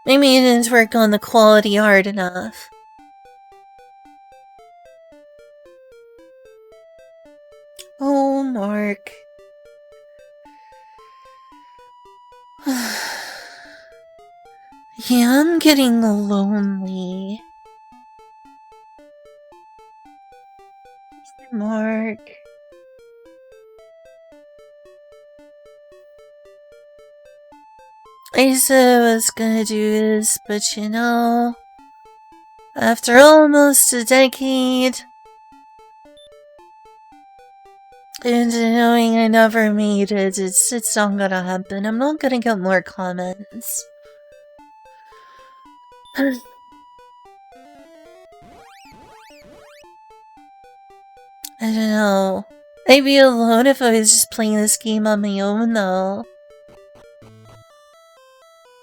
maybe I didn't work on the quality hard enough. Oh, Mark. Yeah, I'm getting lonely. Mark. I said I was gonna do this, but you know, after almost a decade, and knowing I never made it, it's not gonna happen. I'm not gonna get more comments. I don't know. I'd be alone if I was just playing this game on my own, though.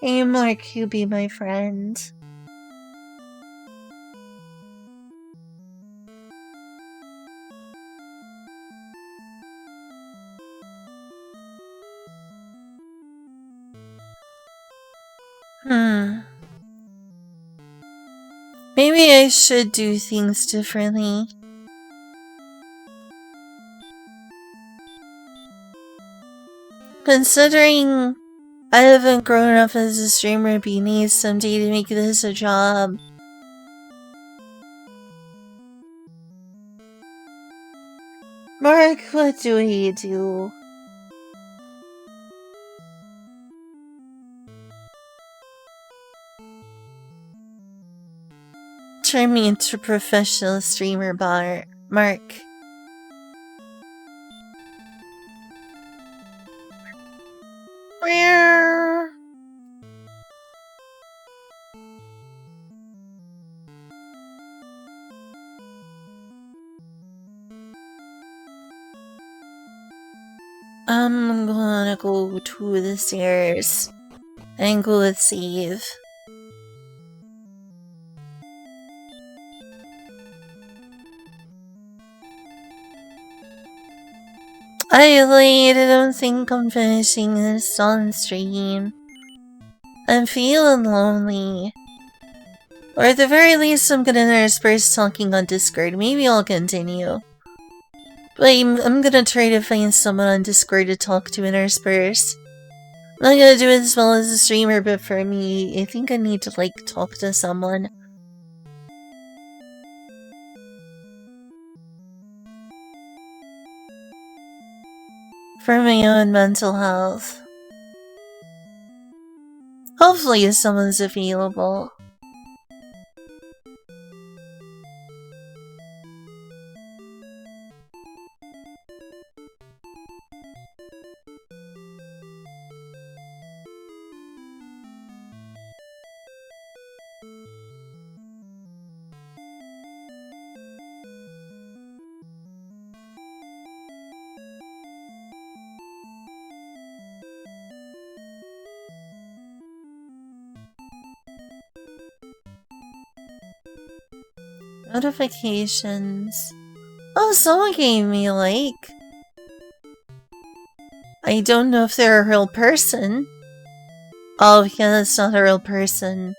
Hey, Mark, you be my friend. Maybe I should do things differently. Considering I haven't grown up as a streamer, it'd be nice someday to make this a job. Mark, what do we do? Turn me into a professional streamer, Mark. Where? I'm gonna go to the stairs and go with save. I don't think I'm finishing this on stream. I'm feeling lonely. Or at the very least, I'm gonna intersperse talking on Discord. Maybe I'll continue. But I'm gonna try to find someone on Discord to talk to intersperse. I'm not gonna do it as well as a streamer, but for me, I think I need to, like, talk to someone. For my own mental health. Hopefully someone's available. Notifications. Oh, someone gave me a like. I don't know if they're a real person. Oh, yeah, that's not a real person.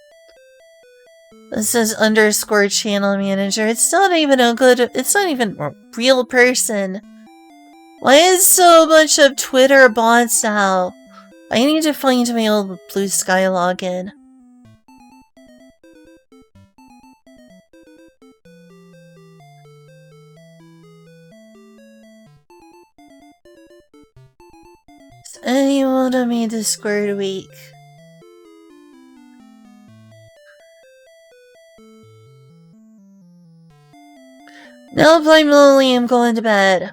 This says _ channel manager. It's not even it's not even a real person. Why is so much of Twitter bots now? I need to find my old Blue Sky login. Anyone on my Discord week? Nope, I'm lonely. I'm going to bed.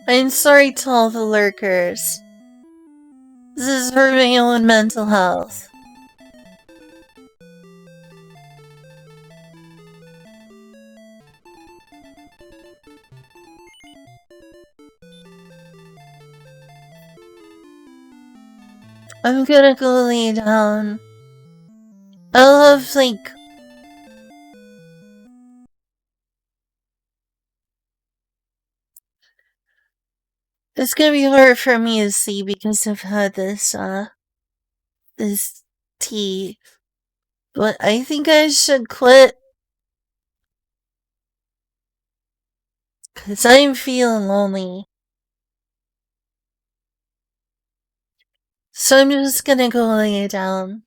I'm sorry to all the lurkers. This is for my own mental health. I'm gonna go lay down. I'll have, like... It's gonna be hard for me to see because I've had this, this tea. But I think I should quit. Cause I'm feeling lonely. So I'm just gonna go lay down.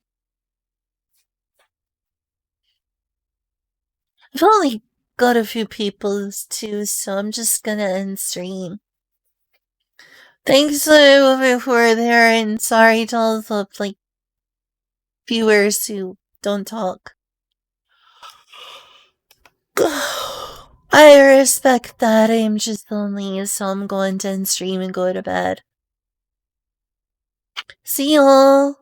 I've only got a few people too, so I'm just gonna end stream. Thanks to whoever who are there, and sorry to all the, like, viewers who don't talk. I respect that. I'm just lonely, so I'm going to end stream and go to bed. See y'all!